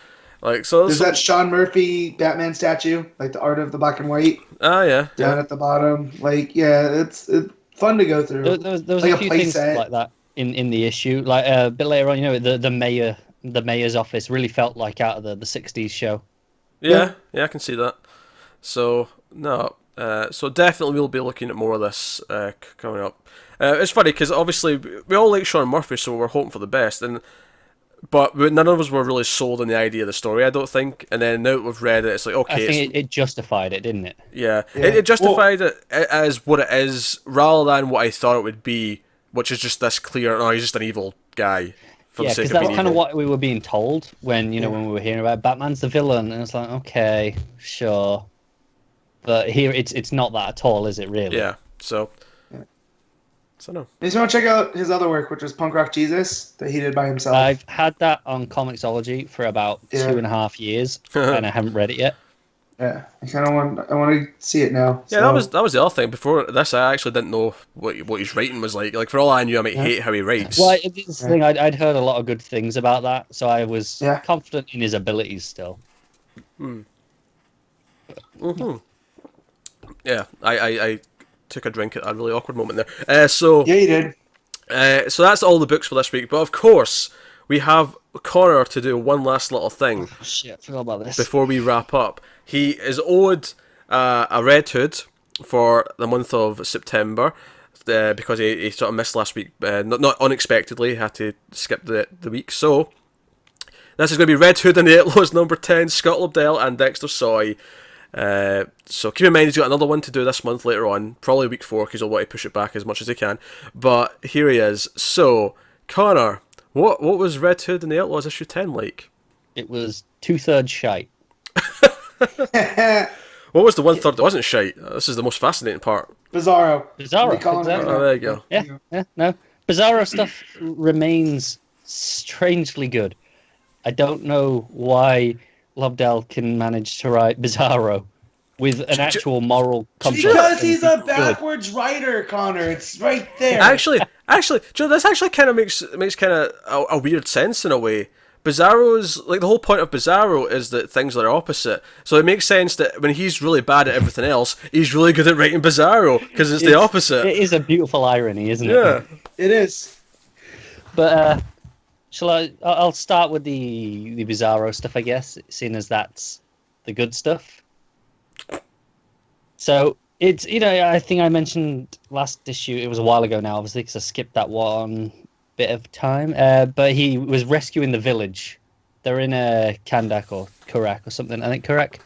so there's that Sean Murphy Batman statue, the art of the black and white. Down at the bottom, it's fun to go through. There was a few things like that in the issue. A bit later on, the mayor's office really felt like out of the '60s show. Yeah, I can see that. So no, So definitely we'll be looking at more of this coming up. It's funny because obviously we all like Sean Murphy, so we're hoping for the best, but none of us were really sold on the idea of the story, I don't think. And then now that we've read it, it's like, okay, I think it justified it, didn't it? Yeah. It justified it as what it is, rather than what I thought it would be, which is just this clear, oh, he's just an evil guy. For the Yeah, sake because of that's being kind of evil. what we were being told when when we were hearing about Batman's the villain, and it's like, okay, sure, but here it's not that at all, is it? Really? Yeah. So no. You just want to check out his other work, which was Punk Rock Jesus, that he did by himself. I've had that on Comixology for about 2.5 years, and I haven't read it yet. Yeah, I want to see it now. Yeah, that was the other thing. Before this, I actually didn't know what his writing was like. Like, for all I knew, I might hate how he writes. Well, it's the thing, I'd heard a lot of good things about that, so I was confident in his abilities still. Yeah, I took a drink at a really awkward moment there. So yeah, you did. So that's all the books for this week. But of course, we have Connor to do one last little thing. Oh, shit, I forgot about this. Before we wrap up. He is owed a Red Hood for the month of September because he sort of missed last week, not unexpectedly, had to skip the week. So this is going to be Red Hood and the Outlaws number 10, Scott Lobdell and Dexter Soy. So keep in mind he's got another one to do this month later on, probably week 4 because he'll want to push it back as much as he can. But here he is. So, Connor, what was Red Hood and the Outlaws issue 10 like? It was 2/3 shite. What was the 1/3 that wasn't shite? This is the most fascinating part. Bizarro. Exactly. Oh, there you go. Yeah, no. Bizarro stuff remains strangely good. I don't know why Lobdell can manage to write Bizarro with an actual moral compass. Because he's a backwards writer, Connor. It's right there. Actually, Joe, this actually kind of makes kind of a weird sense in a way. Bizarro's, like, the whole point of Bizarro is that things are opposite. So it makes sense that when he's really bad at everything else, he's really good at writing Bizarro, because it's the opposite. It is a beautiful irony, isn't it? Yeah. It is. But, I'll start with the Bizarro stuff, I guess, seeing as that's the good stuff. So, it's, I think I mentioned last issue, it was a while ago now, obviously, because I skipped that one bit of time, but he was rescuing the village. They're in Kandak or Kurak or something. I think Kurak.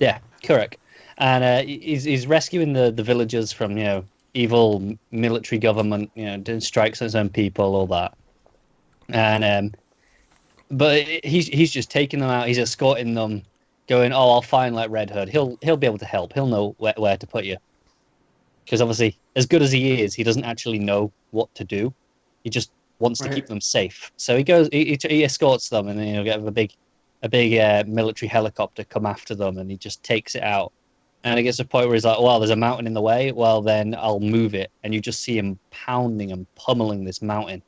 Yeah, Kurak. And he's rescuing the villagers from evil military government, doing strikes on his own people, all that. And but he's just taking them out. He's escorting them, going, "Oh, I'll find like Red Hood. He'll be able to help. He'll know where to put you." Because obviously, as good as he is, he doesn't actually know what to do. He just wants to keep them safe. So he goes, he escorts them, and then he'll get a big military helicopter come after them, and he just takes it out. And it gets to a point where he's like, well, there's a mountain in the way. Well, then I'll move it. And you just see him pounding and pummeling this mountain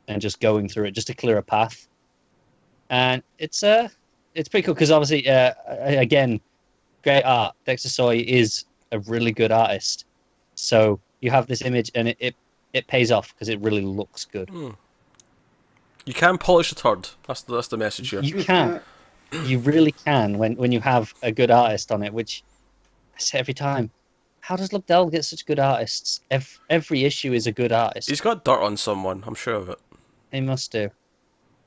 and just going through it just to clear a path. And it's pretty cool because obviously, again, great art. Dexter Soy is a really good artist. So you have this image, and it pays off because it really looks good. You can polish a turd. That's the message here. You can. You really can when you have a good artist on it, which I say every time. How does Lobdell get such good artists? Every issue is a good artist. He's got dirt on someone, I'm sure of it. He must do.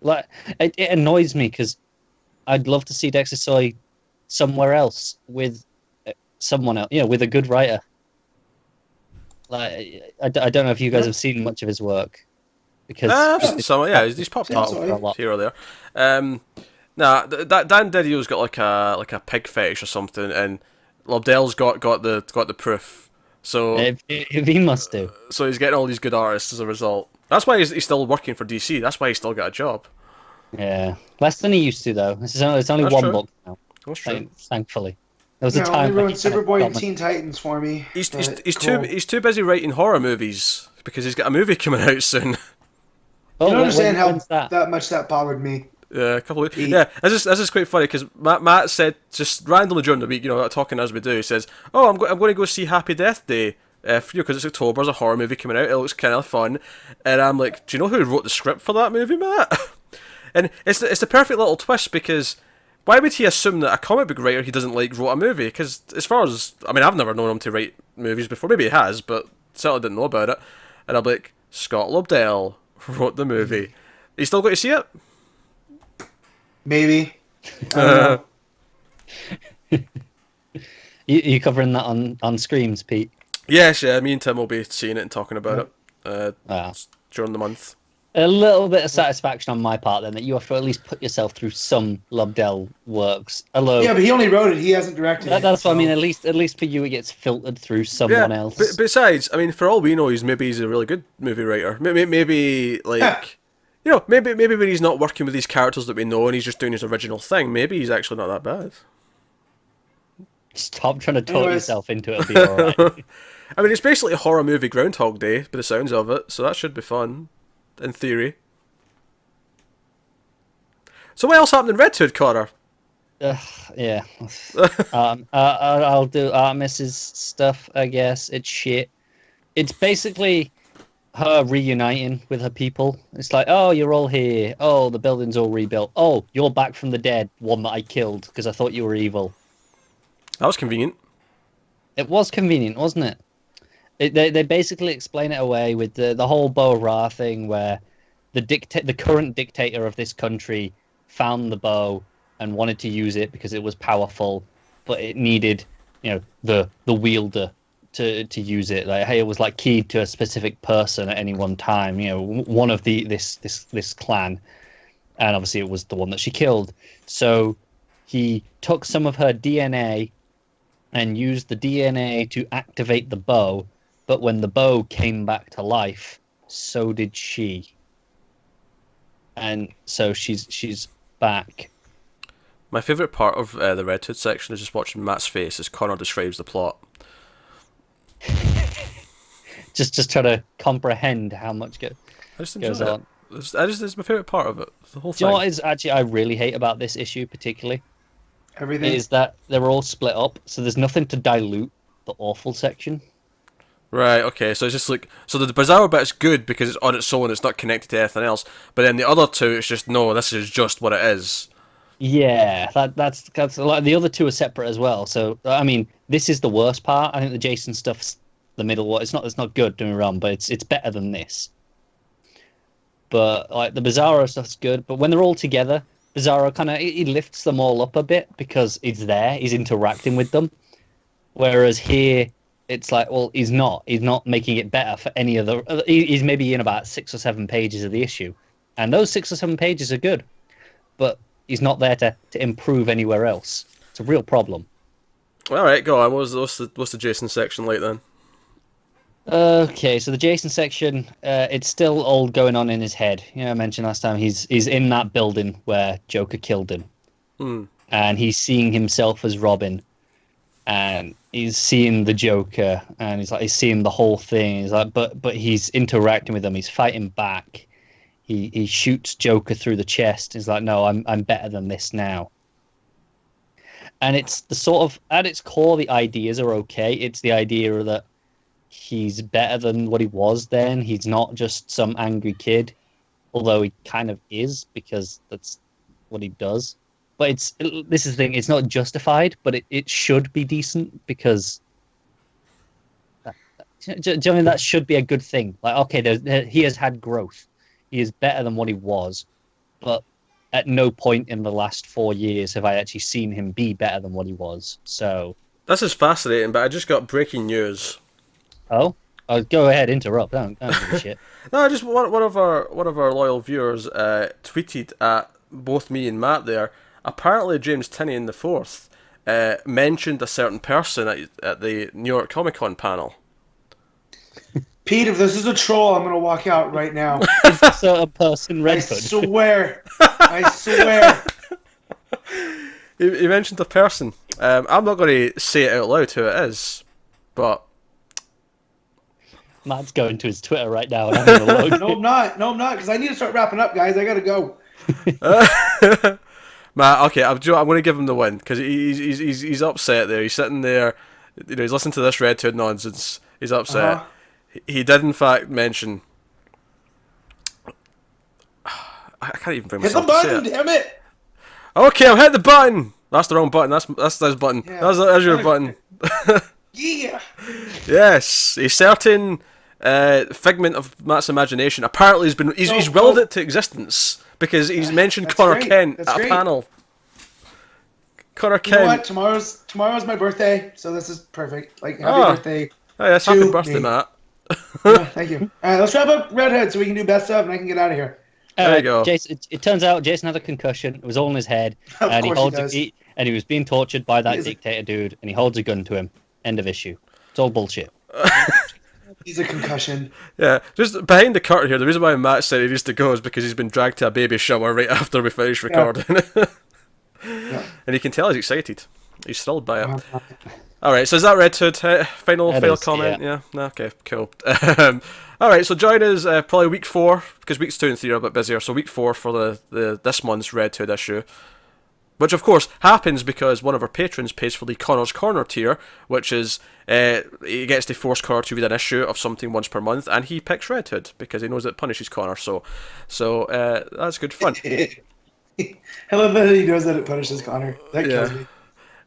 Like it annoys me because I'd love to see Dexter Soy somewhere else with someone else, with a good writer. Like I don't know if you guys have seen much of his work, because he's popped up here or there. Dan Didio's got like a pig fetish or something, and Lobdell's got the proof. So he must do. So he's getting all these good artists as a result. That's why he's still working for DC. That's why he's still got a job. Yeah, less than he used to though. It's only That's one true. book now. That's true. Thankfully. There was a time he ruined Superboy and Teen Titans for me. He's too busy writing horror movies because he's got a movie coming out soon. Oh, you don't understand how when's that? that much that bothered me. Yeah, a couple of weeks. Yeah, this is quite funny because Matt said just randomly during the week, talking as we do, he says, "Oh, I'm going to go see Happy Death Day for you because it's October. There's a horror movie coming out. It looks kind of fun." And I'm like, "Do you know who wrote the script for that movie, Matt?" And it's the perfect little twist because Why would he assume that a comic book writer he doesn't like wrote a movie? Because as far as... I mean, I've never known him to write movies before. Maybe he has, but certainly didn't know about it. And I'll be like, Scott Lobdell wrote the movie. Are you still going to see it? Maybe. I don't know. You covering that on Screams, Pete? Yes, yeah. Me and Tim will be seeing it and talking about it during the month. A little bit of satisfaction on my part then that you have to at least put yourself through some Lobdell works. Although, yeah, but he only wrote it. He hasn't directed it. That's what I mean. At least for you, it gets filtered through someone else. But besides, I mean, for all we know, he's a really good movie writer. Maybe like, you know, maybe when he's not working with these characters that we know and he's just doing his original thing, maybe he's actually not that bad. Stop trying to talk yourself into it. It'll be alright. I mean, it's basically a horror movie Groundhog Day, by the sounds of it, so that should be fun, in theory. So what else happened in Red Hood, Connor? Yeah. I'll do Artemis's stuff, I guess. It's shit. It's basically her reuniting with her people. It's like, oh, you're all here. Oh, the building's all rebuilt. Oh, you're back from the dead, one that I killed because I thought you were evil. That was convenient. It was convenient, wasn't it? They basically explain it away with the whole Bo Ra thing, where the current dictator of this country found the bow and wanted to use it because it was powerful, but it needed, the wielder to use it. Like, hey, it was like keyed to a specific person at any one time. One of this clan, and obviously it was the one that she killed. So he took some of her DNA and used the DNA to activate the bow. But when the bow came back to life, so did she. And so she's back. My favourite part of the Red Hood section is just watching Matt's face as Connor describes the plot. just try to comprehend how much goes on. It's my favourite part of it. The whole thing. Do you know what is actually I really hate about this issue particularly? Everything is that they're all split up, so there's nothing to dilute the awful section. Right, okay, so it's just like... So the Bizarro bit is good because it's on its own, it's not connected to anything else. But then the other two, it's just, no, this is just what it is. Yeah, that's like the other two are separate as well. So, I mean, this is the worst part. I think the Jason stuff's the middle one. It's not good, don't get me wrong, but it's better than this. But, like, the Bizarro stuff's good. But when they're all together, Bizarro kind of... He lifts them all up a bit because it's there. He's interacting with them. Whereas here... It's like, well, he's not making it better for any of the... He's maybe in about 6 or 7 pages of the issue. And those 6 or 7 pages are good. But he's not there to improve anywhere else. It's a real problem. Alright, go on. What's the Jason section like then? Okay, so the Jason section, it's still all going on in his head. I mentioned last time he's in that building where Joker killed him. And he's seeing himself as Robin. And he's seeing the Joker, and he's seeing the whole thing. He's like, but he's interacting with them. He's fighting back. He shoots Joker through the chest. He's like, no, I'm better than this now. And it's the sort of, at its core, the ideas are okay. It's the idea that he's better than what he was then. He's not just some angry kid, although he kind of is because that's what he does. But this is the thing, it's not justified, but it should be decent because do you know, I mean, that should be a good thing. Like, okay, he has had growth. He is better than what he was, but at no point in the last 4 years have I actually seen him be better than what he was. So this is fascinating, but I just got breaking news. Oh, go ahead, interrupt. Don't give a shit. No, just one of our loyal viewers tweeted at both me and Matt there. Apparently, James Tynion IV mentioned a certain person at the New York Comic Con panel. Pete, if this is a troll, I'm going to walk out right now. Is this a person, Red Hood? I swear. He mentioned a person. I'm not going to say it out loud who it is, but... Matt's going to his Twitter right now. And having a look. No, I'm not, because I need to start wrapping up, guys. I got to go. Matt, okay, I'm going to give him the win because he's upset there. He's sitting there, he's listening to this Red Hood nonsense. He's upset. Uh-huh. He did in fact mention. I can't even bring myself to say it. Hit the button, damn it! Okay, I've hit the button. That's the wrong button. That's this button. Yeah. That's your button. Yeah. Yes, a certain figment of Matt's imagination apparently he's willed it to existence because he's mentioned That's Connor great. Kent That's at great. a panel. Connor You know Kent. what? Tomorrow's my birthday, so this is perfect. Like, happy birthday. Oh, yes, happy to birthday, me. Matt. Yeah, thank you. All right, let's wrap up Red Hood so we can do best of and I can get out of here. There you go. Jason, it turns out Jason had a concussion. It was all in his head, Of and course he was being tortured by that He is- dictator dude, and he holds a gun to him. End of issue. It's all bullshit. He's a concussion. Yeah, just behind the curtain here, the reason why Matt said he needs to go is because he's been dragged to a baby shower right after we finished recording. Yeah. And you can tell he's excited. He's thrilled by it. Uh-huh. Alright, so is that Red Hood? Final It is, comment? Yeah. No, okay, cool. Alright, so join us probably week 4, because weeks 2 and 3 are a bit busier, so week 4 for the this month's Red Hood issue. Which, of course, happens because one of our patrons pays for the Connor's Corner tier, which is, he gets to force Connor to read an issue of something once per month, and he picks Red Hood, because he knows it punishes Connor, so that's good fun. I love that he knows that it punishes Connor. That kills me.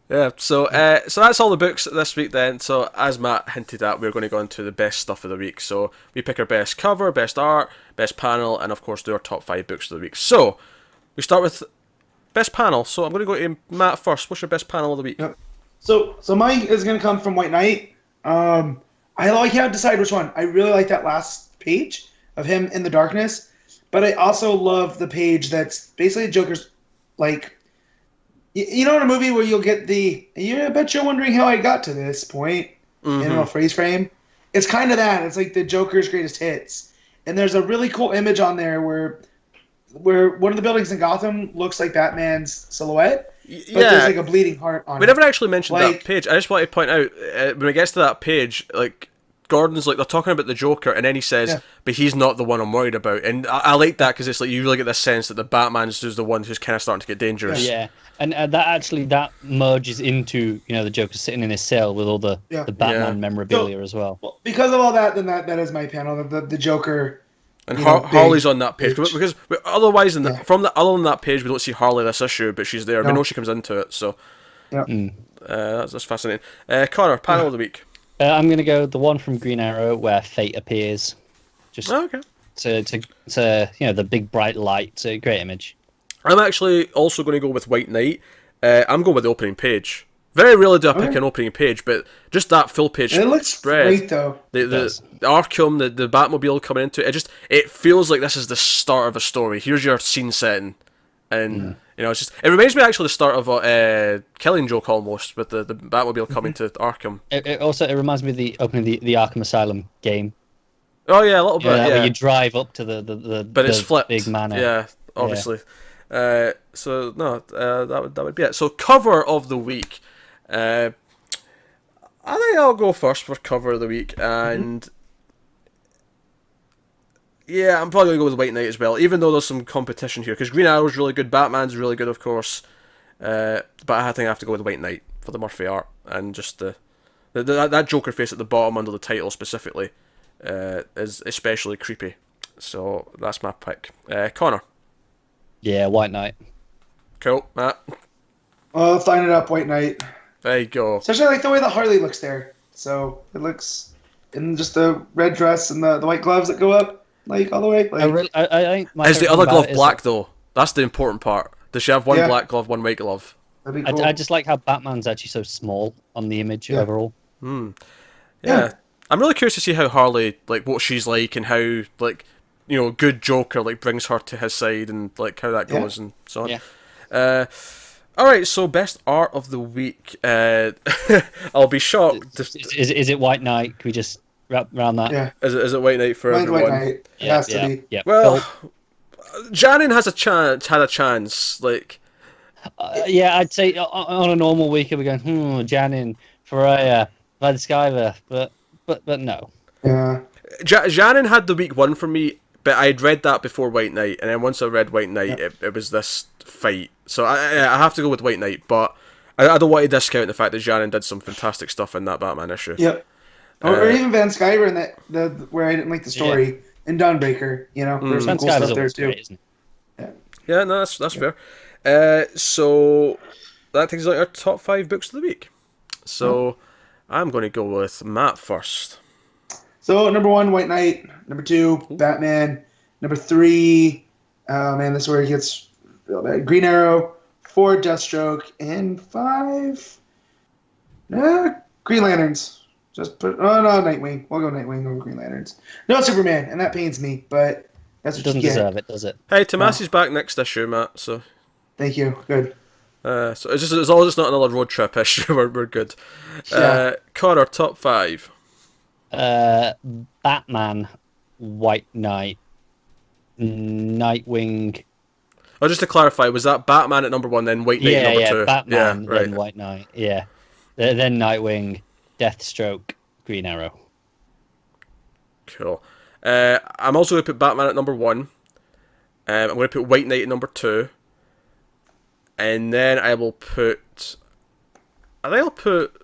Yeah, so that's all the books this week then. So as Matt hinted at, we're going to go into the best stuff of the week. So we pick our best cover, best art, best panel, and of course do our top 5 books of the week. So we start with best panel. So I'm going to go to Matt first. What's your best panel of the week? Yep. So mine is going to come from White Knight. I can't decide which one. I really like that last page of him in the darkness, but I also love the page that's basically Joker's, like, you know, in a movie where you'll get I bet you're wondering how I got to this point in a freeze frame. It's kind of that. It's like the Joker's greatest hits. And there's a really cool image on there where one of the buildings in Gotham looks like Batman's silhouette, but there's like a bleeding heart on it. We never actually mentioned Like- that page. I just want to point out, when it gets to that page, like, Gordon's like, they're talking about the Joker, and then he says, Yeah. but he's not the one I'm worried about. And I like that because it's like, you really get this sense that the Batman's who's the one who's kind of starting to get dangerous. Yeah, and that merges into, you know, the Joker sitting in his cell with all the Batman memorabilia as well. Well, because of all that, then that is my panel. The Joker. And you know, Harley's big on that page page. because otherwise, other than that page, we don't see Harley this issue, but she's there. We No. know she comes into it, so Yeah. that's fascinating. Connor, panel of the week. I'm gonna go the one from Green Arrow where Fate appears. Just Okay. to you know, the big bright light. It's a great image. I'm actually also going to go with White Knight. I'm going with the opening page. Very rarely do I pick an opening page, but just that full page It looks spread. great though. The Arkham, the Batmobile coming into it, it feels like this is the start of a story. Here's your scene setting, and you know, it reminds me actually of the start of Killing Joke almost, with the Batmobile coming to Arkham. It reminds me of the opening of the Arkham Asylum game. Oh yeah, a little bit. Where Yeah, you drive up to the but it's the flipped. big manor. Yeah, obviously. So no, that would be it. So cover of the week. I think I'll go first for cover of the week, and yeah, I'm probably gonna go with White Knight as well. Even though there's some competition here, because Green Arrow's really good, Batman's really good, of course. But I think I have to go with White Knight for the Murphy art, and just that Joker face at the bottom under the title specifically is especially creepy. So that's my pick. Connor. Yeah, White Knight. Cool, Matt. Well, let's line it up, White Knight. There you go. Especially like the way that Harley looks there. So it looks in just the red dress and the white gloves that go up like all the way. Like, I think my Is the favorite other about glove it is black though? That's the important part. Does she have one Yeah. black glove, one white glove? that'd be cool. I just like how Batman's actually so small on the image overall. Yeah. I'm really curious to see how Harley, like, what she's like and how, like, you know, good Joker, like, brings her to his side and, like, how that goes and so on. Yeah. Alright, so best art of the week. I'll be shocked. Is it White Knight? Can we just wrap around that? Yeah. Is it White Knight for Mine's everyone? White Knight. It has to be. Yeah. Well, Cool. Janin has had a chance, like... Yeah, I'd say on a normal week, I'd be going, Janin, Ferreyra, Sciver, but no. Yeah. Janin had the week 1 for me, but I'd read that before White Knight, and then once I read White Knight, it was this fight. So I have to go with White Knight, but I don't want to discount the fact that Janin did some fantastic stuff in that Batman issue. Yep. Or even Van Sciver in that where I didn't like the story in Dawnbreaker. You know, there's some Van cool Sciver's stuff there always too. great, isn't it? Yeah, no, that's fair. So that takes us out our top 5 books of the week. So I'm going to go with Matt first. So number 1, White Knight. Number 2, Batman. Number 3, oh man, this is where it gets real bad. Green Arrow. 4, Deathstroke, and 5, Green Lanterns. Nightwing. We'll go Nightwing over Green Lanterns. No Superman, and that pains me, but that's what Doesn't you get. deserve it, does it? Hey, Tomasi's back next issue, Matt. So Thank you. Good. so it's as long as it's not another road trip issue, we're good. Connor, top 5. Batman, White Knight, Nightwing. Oh, just to clarify, was that Batman at number 1, then White Knight at number 2? Batman, then White Knight. Yeah, then Nightwing, Deathstroke, Green Arrow. Cool. I'm also going to put Batman at number 1. I'm going to put White Knight at number 2. And then I think I'll put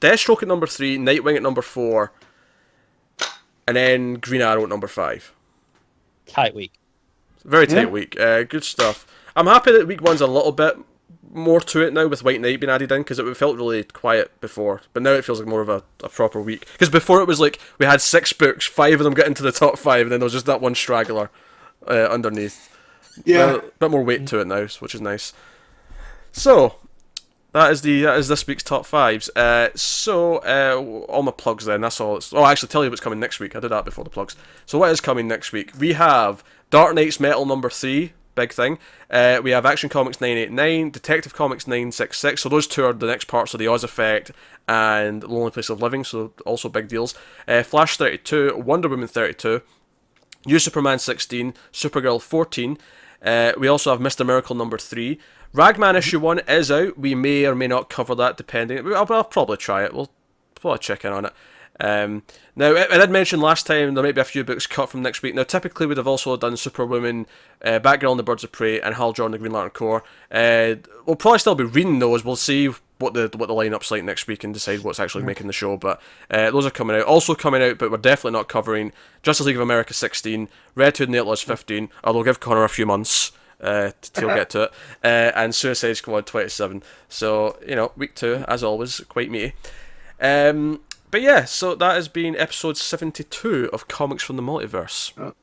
Deathstroke at number 3, Nightwing at number 4, and then Green Arrow at number 5. Tight week. Very tight week. Good stuff. I'm happy that week 1's a little bit more to it now with White Knight being added in, because it felt really quiet before, but now it feels like more of a proper week. Because before it was like we had 6 books, 5 of them get into the top 5, and then there was just that one straggler underneath. Yeah, a bit more weight to it now, which is nice. So that is this week's top 5s. So all my plugs then. That's all. Actually, tell you what's coming next week. I did that before the plugs. So what is coming next week? We have Dark Knight's Metal number 3. Big thing. We have Action Comics 989, Detective Comics 966. So those 2 are the next parts of the Oz Effect and Lonely Place of Living. So also big deals. Flash 32, Wonder Woman 32, New Superman 16, Supergirl 14. We also have Mr. Miracle number 3. Ragman issue 1 is out. We may or may not cover that depending. I'll probably try it. We'll probably check in on it. Now, I did mention last time there might be a few books cut from next week. Now, typically we'd have also done Superwoman, Batgirl and the Birds of Prey, and Hal Jordan, the Green Lantern Corps. We'll probably still be reading those. We'll see what the lineup's like next week and decide what's actually making the show. But those are coming out. Also coming out, but we're definitely not covering Justice League of America 16, Red Hood and the Outlaws 15. Although give Connor a few months till get to it, and Suicide Squad 27. So week 2 as always quite meaty. But yeah, so that has been episode 72 of Comics from the Multiverse.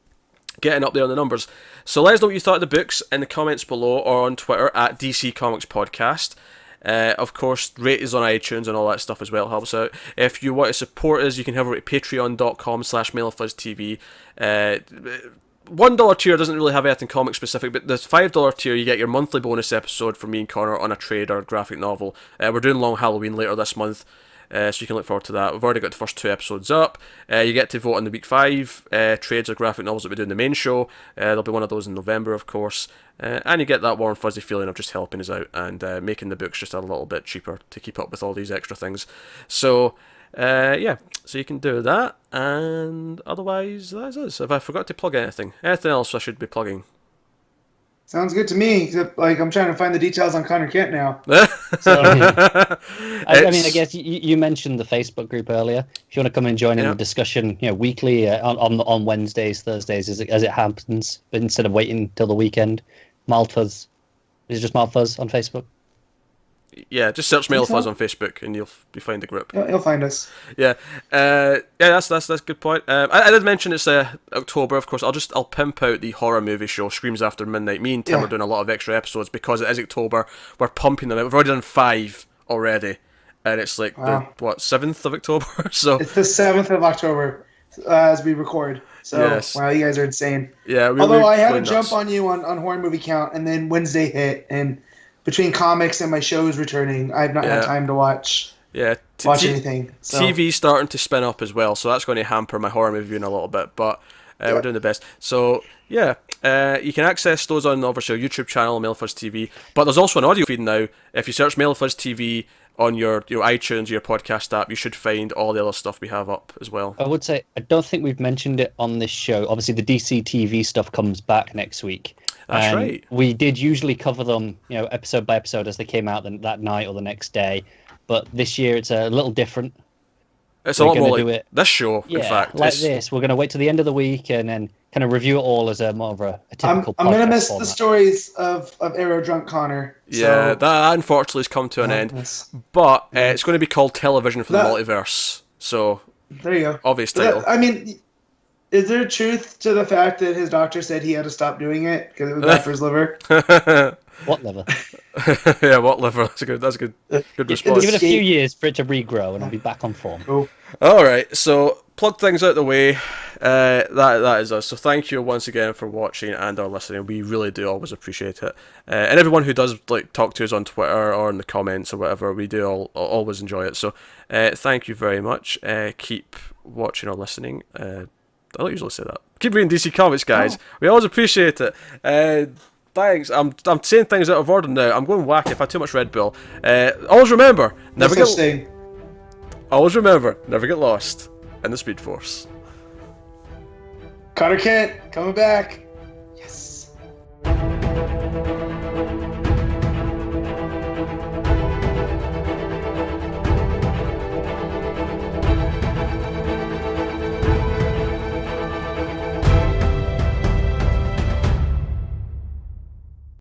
Getting up there on the numbers. So let us know what you thought of the books in the comments below or on Twitter at DC Comics Podcast. Of course, rate us on iTunes and all that stuff as well. It helps out. If you want to support us, you can head over to patreon.com/MailFuzzTV. $1 tier doesn't really have anything comic specific, but the $5 tier you get your monthly bonus episode from me and Connor on a trade or graphic novel. We're doing Long Halloween later this month. So you can look forward to that. We've already got the first 2 episodes up. You get to vote on the week 5 trades or graphic novels that we do in the main show. There'll be one of those in November, of course. And you get that warm fuzzy feeling of just helping us out and making the books just a little bit cheaper to keep up with all these extra things. So so you can do that. And otherwise, that's us. Have I forgot to plug anything? Anything else I should be plugging? sounds good to me. Except, I'm trying to find the details on Connor Kent now. So, I mean, I guess you mentioned the Facebook group earlier. If you want to come and join in the discussion, weekly on Wednesdays, Thursdays, as it happens, instead of waiting till the weekend. Malfuzz. Is it just Malfuzz on Facebook? Yeah, just search Malfuzz on Facebook and you'll find the group. You'll find us. Yeah, that's a good point. I did mention it's October, of course. I'll pimp out the horror movie show Screams After Midnight. Me and Tim are doing a lot of extra episodes because it is October. We're pumping them out. We've already done 5 already, and it's like the 7th of October. So it's the 7th of October as we record. So wow, you guys are insane. Yeah, although I had to jump on you on horror movie count, and then Wednesday hit, and between comics and my shows returning, I've not had time to watch. Watch anything. So. TV's starting to spin up as well, so that's going to hamper my horror movie viewing a little bit, but we're doing the best. So you can access those on obviously our YouTube channel, Mailfuzz TV, but there's also an audio feed now. If you search Mailfuzz TV on your iTunes, your podcast app, you should find all the other stuff we have up as well. I would say, I don't think we've mentioned it on this show. Obviously, the DC TV stuff comes back next week. That's right. We did usually cover them, episode by episode as they came out that night or the next day. But this year it's a little different. It's a we're lot more gonna like do it. this show, Yeah, in fact. like It's- this. We're going to wait till the end of the week and then kind of review it all as a more of a typical I'm gonna podcast miss format. the stories of Arrow Drunk Connor. Yeah, so, that unfortunately has come to an end. yes. But it's going to be called Television for the That- Multiverse. So, There you go. obvious But title. I mean, is there truth to the fact that his doctor said he had to stop doing it because it was bad for his liver? What level? Yeah, what liver? That's a good response. Give it a few years for it to regrow and it'll be back on form. Cool. Alright, so plug things out the way. That is us. So thank you once again for watching and or listening. We really do always appreciate it. And everyone who does like talk to us on Twitter or in the comments or whatever, we do always enjoy it. So thank you very much. Keep watching or listening. I don't usually say that. Keep reading DC Comics, guys. We always appreciate it. Thanks. I'm saying things out of order now. I'm going wacky. I've had too much Red Bull. Always remember, never No such get. thing. Always remember, never get lost in the Speed Force. Connor Kent coming back.